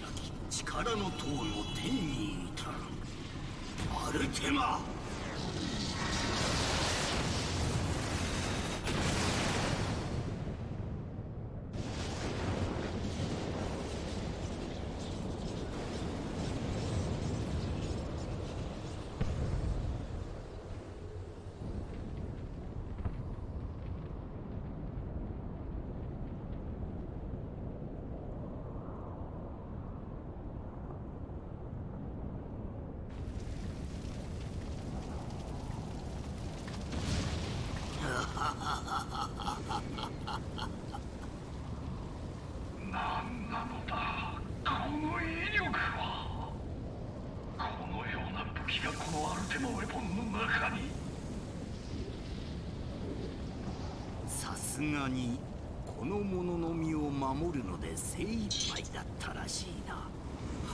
力の塔の天に至るアルテマ。何なのだこの威力は。このような武器がこのアルテマウェポンの中に。さすがにこの者の身を守るので精一杯だったらしいな、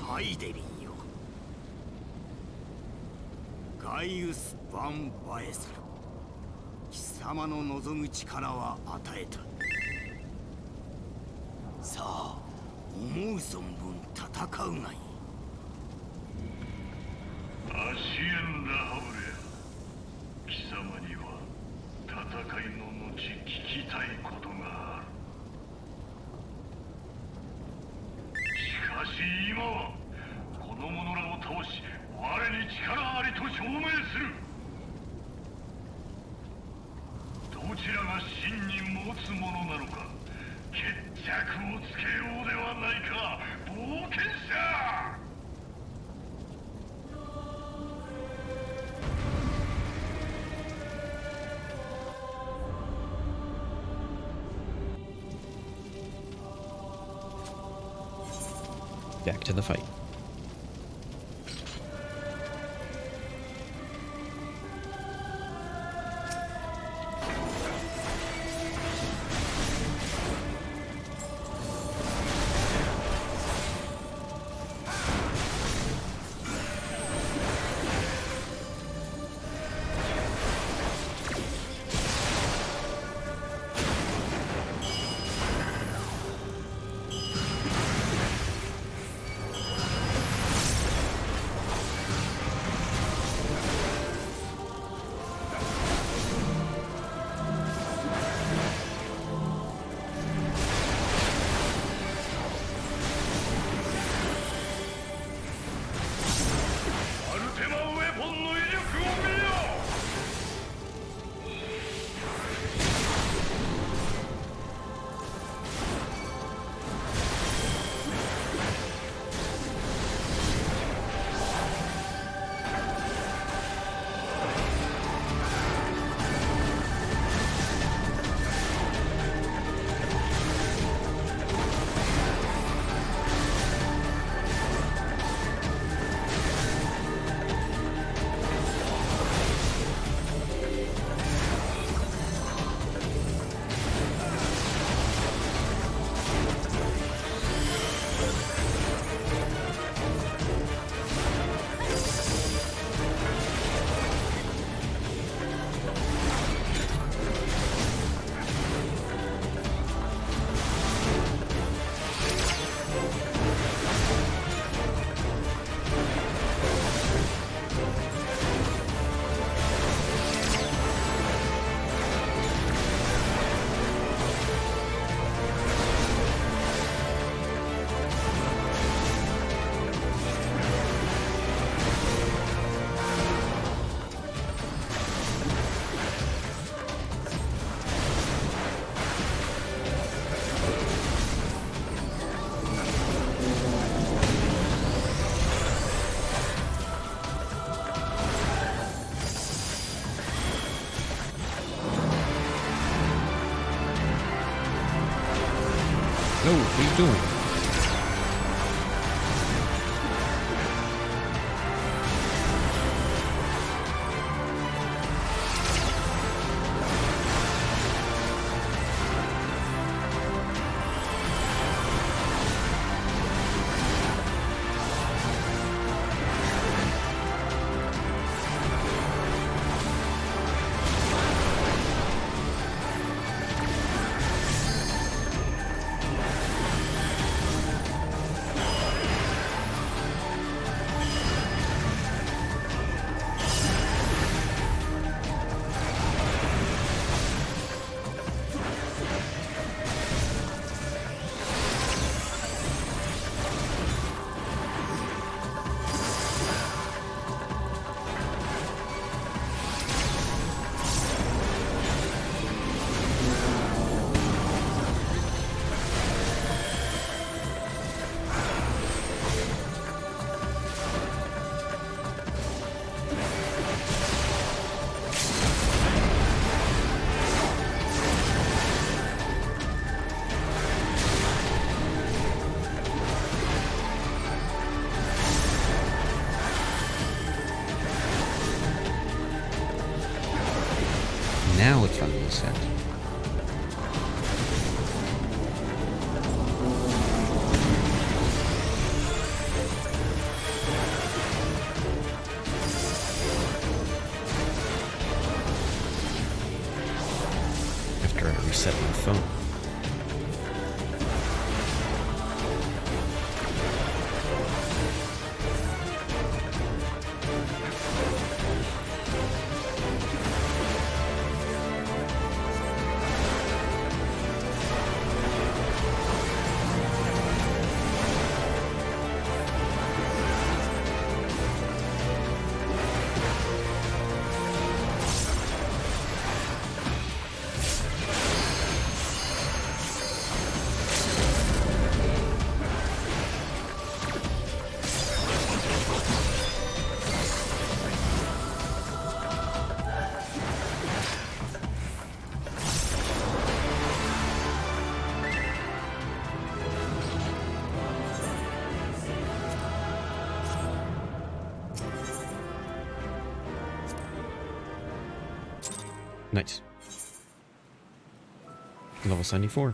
ハイデリンよ。ガイウス・ヴァン・バエサル、貴様の望む力は与えた。さあ思う存分戦うがいい。アシエン・ラ・ハブレア、貴様には戦いの後聞きたいことがある。しかし今はこの者らを倒し我に力ありと証明する。どちらが真に持つものなのか決着をつけようではないか、冒険者。Back to the fight. doing? Now it's finally set. After I reset my phone. Nice. Level 74.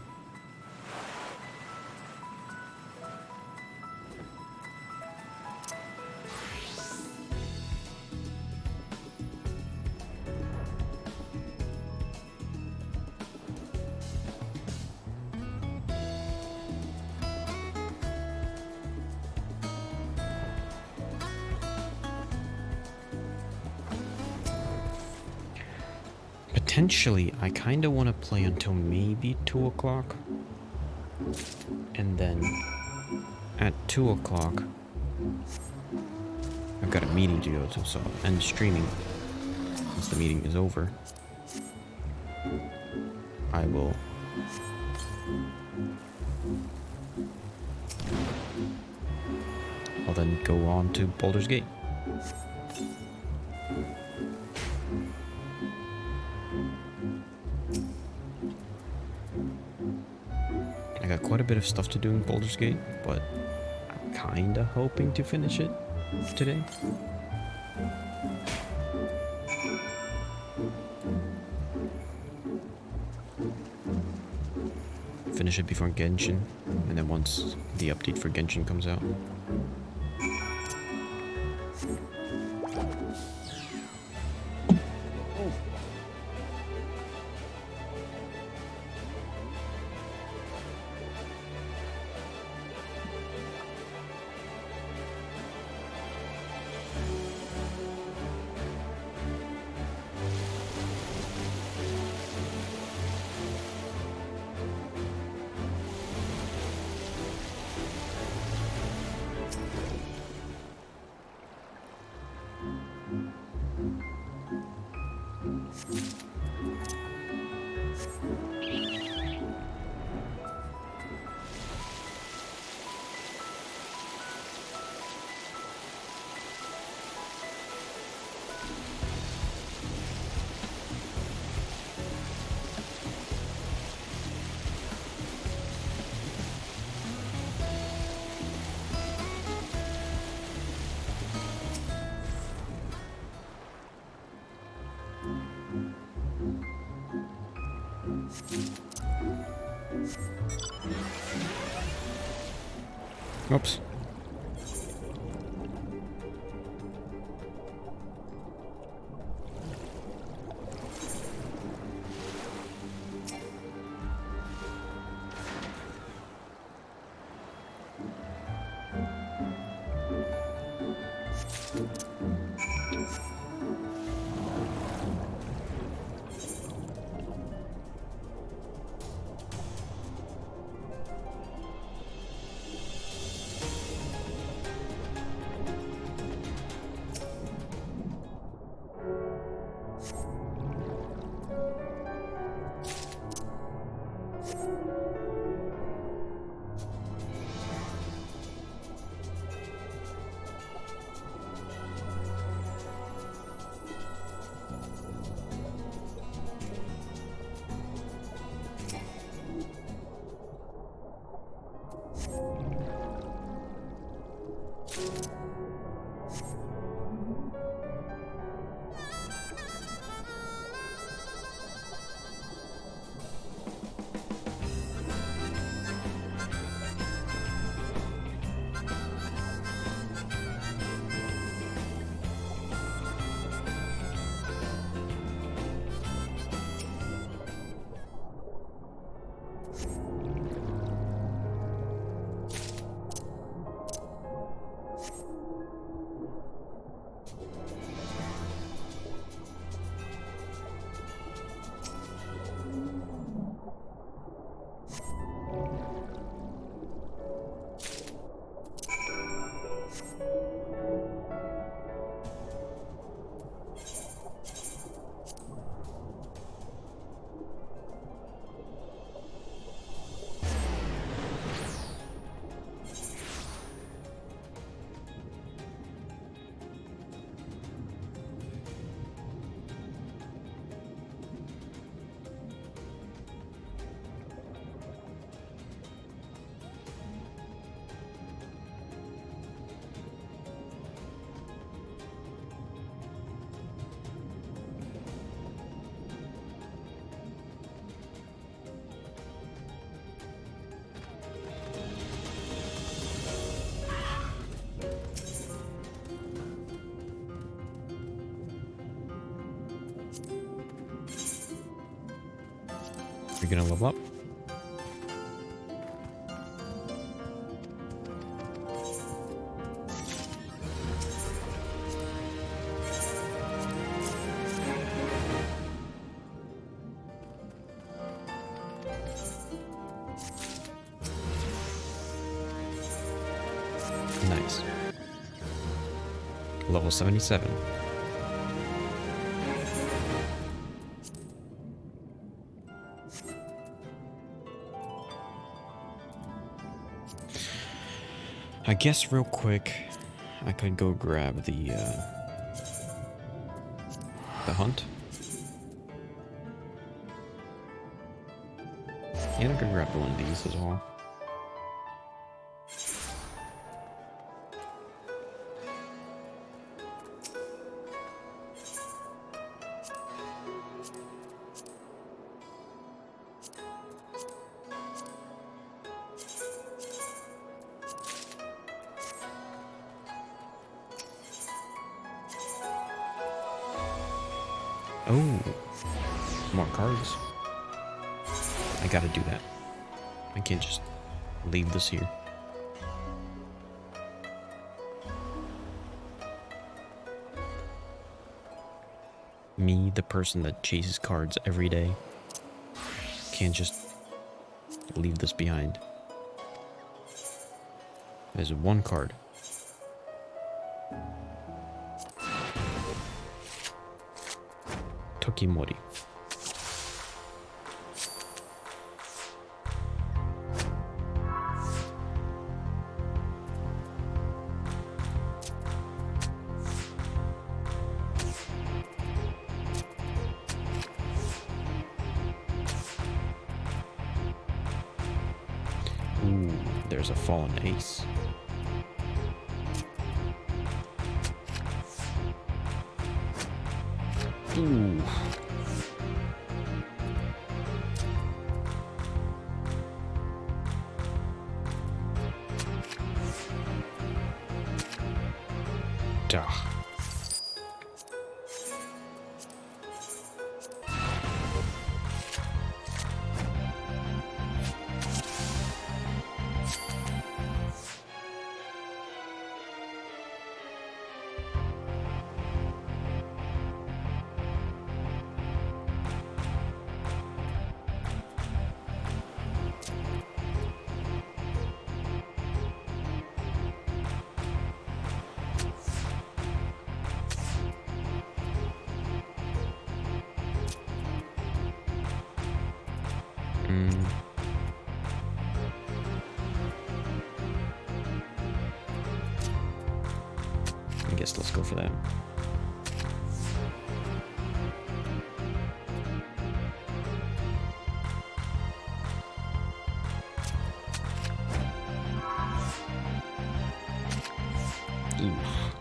Potentially, I kind of want to play until maybe 2 o'clock. And then at 2 o'clock, I've got a meeting to go to, so I'll end streaming. Once the meeting is over, I will I'll then go on to Baldur's Gate. I got quite a bit of stuff to do in Baldur's Gate, but I'm kinda hoping to finish it today. Finish it before Genshin, and then once the update for Genshin comes out. Oops. You're gonna level up? Nice. Level 77. I guess real quick, I could go grab the hunt. And I could grab one of these as well. Oh, more cards. I gotta do that. I can't just leave this here. Me, the person that chases cards every day, can't just leave this behind. There's one card. Tokimori. Ooh, there's a fallen ace. Ooh. Duh. I guess let's go for that. Oof.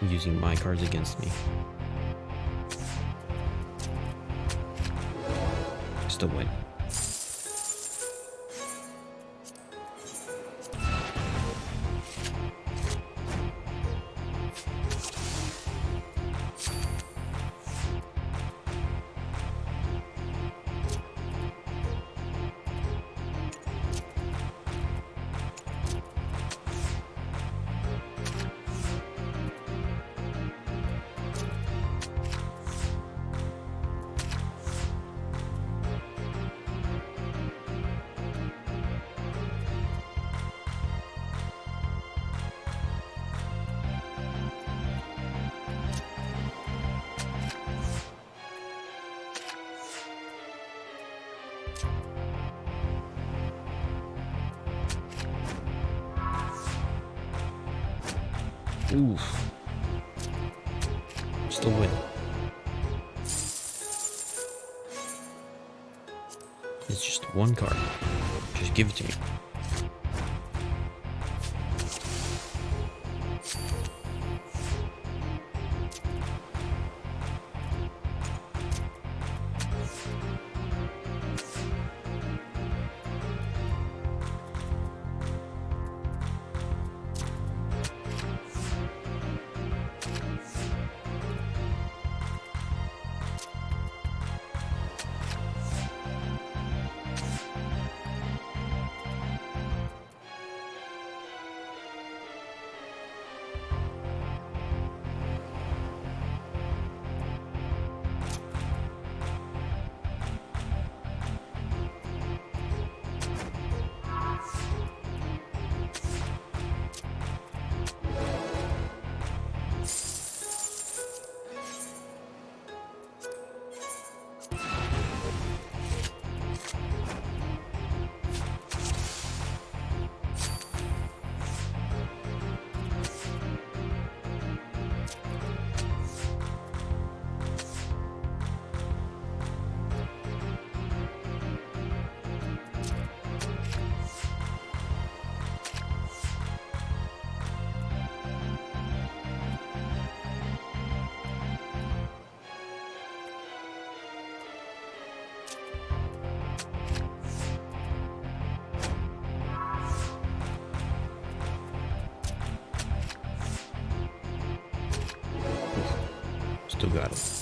Using my cards against me. Still win. Oof. Still win. It's just one card. Just give it to me. Still got it.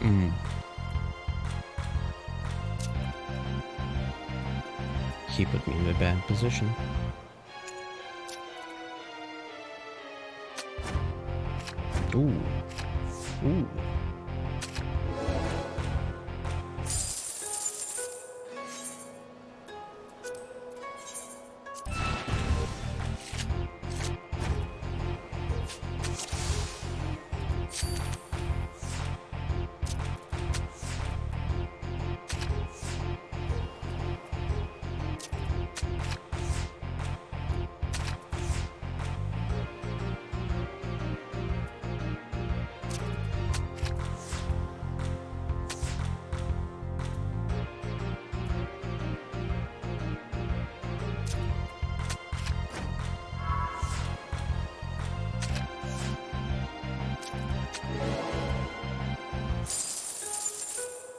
Mm. He put me in a bad position. Ooh. Ooh.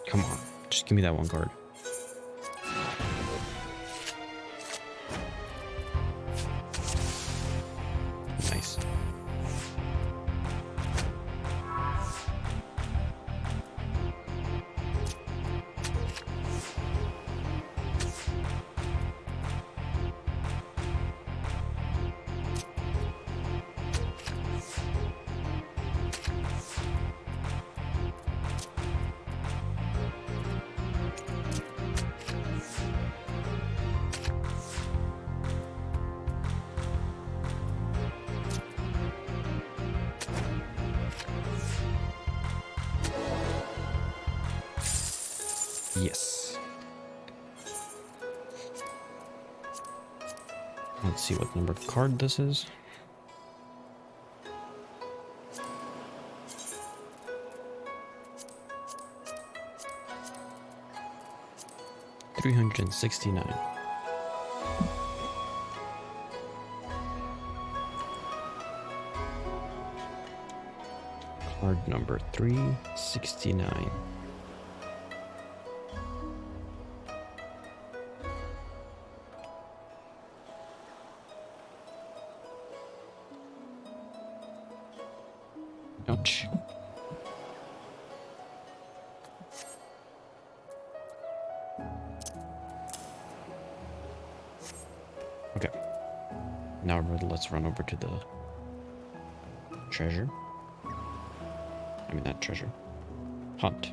Come on, just give me that one card. Nice. Yes. Let's see what numbered card this is. $369. Card number 369. Ouch. Okay. Now let's run over to the treasure. I mean, not treasure. Hunt.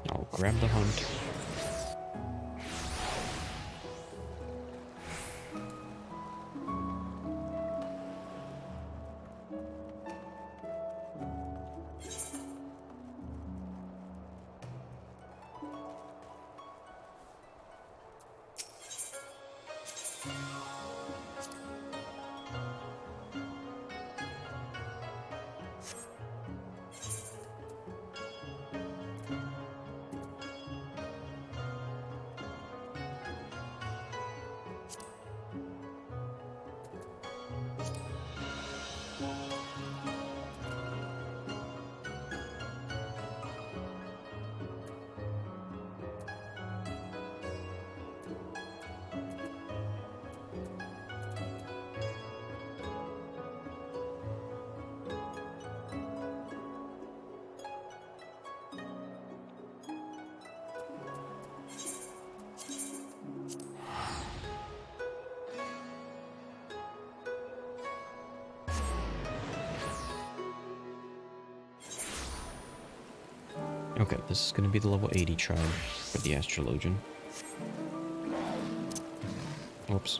I'll grab the hunt. Okay, this is going to be the level 80 tribe for the Astrologian. Oops.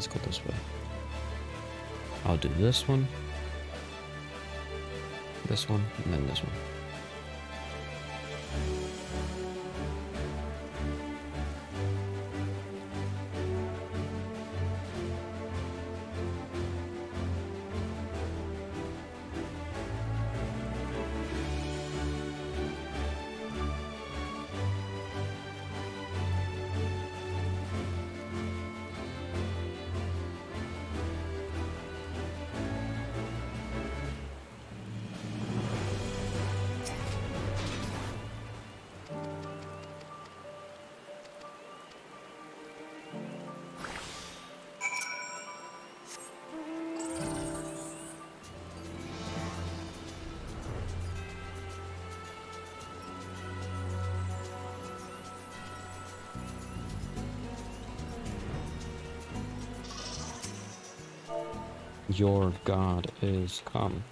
let's go this way. I'll do this one, and then this one. Your God is come.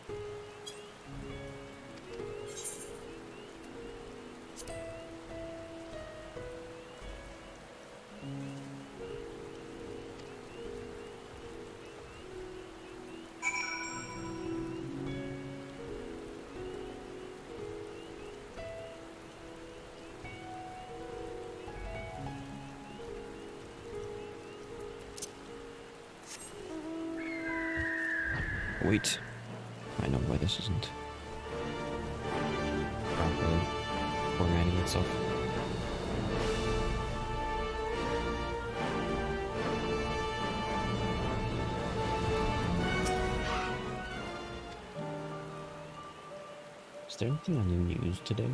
Wait, I know why this isn't properly formatting itself. Is there anything on the news today?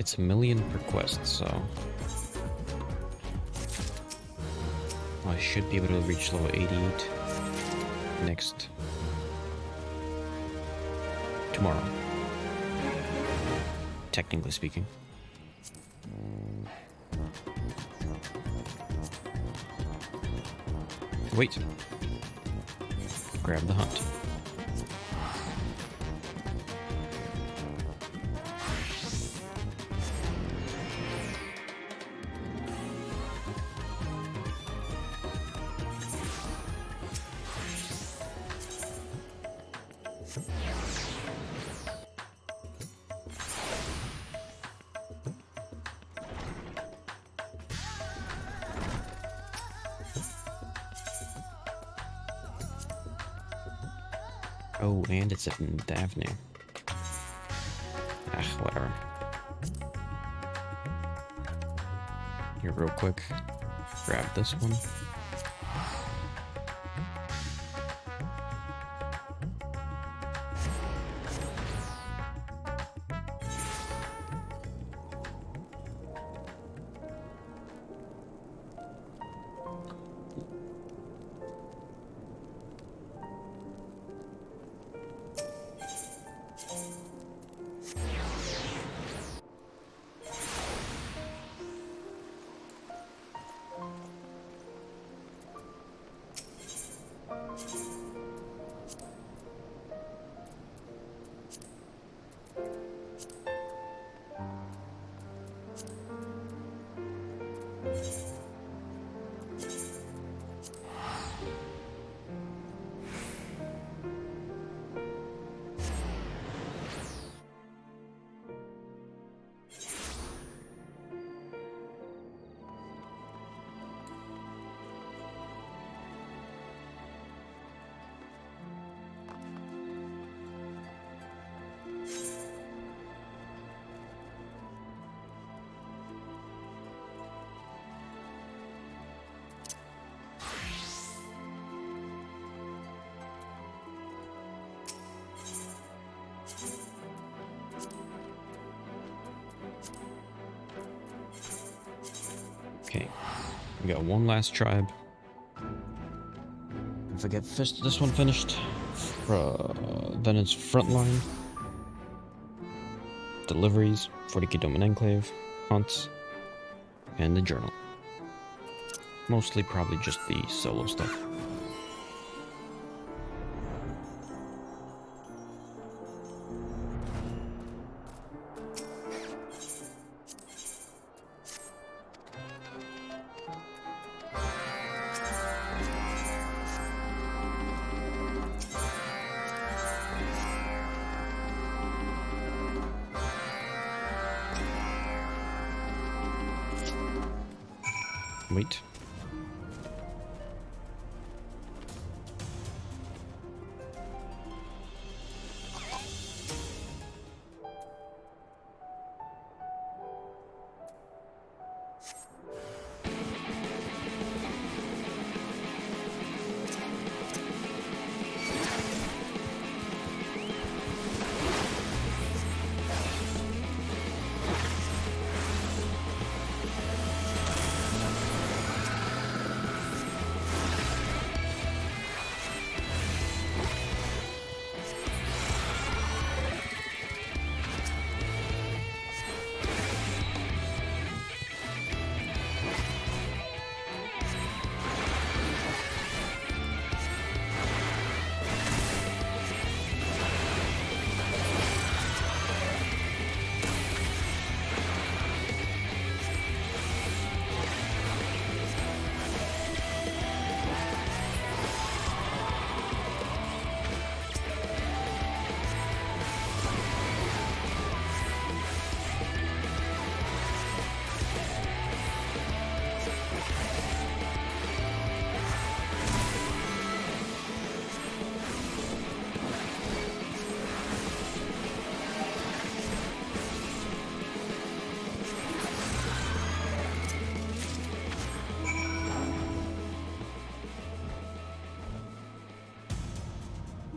It's 1,000,000 per quest, so I should be able to reach level 88 next tomorrow, technically speaking. Wait. Grab the hunt. Oh, and it's at the avenue. Ah, whatever. Here, real quick. Grab this one. Okay, we got one last tribe. If I get this one finished, then it's frontline, deliveries, 40k Domain Enclave, hunts, and the journal. Mostly probably just the solo stuff. Wait.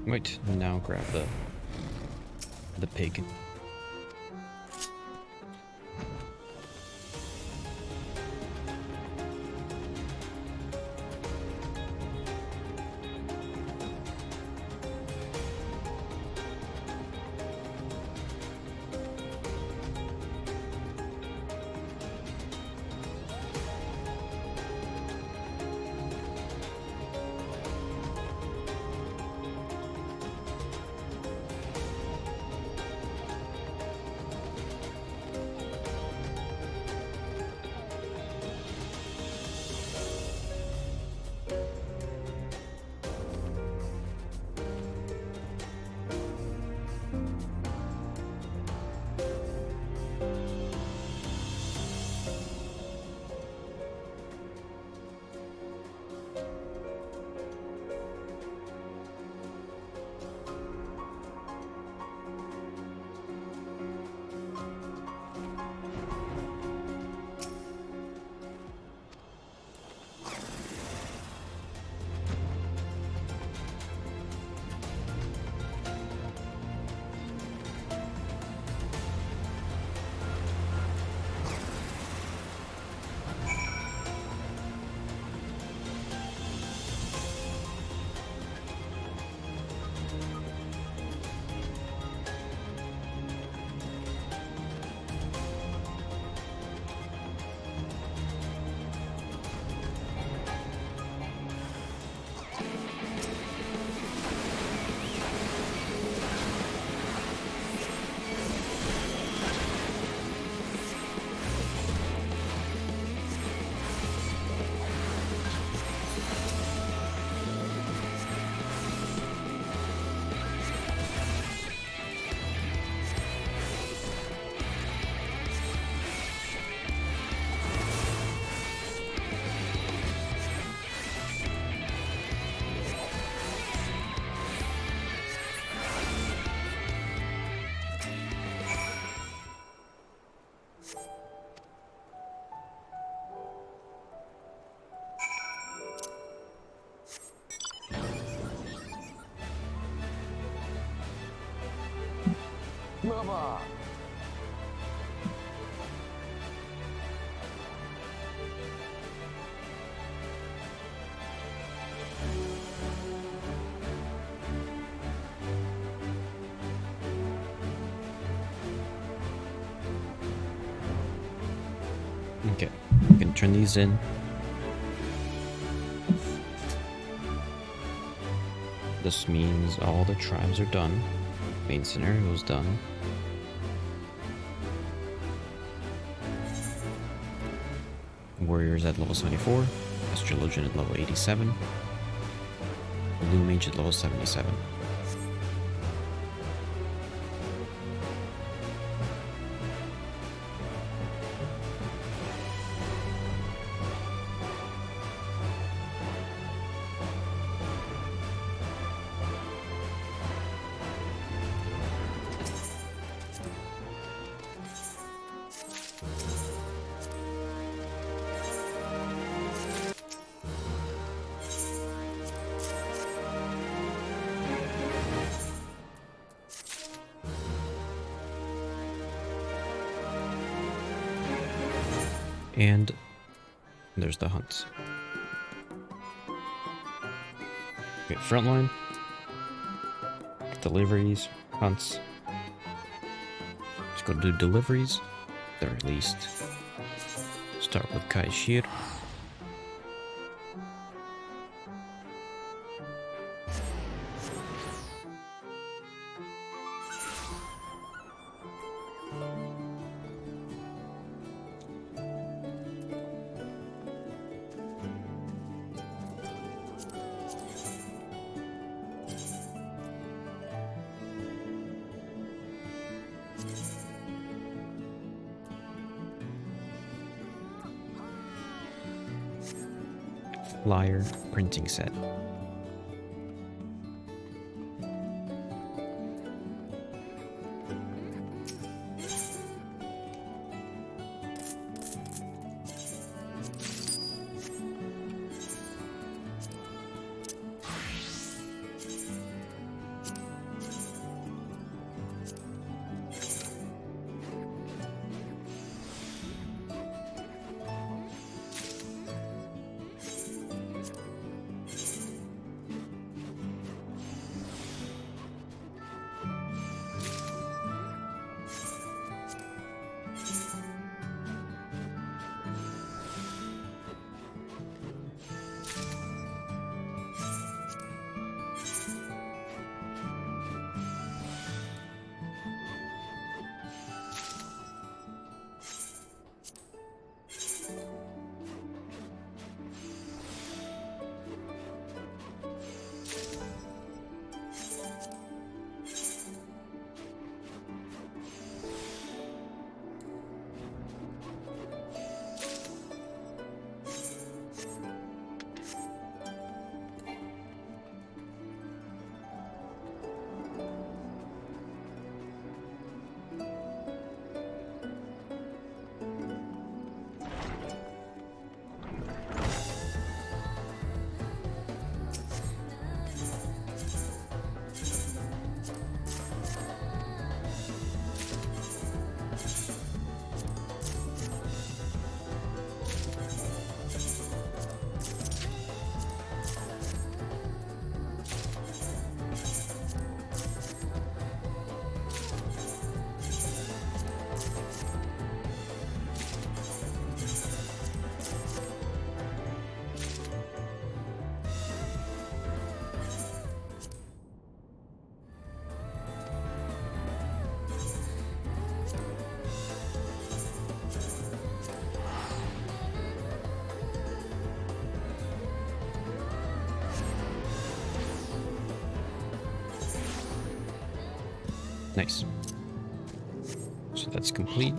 Wait, now grab the pig. Baba. Okay, we can turn these in. This means all the tribes are done. Main scenario is done. Warriors at level 74. Astrologian at level 87. Blue Mage at level 77. And there's the hunts. Okay, frontline. Deliveries, hunts. Let's go do deliveries. They're at least. Start with Kaishir. Flyer printing set. Nice. So that's complete.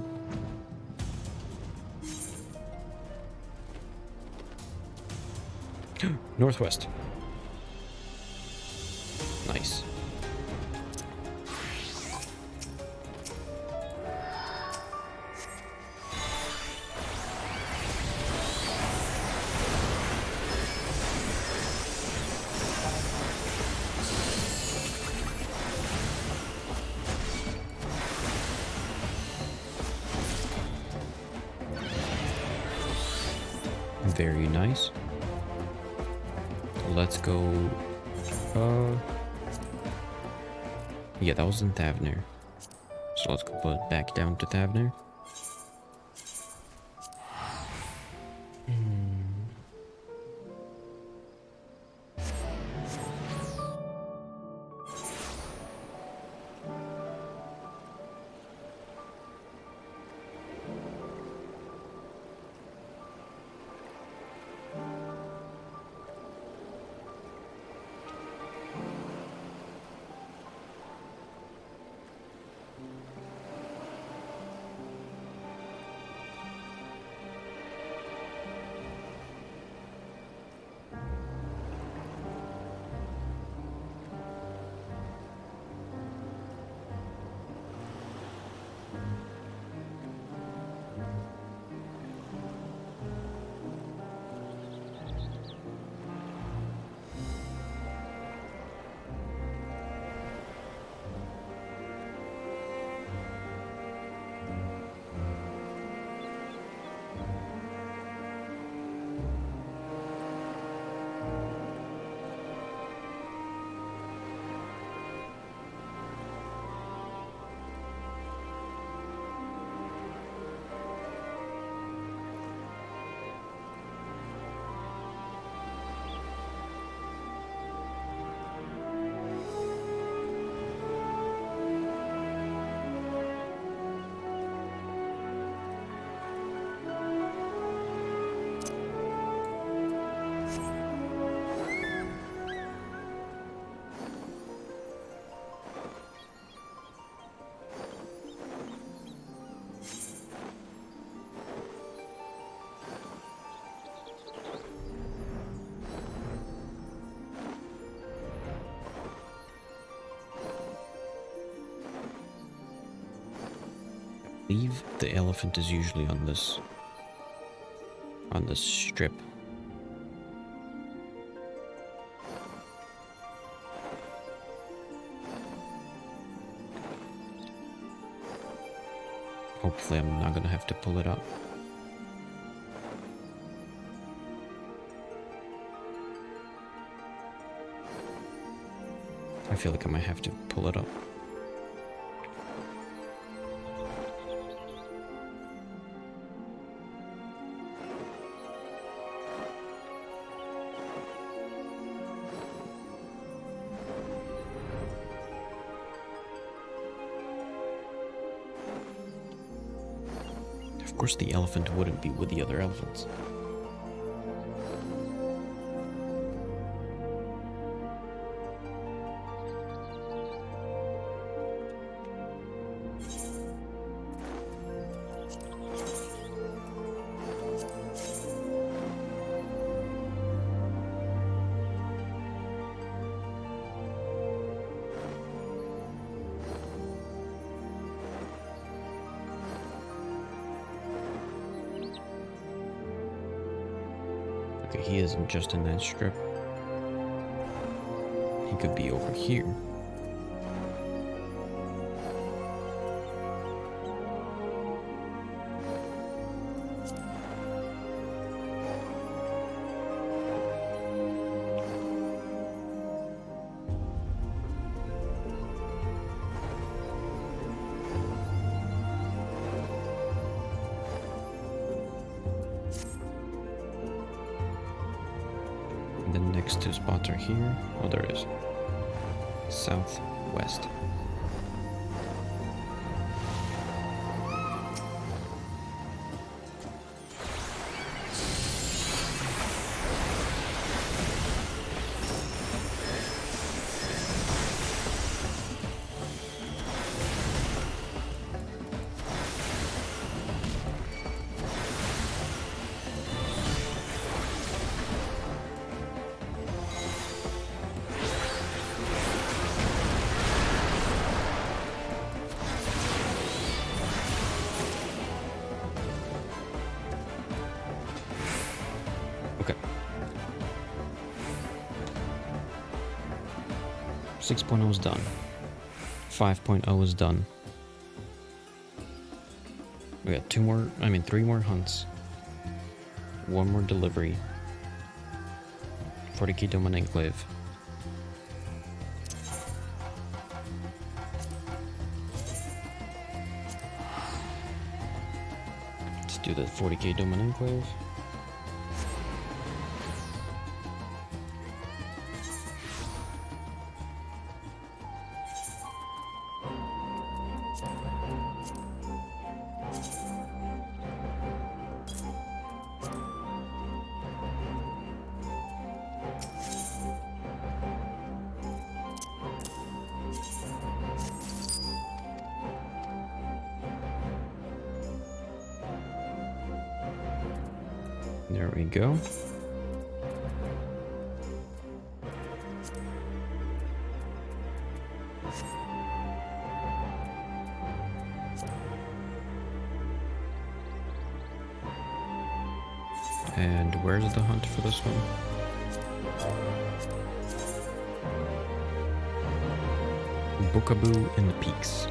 Northwest. Nice. Very nice. Let's go. Yeah, that was in Thavner. So let's go back down to Thavner. I believe the elephant is usually on this strip. Hopefully I'm not gonna have to pull it up. I feel like I might have to pull it up. Of course the elephant wouldn't be with the other elephants. Okay, he isn't just in that strip. He could be over here. And the next two spots are here. Oh, there is. Southwest. Okay. 6.0 is done. 5.0 is done. We got three more hunts. one more delivery. 40k Domain Enclave. Let's do the 40k Domain Enclave. There we go. And where's the hunt for this one? Bookaboo in the Peaks.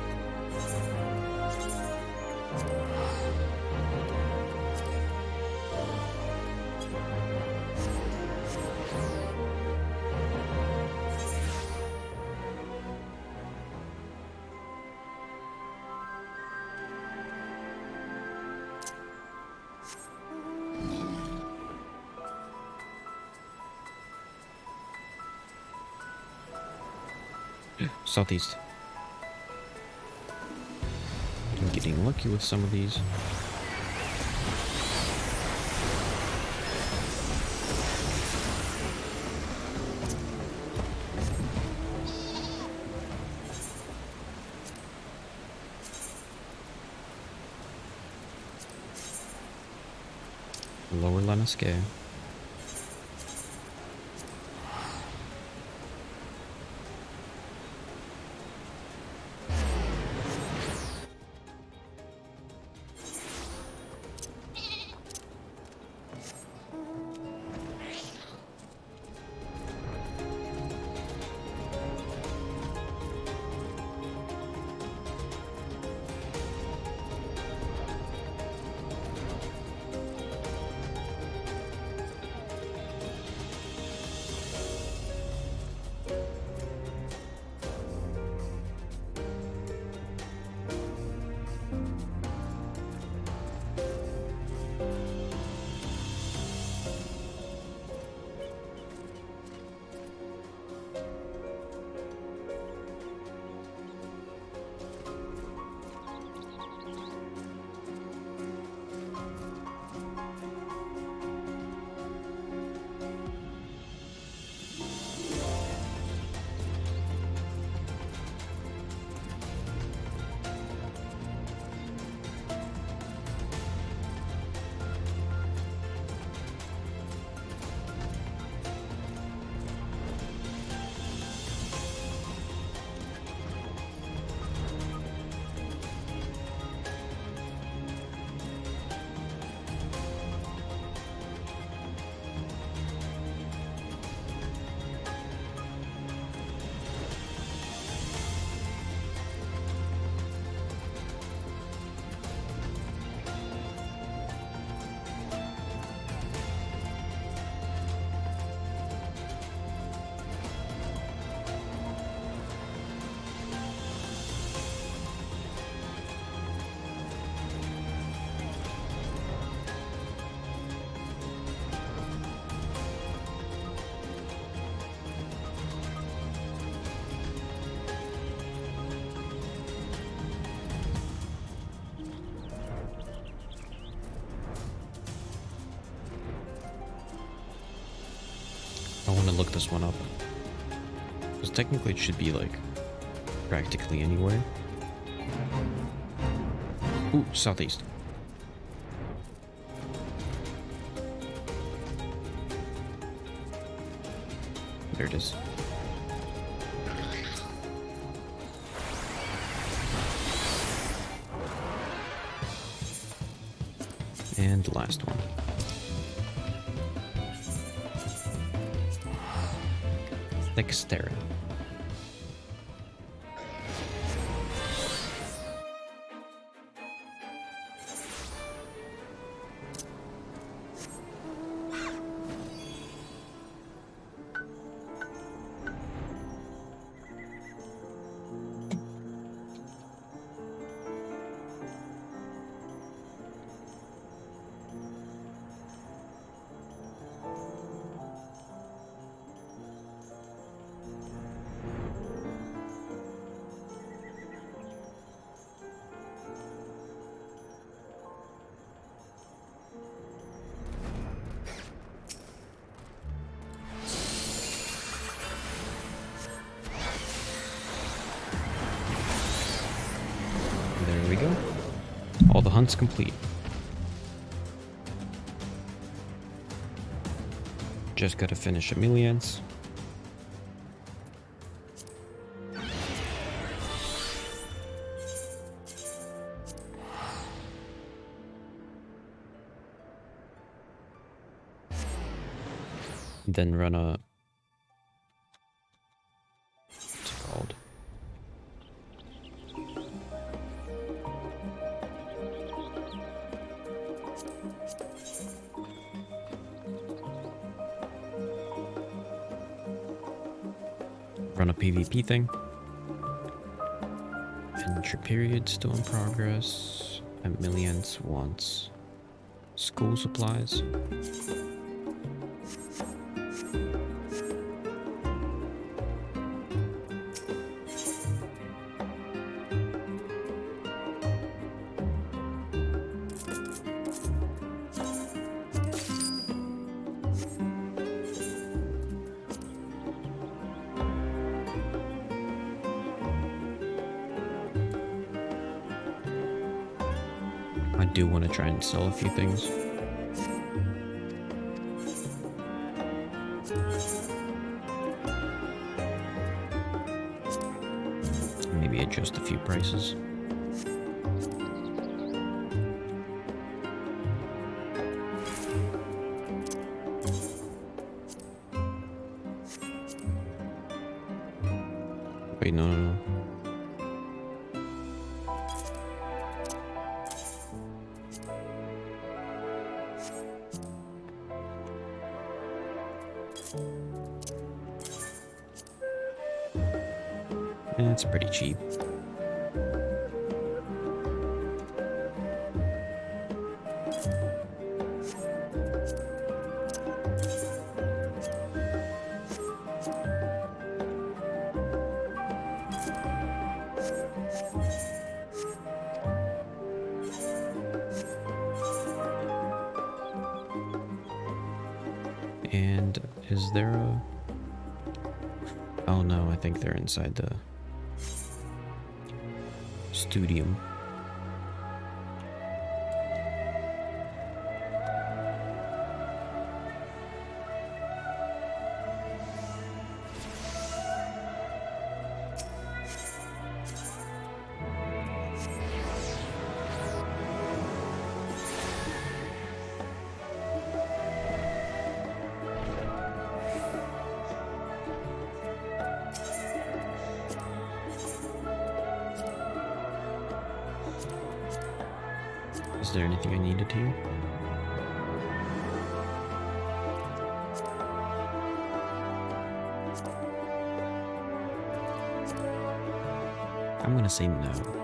Southeast. I'm getting lucky with some of these. Lower Lenaske. I want to look this one up. Because technically it should be like practically anywhere. Ooh, southeast. There it is. And the last one. Dexterity. There we go. All the hunts complete. Just gotta finish Emilians. Then run a... what's it called? Run a PvP thing. Entry period still in progress. Emilians wants school supplies. I do want to try and sell a few things. Maybe adjust a few prices. Wait, no. It's pretty cheap. And is there a... oh no, I think they're inside the studium. Is there anything I needed here? I'm gonna say no.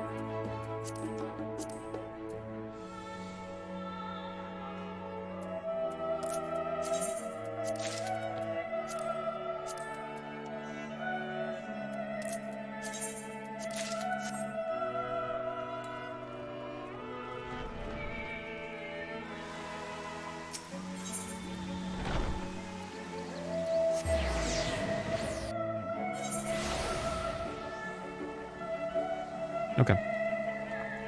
Okay.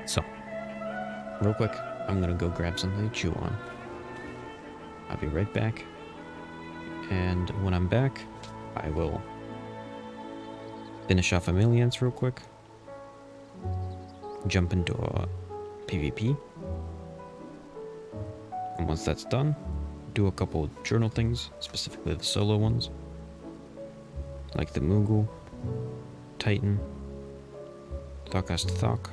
So, real quick, I'm gonna go grab something to chew on. I'll be right back. And when I'm back, I will finish off Emilians real quick. Jump into a PvP. And once that's done, do a couple journal things, specifically the solo ones. Like the Moogle, Titan, Thokast Thok.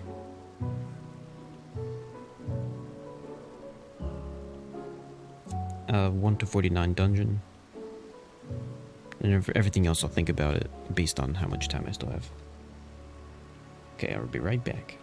Uh, 1 to 49 dungeon. And everything else I'll think about it based on how much time I still have. Okay, I'll be right back.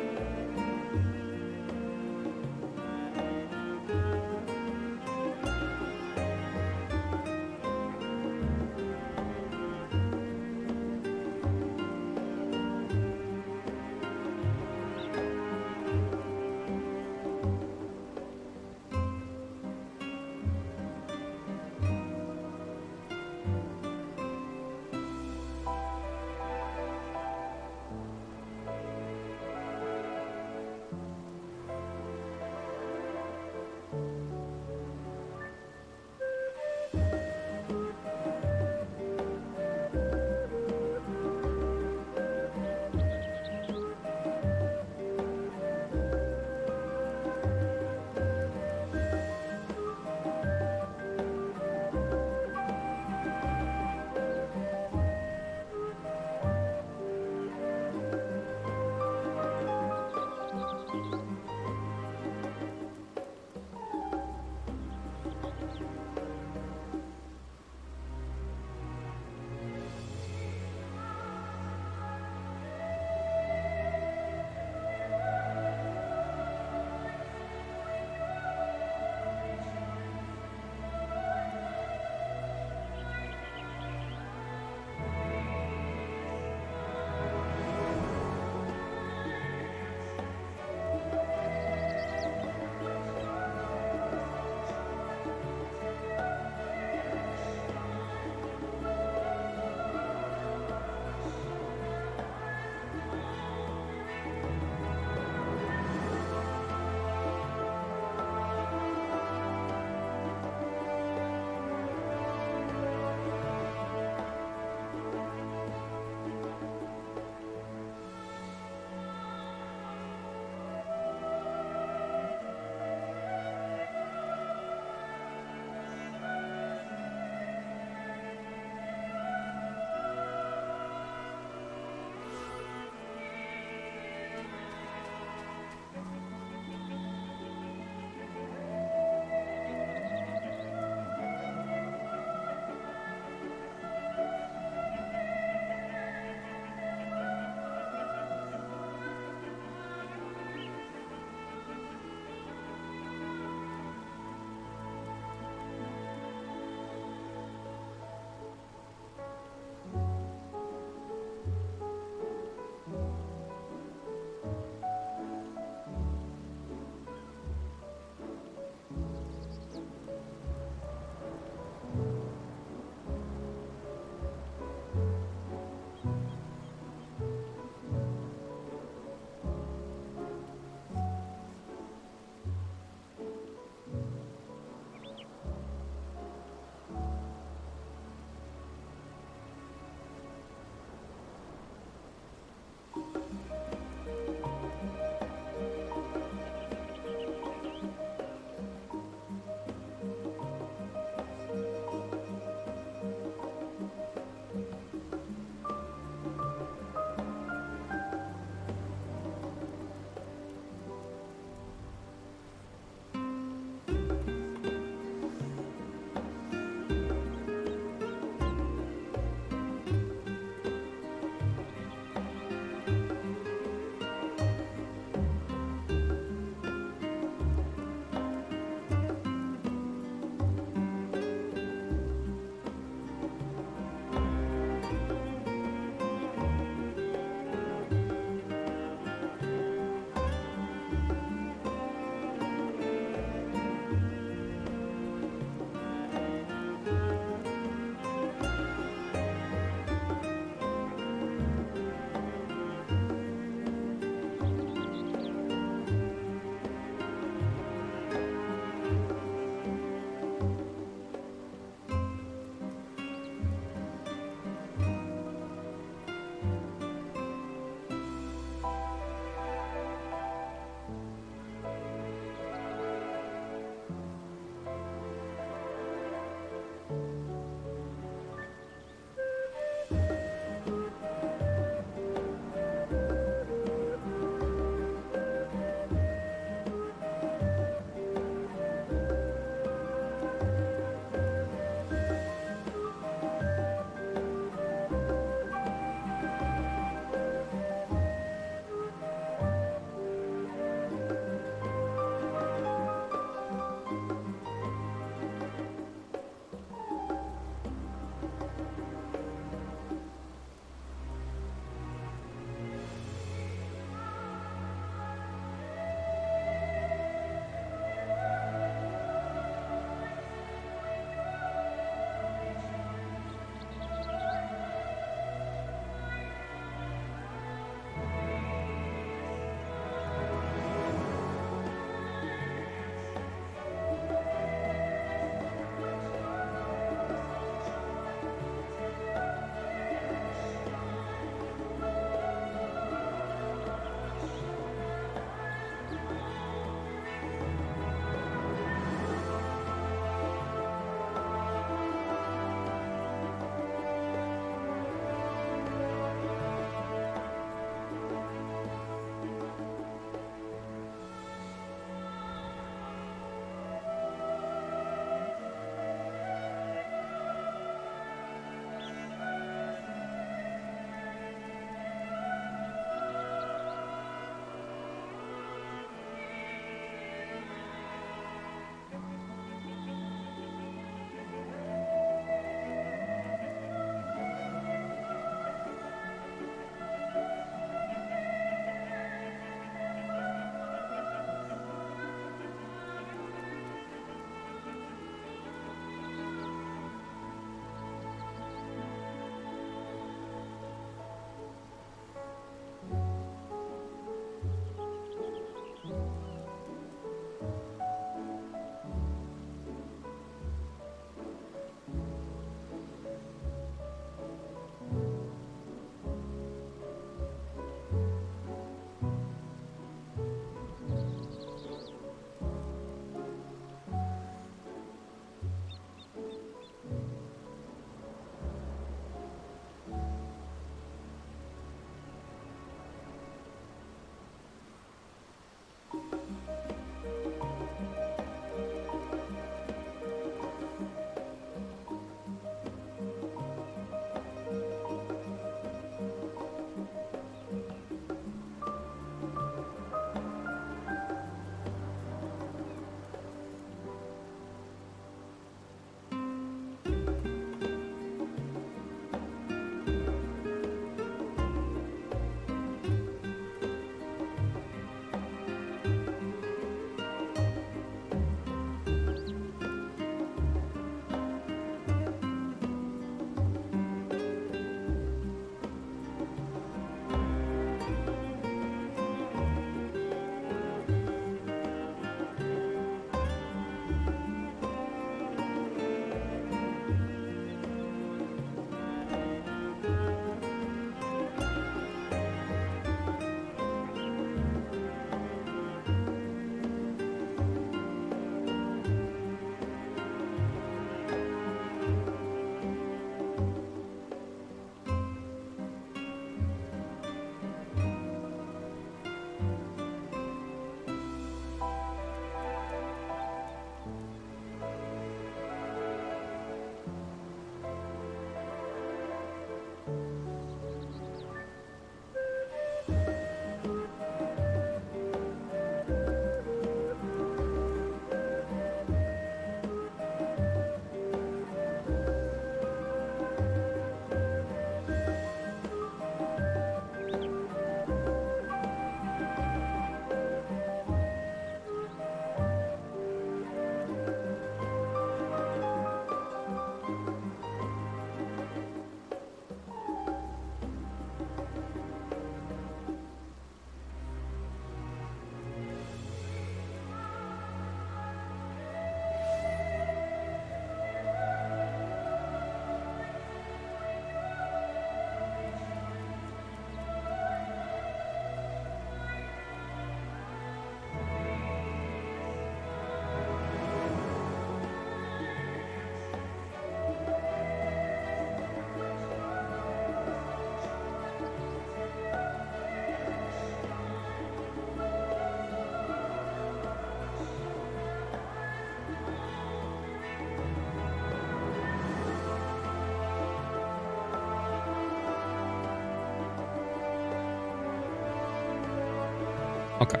Okay.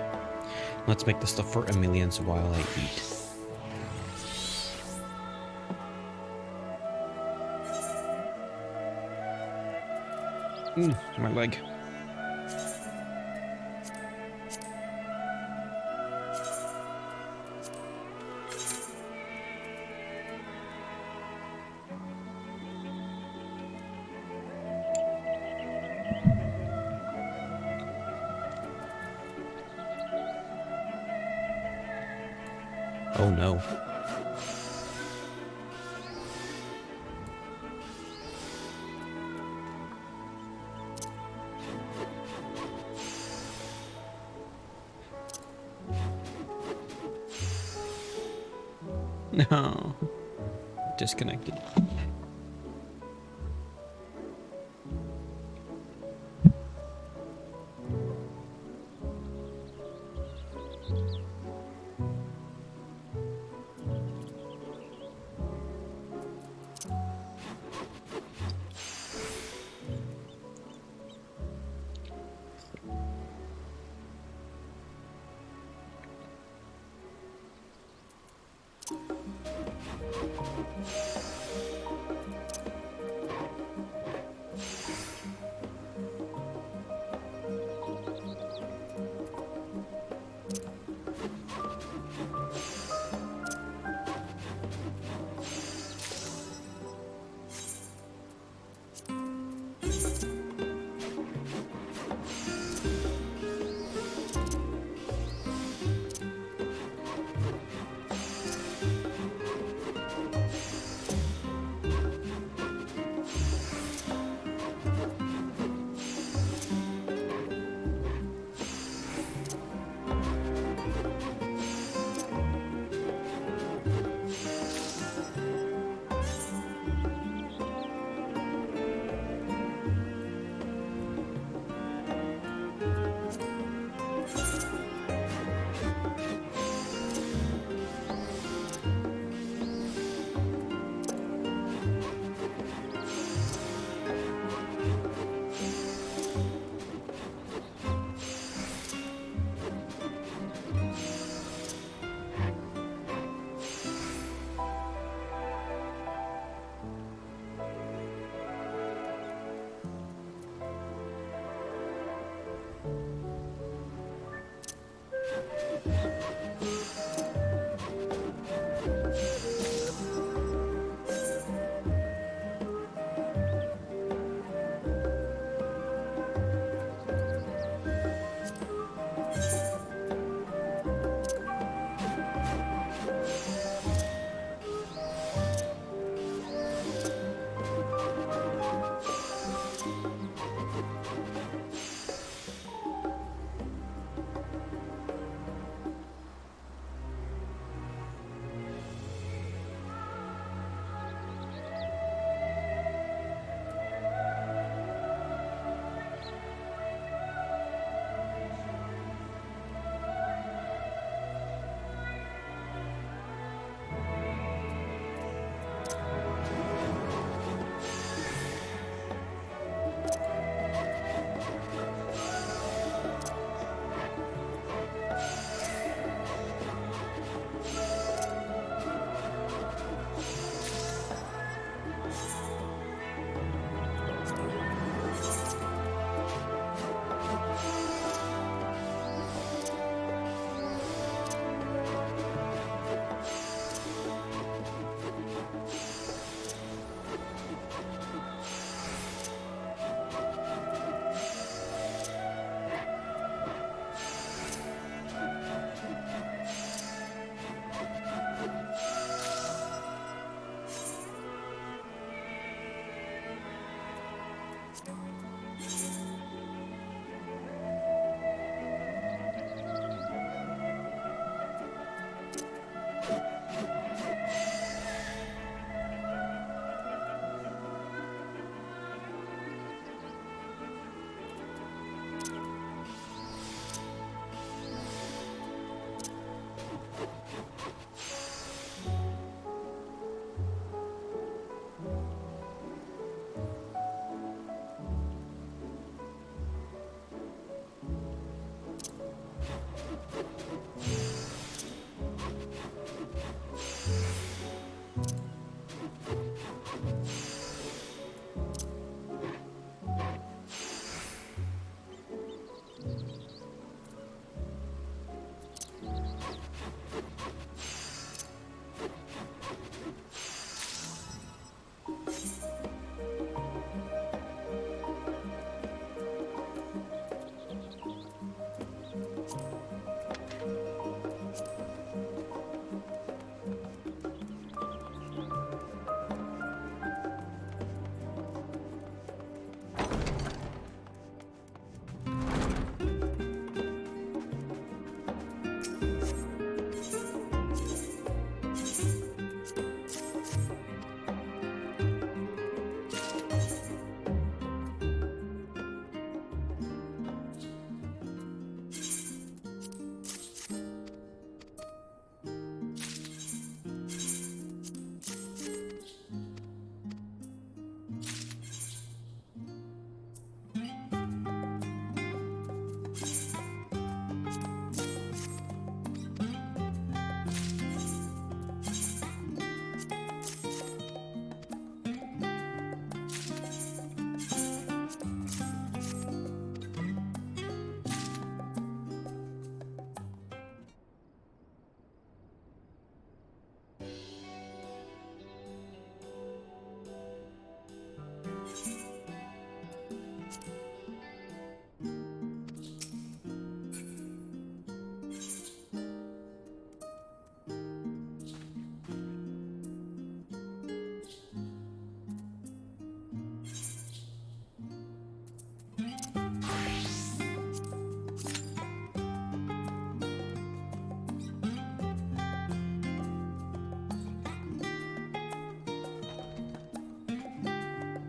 Let's make the stuff for Emilians while I eat. My leg. Oh no. No. Disconnected.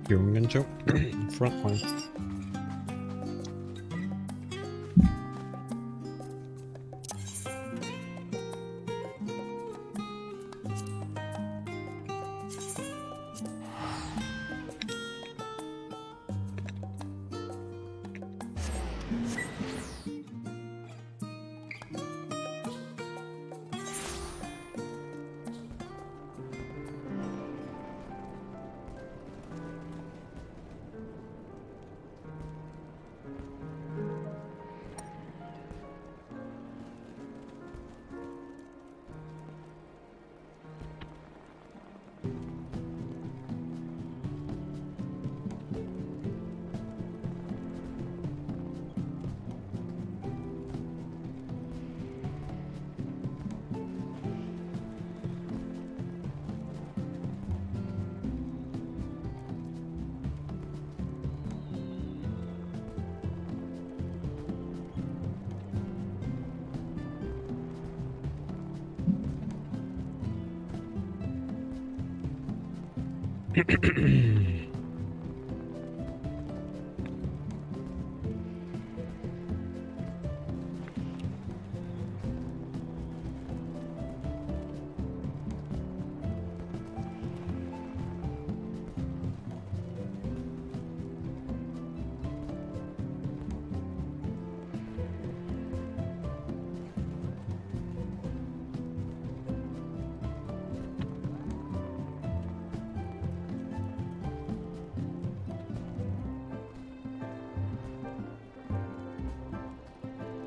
Here we're gonna jump front line.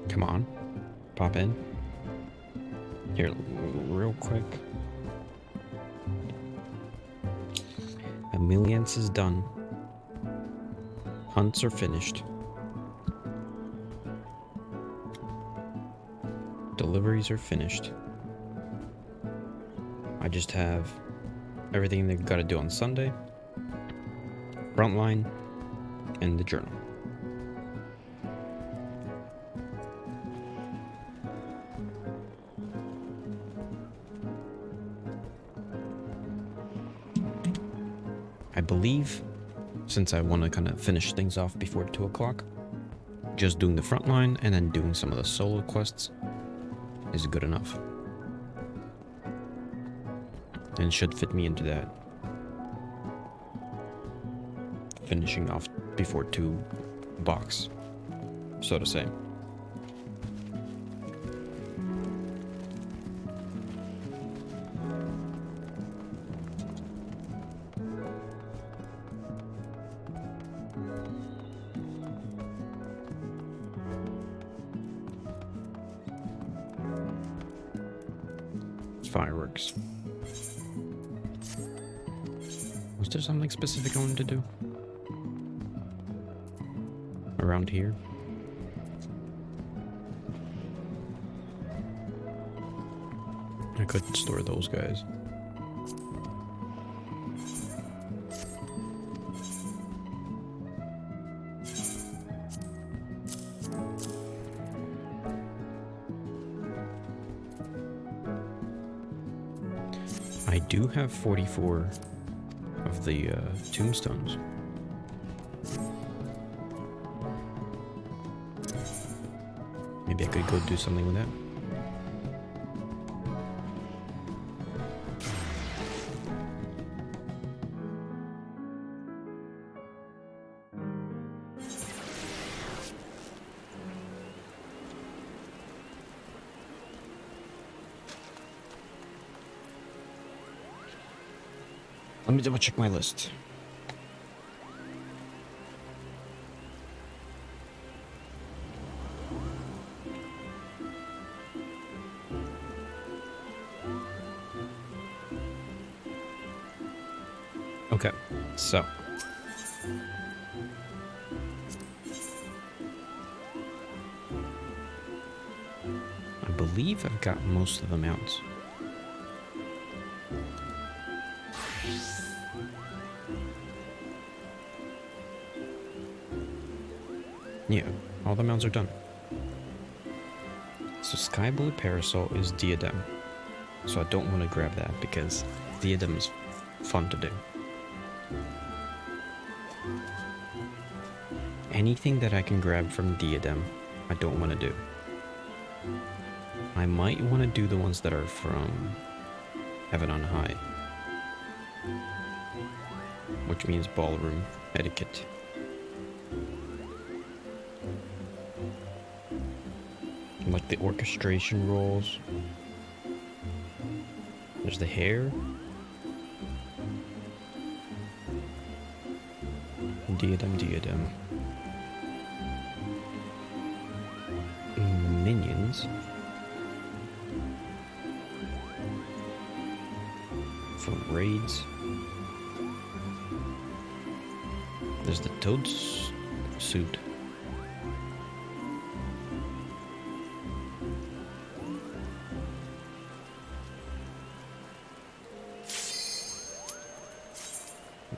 Come on, pop in. Here, real quick. Emilience is done. Hunts are finished. Deliveries are finished. I just have everything they've got to do on Sunday. Frontline and the journal. I believe, since I want to kind of finish things off before 2 o'clock, just doing the front line and then doing some of the solo quests is good enough. And should fit me into that. Finishing off before 2 box, so to say. Fireworks. Was there something specific I wanted to do? Around here? I could store those guys. I do have 44 of the tombstones. Maybe I could go do something with that. Let me double check my list. Okay, so I believe I've got most of the mounts. Yeah, all the mounts are done. So Sky Blue Parasol is Diadem. So I don't want to grab that because Diadem is fun to do. Anything that I can grab from Diadem, I don't want to do. I might want to do the ones that are from Heaven on High, which means ballroom etiquette. Like the orchestration rolls. There's the hair. Diadem. Minions. For raids. There's the Toad suit.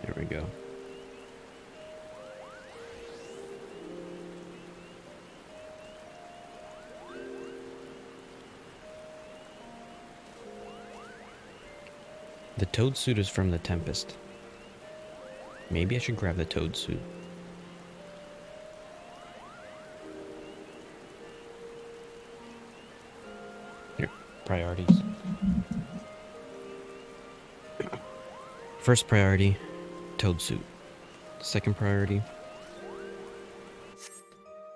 There we go. The Toad suit is from the Tempest. Maybe I should grab the Toad suit. Here, priorities. First priority, Toad suit. Second priority,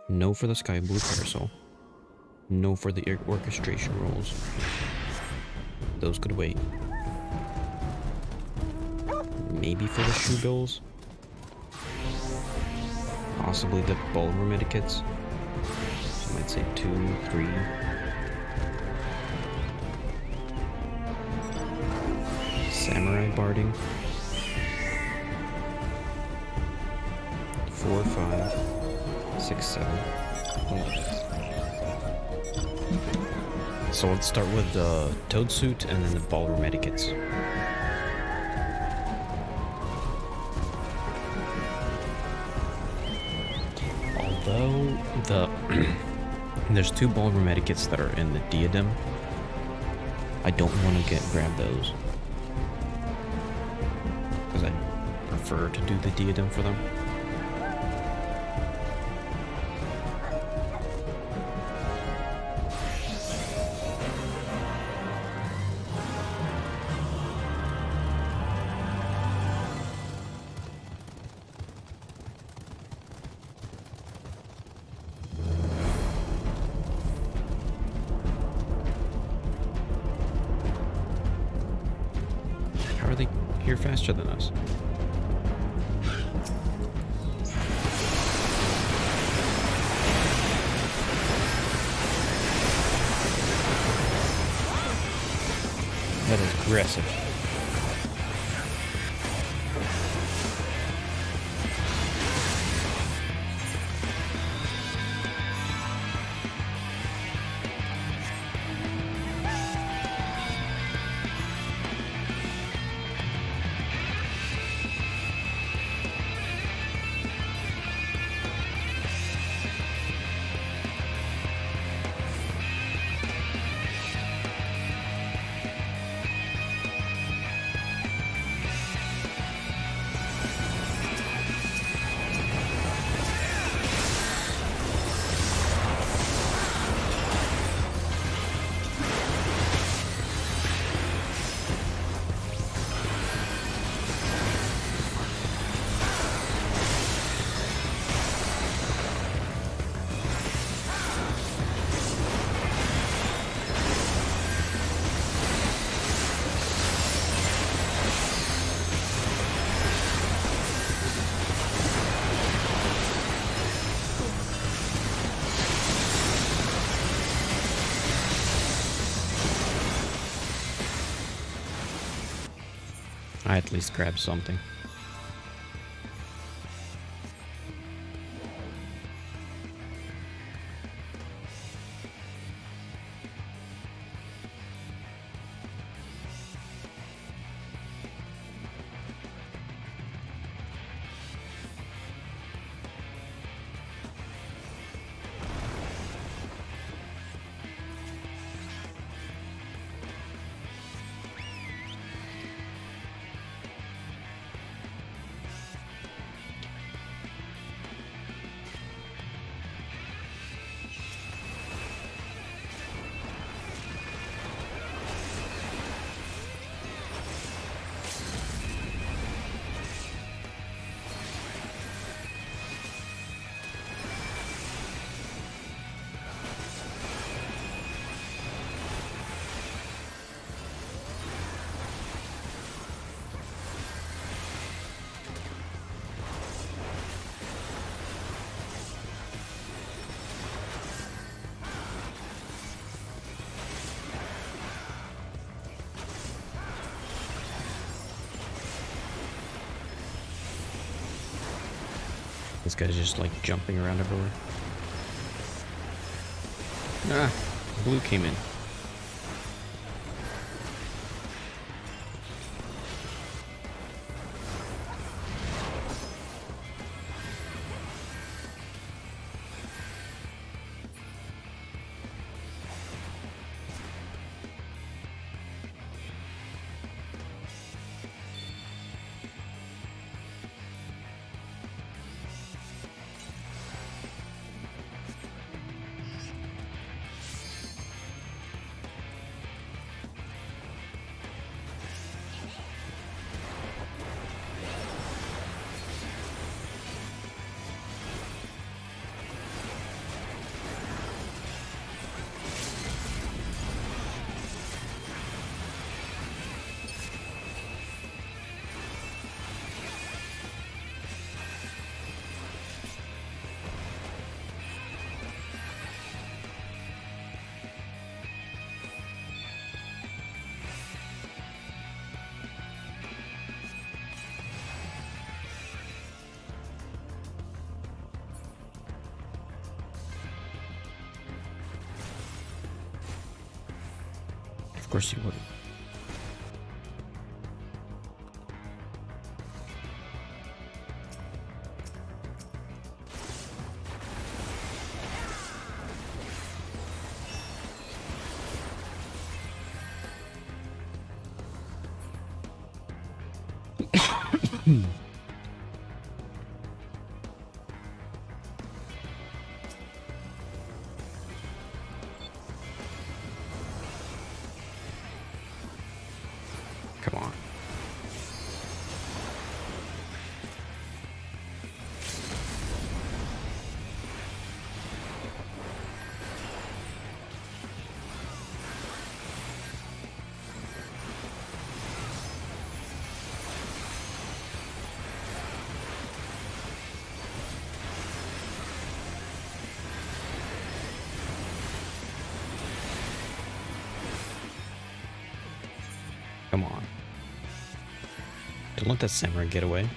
no for the Sky Blue Parasol. No for the orchestration rolls. Those could wait. Maybe for the shoe bills. Possibly the ballroom etiquettes. So I might say 2, 3. Samurai barding. 4, 5, 6, 7. So let's start with the Toad suit and then the ballroom etiquettes. Although there's 2 ballroom etiquettes that are in the Diadem, I don't want to grab those because I prefer to do the Diadem for them. How are they here faster than us? That is aggressive. I at least grabbed something. This guy's just like jumping around everywhere. Ah, blue came in. Of course you would. Come on. Come on. Don't let that samurai get away.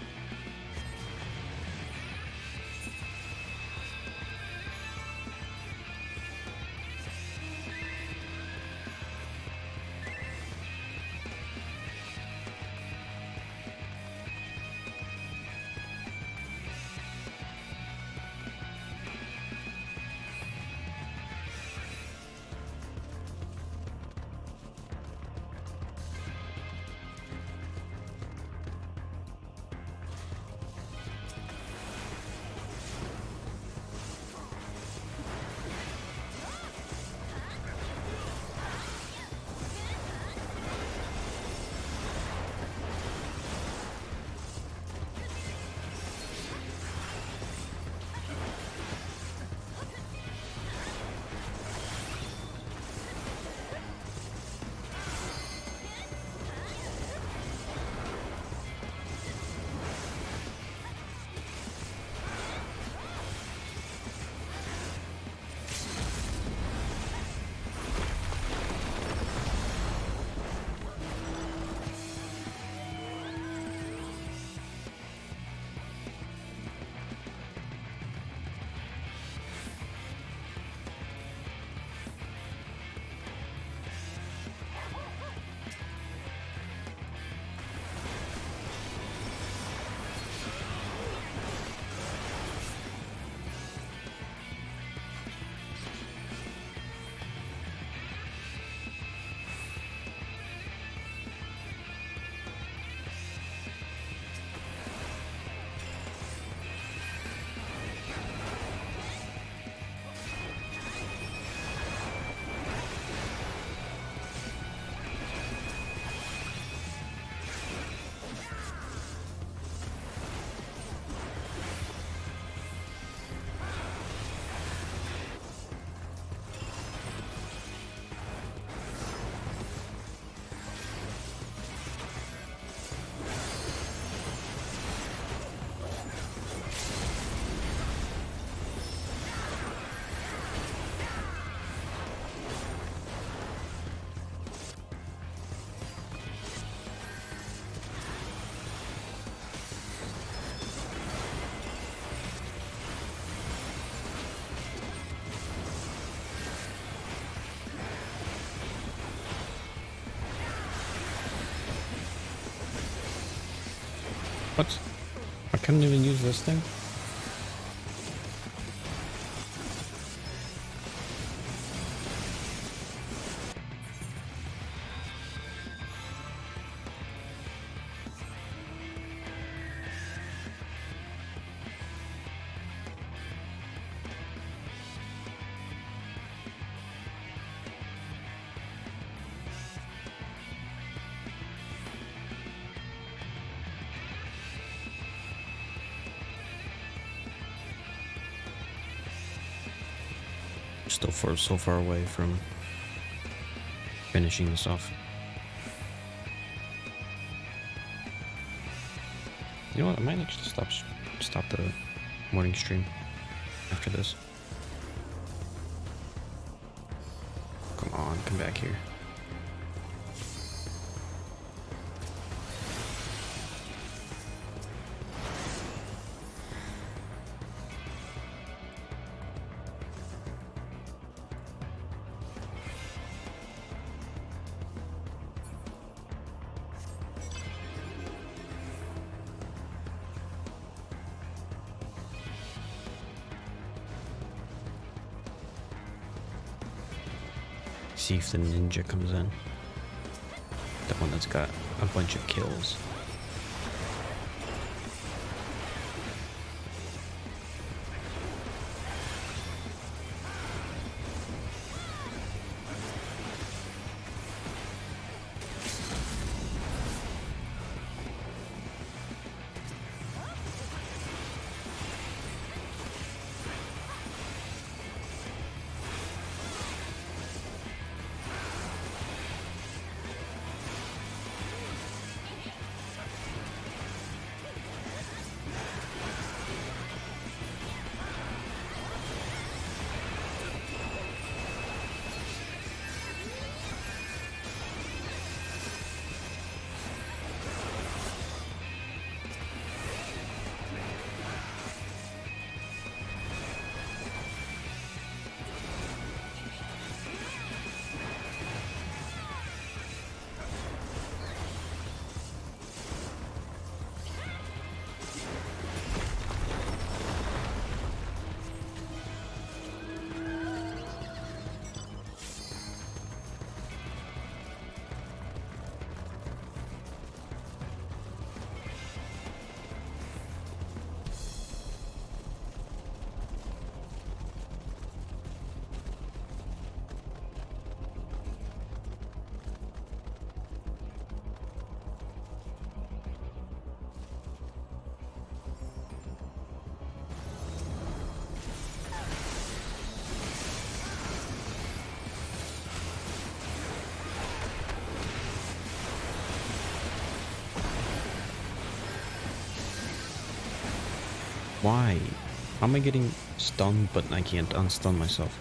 What? I couldn't even use this thing? Still so far away from finishing this off. You know what? I might actually stop the morning stream after this. Come on, come back here. See if the ninja comes in. The one that's got a bunch of kills. Why? How am I getting stunned but I can't unstun myself?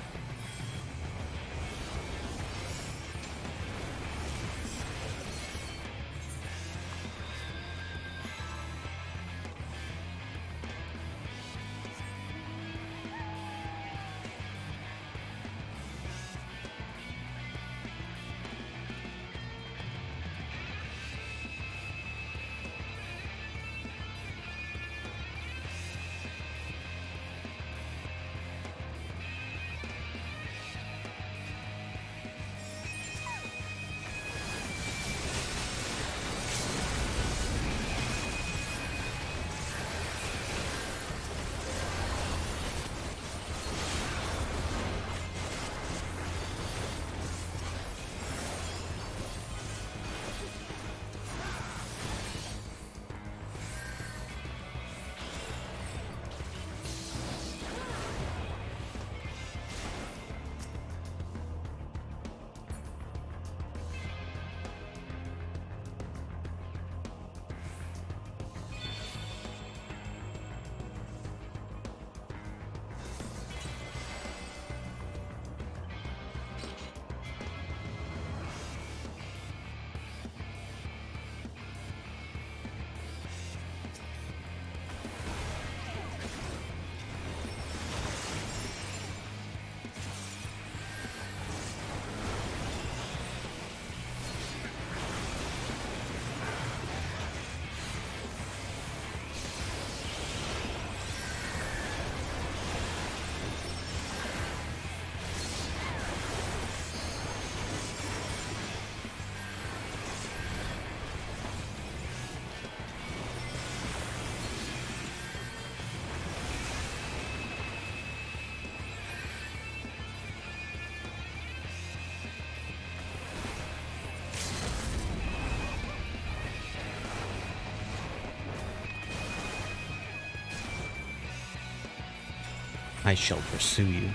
I shall pursue you.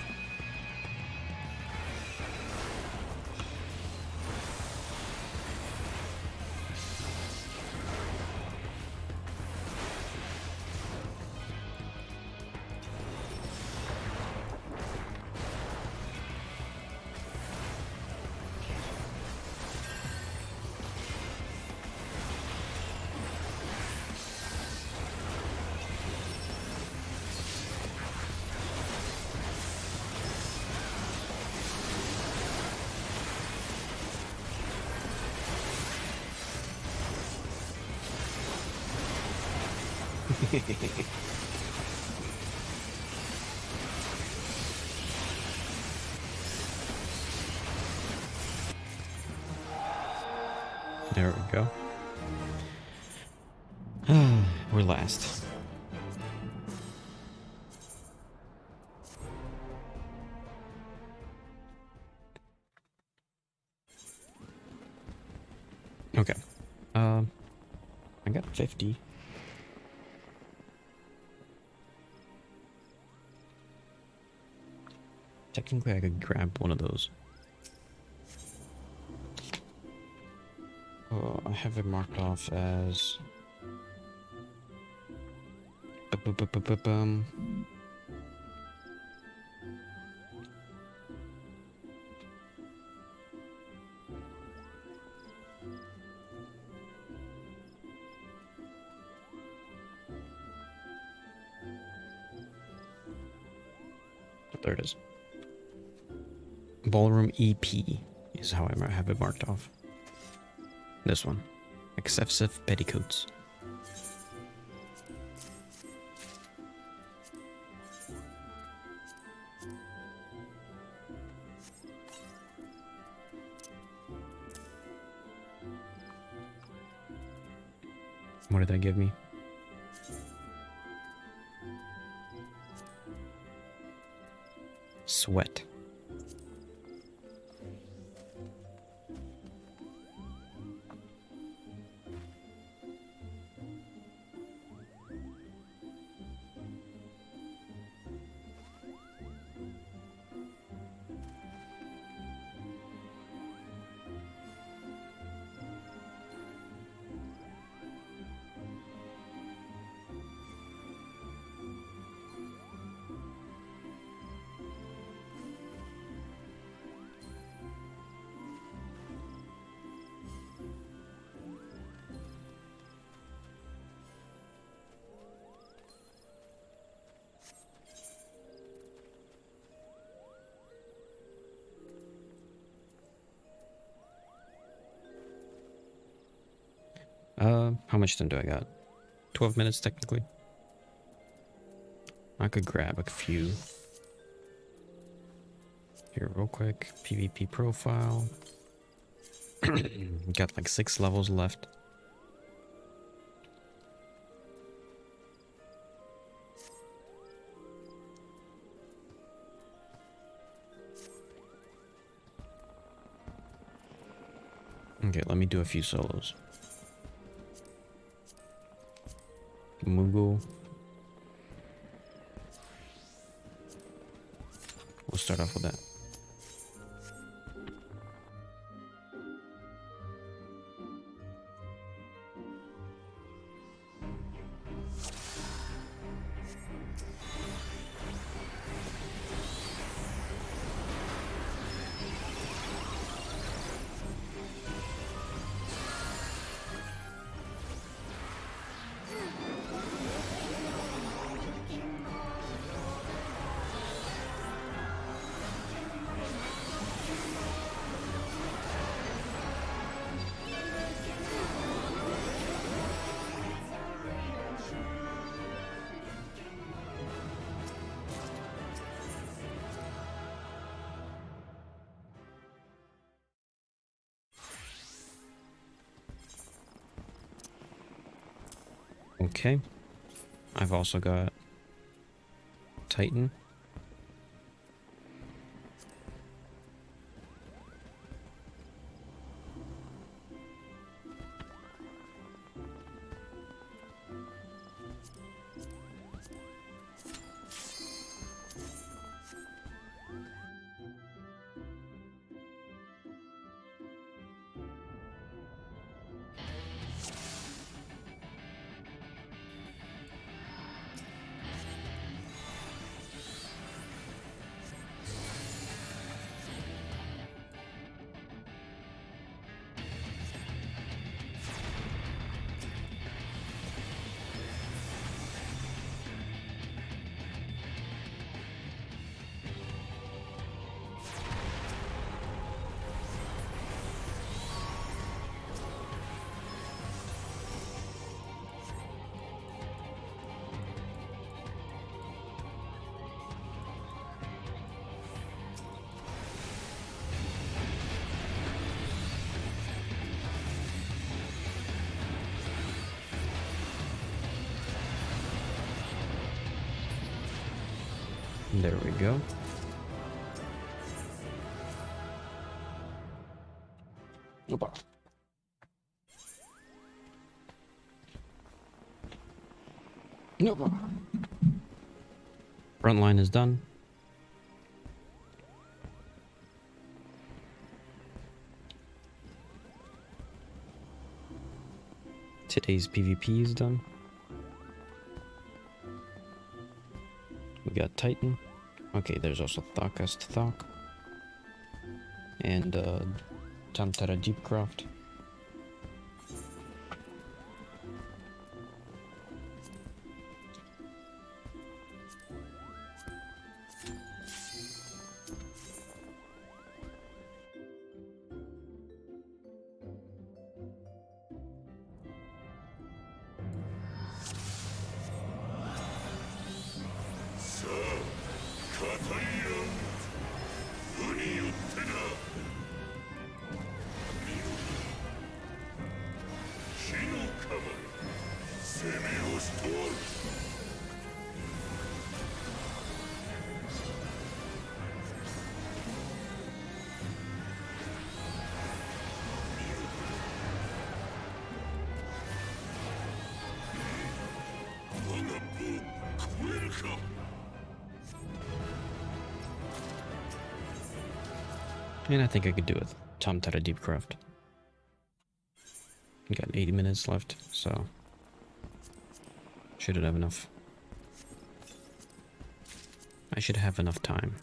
There we go. We're last. Okay. I got 50. Technically, I could grab one of those. Oh, I have it marked off as... There it is. Ballroom EP is how I have it marked off. This one. Excessive petticoats. What did that give me? Sweat. How much time do I got? 12 minutes technically. I could grab a few. Here real quick. PvP profile. Got like 6 levels left. Okay, let me do a few solos. Moogle. We'll start off with that. Okay. I've also got Titan. There we go. Opa. Nope. Front line is done. Today's PvP is done. We got Titan. Okay, there's also Thokast Thok. And Tantara Deepcroft. And I think I could do it. Tantara Deepcroft. Got 80 minutes left, so should have enough. I should have enough time.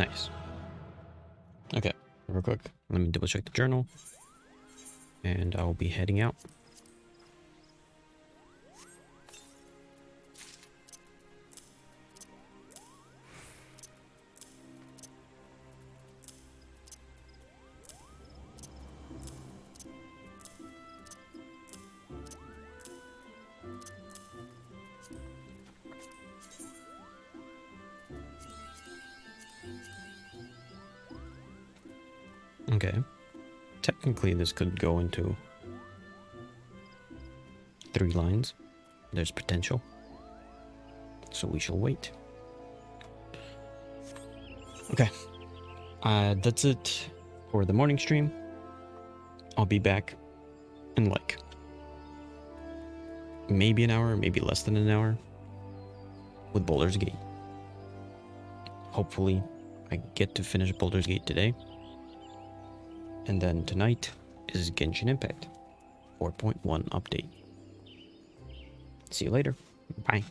Nice. Okay, real quick. Let me double check the journal. And I'll be heading out. Okay. Technically, this could go into 3 lines. There's potential. So we shall wait. Okay. That's it for the morning stream. I'll be back in like maybe an hour, maybe less than an hour with Baldur's Gate. Hopefully, I get to finish Baldur's Gate today. And then tonight is Genshin Impact 4.1 update. See you later. Bye.